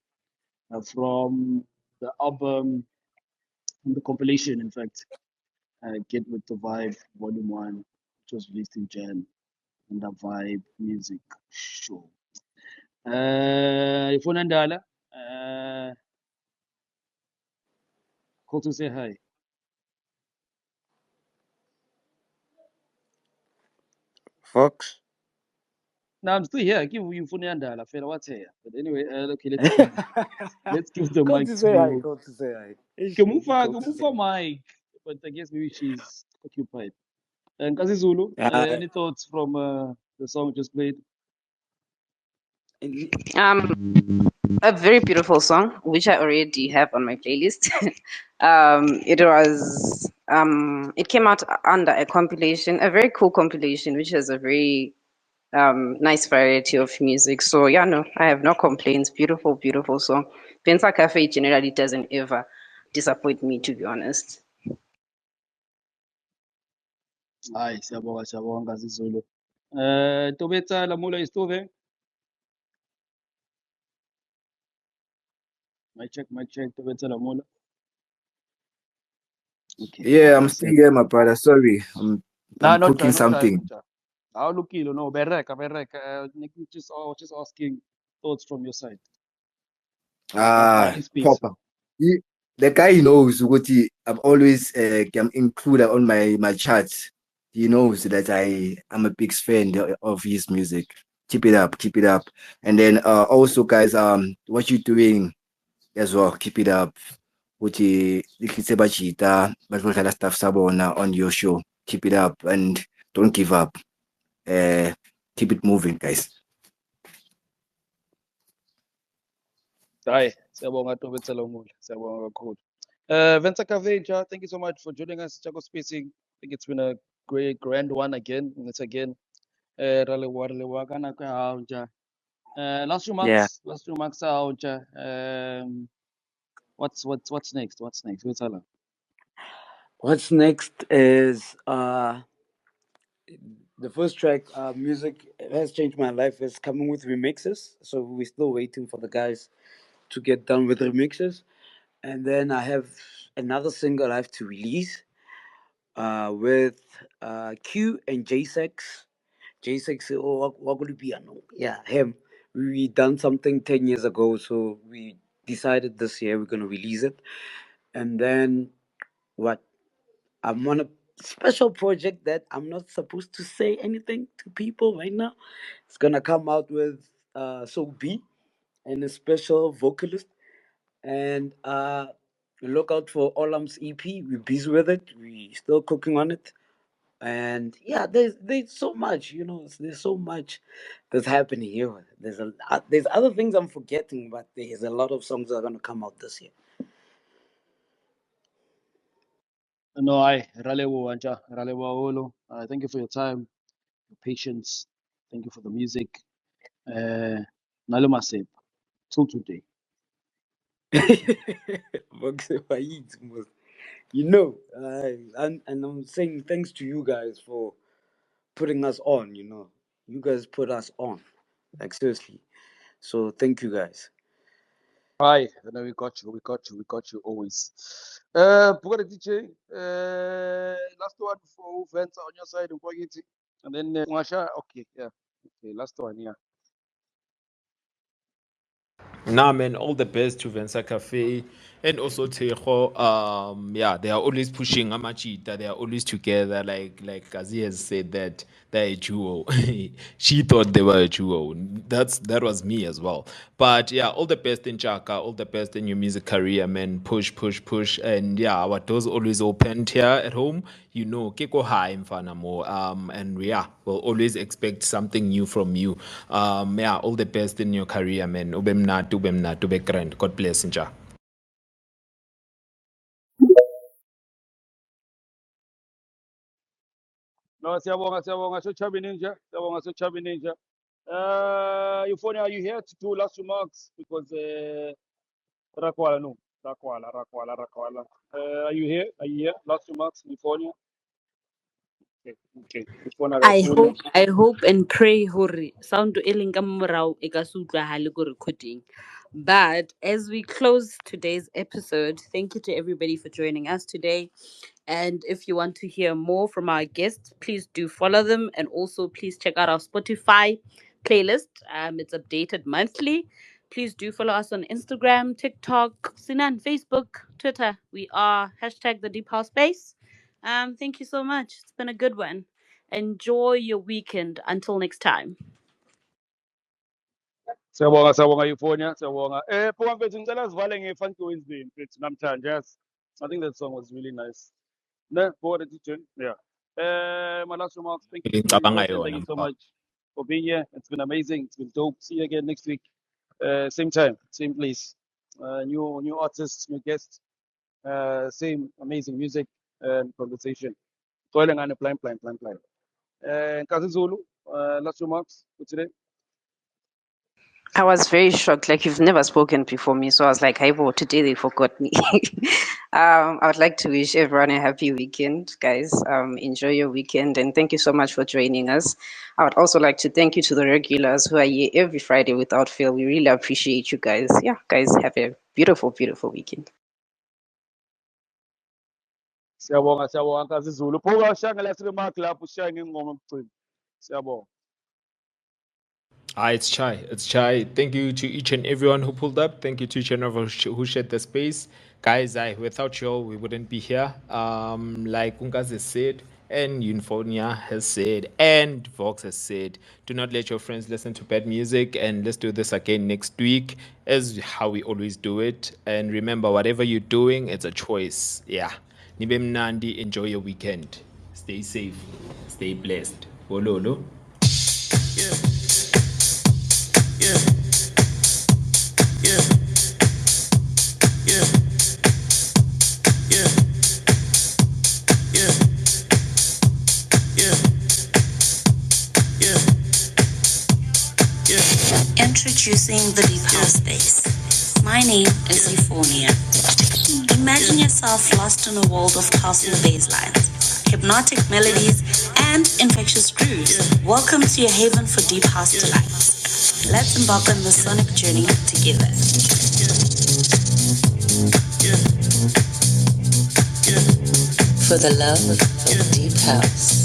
from the album, from the compilation, in fact. Get with the Vibe Volume 1, which was released in Jan, and the Vibe Music Show. Ifuna Ndala, call to say hi. Fox. Now I'm still here. Give you Ifuna Ndala, fella, what's here? But anyway, okay, let's give the Go mic to say hi. to Go to say hi. Kemufa Mike, but I guess maybe she's occupied. And Kazi Zulu, any thoughts from the song we just played? A very beautiful song, which I already have on my playlist. It came out under a compilation, a very cool compilation, which has a very nice variety of music. So yeah, no, I have no complaints. Beautiful, beautiful song. Vencer Cafe generally doesn't ever disappoint me, to be honest. Hi, siyabonga Kazi Zulu. Tobetsa Lamola is still there? Mic check, Tobetsa Lamola. Okay. Yeah, I'm still here, my brother. Sorry, I'm No, cooking something. How look you no, bereka. Just asking thoughts from your side. Ah, Free space. proper. the guy knows what I'm always included on my charts. He knows that I'm a big fan of his music. Keep it up, keep it up. And then also guys, what you doing as well? Keep it up. Ukuthi lihlise bajita bazodlala stuff sabona on your show. Keep it up and don't give up. Keep it moving, guys. Hayi, siyabonga Tobetsa Lamola. Siyabonga kakhulu. Vencer Café, thank you so much for joining us. Chaco Spacing. I think it's been a great, grand one again. And it's again. Last few Yeah. months out. What's next? What's next? What's all? What's next is the first track, music has changed my life, is coming with remixes. So we're still waiting for the guys to get done with remixes. And then I have another single I have to release with Q and J6. J6, oh, what could it be? Yeah, him. We done something 10 years ago, so we decided this year we're going to release it. And then what? I'm on a special project that I'm not supposed to say anything to people right now. It's gonna come out with So B and a special vocalist. And look out for Olam's EP. We're busy with it. We still cooking on it. And yeah, there's so much, there's so much that's happening here. There's other things I'm forgetting, but there's a lot of songs that are gonna come out this year. No, I Ralewo Anja, Ralewo Olo. Thank you for your time, your patience. Thank you for the music. Naluma Sep, till today. And I'm saying thanks to you guys for putting us on. You guys put us on, like seriously. So thank you guys. Hi, no, we got you always. Bugatti DJ, last one for Vencer on your side, Mpogiti. And then Masha, okay, yeah. Okay, last one, yeah. Nah, man, all the best to Vencer Cafe and also Tejo. Yeah, they are always pushing Amachita. They are always together. Like Kazi has said that they're a duo. She thought they were a duo. That was me as well. But yeah, all the best in Chaka. All the best in your music career, man. Push, push, push. And yeah, our doors always opened here at home. Kiko high mfana mo. And yeah, we'll always expect something new from you. Yeah, all the best in your career, man. Ube mnatu, ube grand. God bless, nja. No, siyabonga, so Chubby Ninja. Siyabonga, so Chubby Ninja. Euphony, are you here to do last remarks? Because Rakwala, no. Rakwala. Are you here? Are you here? Last remarks, Euphony? Okay. Euphony, Rakwala. I hope and pray hore sound e leng ka morao e ka se utlwahale ko recording. But as we close today's episode, thank you to everybody for joining us today. And if you want to hear more from our guests, please do follow them. And also, please check out our Spotify playlist. It's updated monthly. Please do follow us on Instagram, TikTok, Sinan, Facebook, Twitter. We are hashtag the Deep House Space. Thank you so much. It's been a good one. Enjoy your weekend. Until next time. Siyabonga Euphony, siyabonga. Phuma mfethu ngicela sivale nge-Funky Wednesday mfethu namhlanje, yes. I think that song was really nice. No, for the teacher. Yeah. My last remarks. Thank you to Ngicabanga Vencer. Thank yona, you so mfana. much for being here. It's been amazing. It's been dope. See you again next week. Same time, same place. New artists, new guests. Same amazing music and conversation. Toiling on a plan. Kazi Zulu, last remarks for today. I was very shocked. Like you've never spoken before me, so I was like, "Hey, bro, today they forgot me." I would like to wish everyone a happy weekend, guys. Enjoy your weekend, and thank you so much for joining us. I would also like to thank you to the regulars who are here every Friday without fail. We really appreciate you guys. Yeah, guys, have a beautiful weekend. Siyabonga Kazi Zulu. Phuka shanga last remark lapho shanga ingoma emgcini. Siyabonga. It's Chai. It's Chai. Thank you to each and everyone who pulled up. Thank you to each and everyone who shared the space. Guys, without you, we wouldn't be here. Like Ungaze said, and Unifonia has said, and Vox has said, do not let your friends listen to bad music, and let's do this again next week, as how we always do it. And remember, whatever you're doing, it's a choice. Yeah. Nibe mnandi, enjoy your weekend. Stay safe, stay blessed. Bololo. Introducing the deep house space. My name is Euphonia. Imagine yourself lost in a world of pulsing bass lines, hypnotic melodies, and infectious grooves. Welcome to your haven for deep house delights. Let's embark on the sonic journey together. For the love of deep house.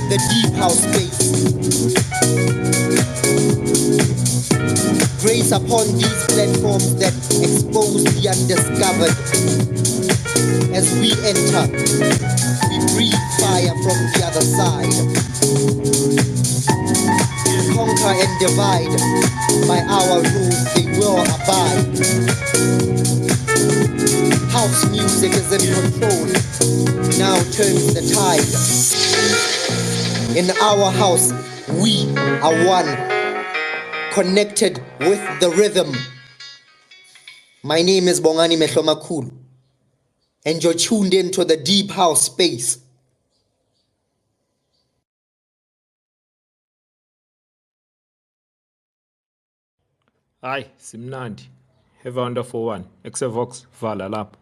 The deep house space. Grace upon these platforms that expose the undiscovered. As we enter, we breathe fire from the other side. Conquer and divide. By our rules they will abide. House music is in control. Now turns the tide. In our house, we are one, connected with the rhythm. My name is Bongani Mehlomakulu, and you're tuned into the deep house space. Simnandi. Have a wonderful one. Exavox, Vala Lap.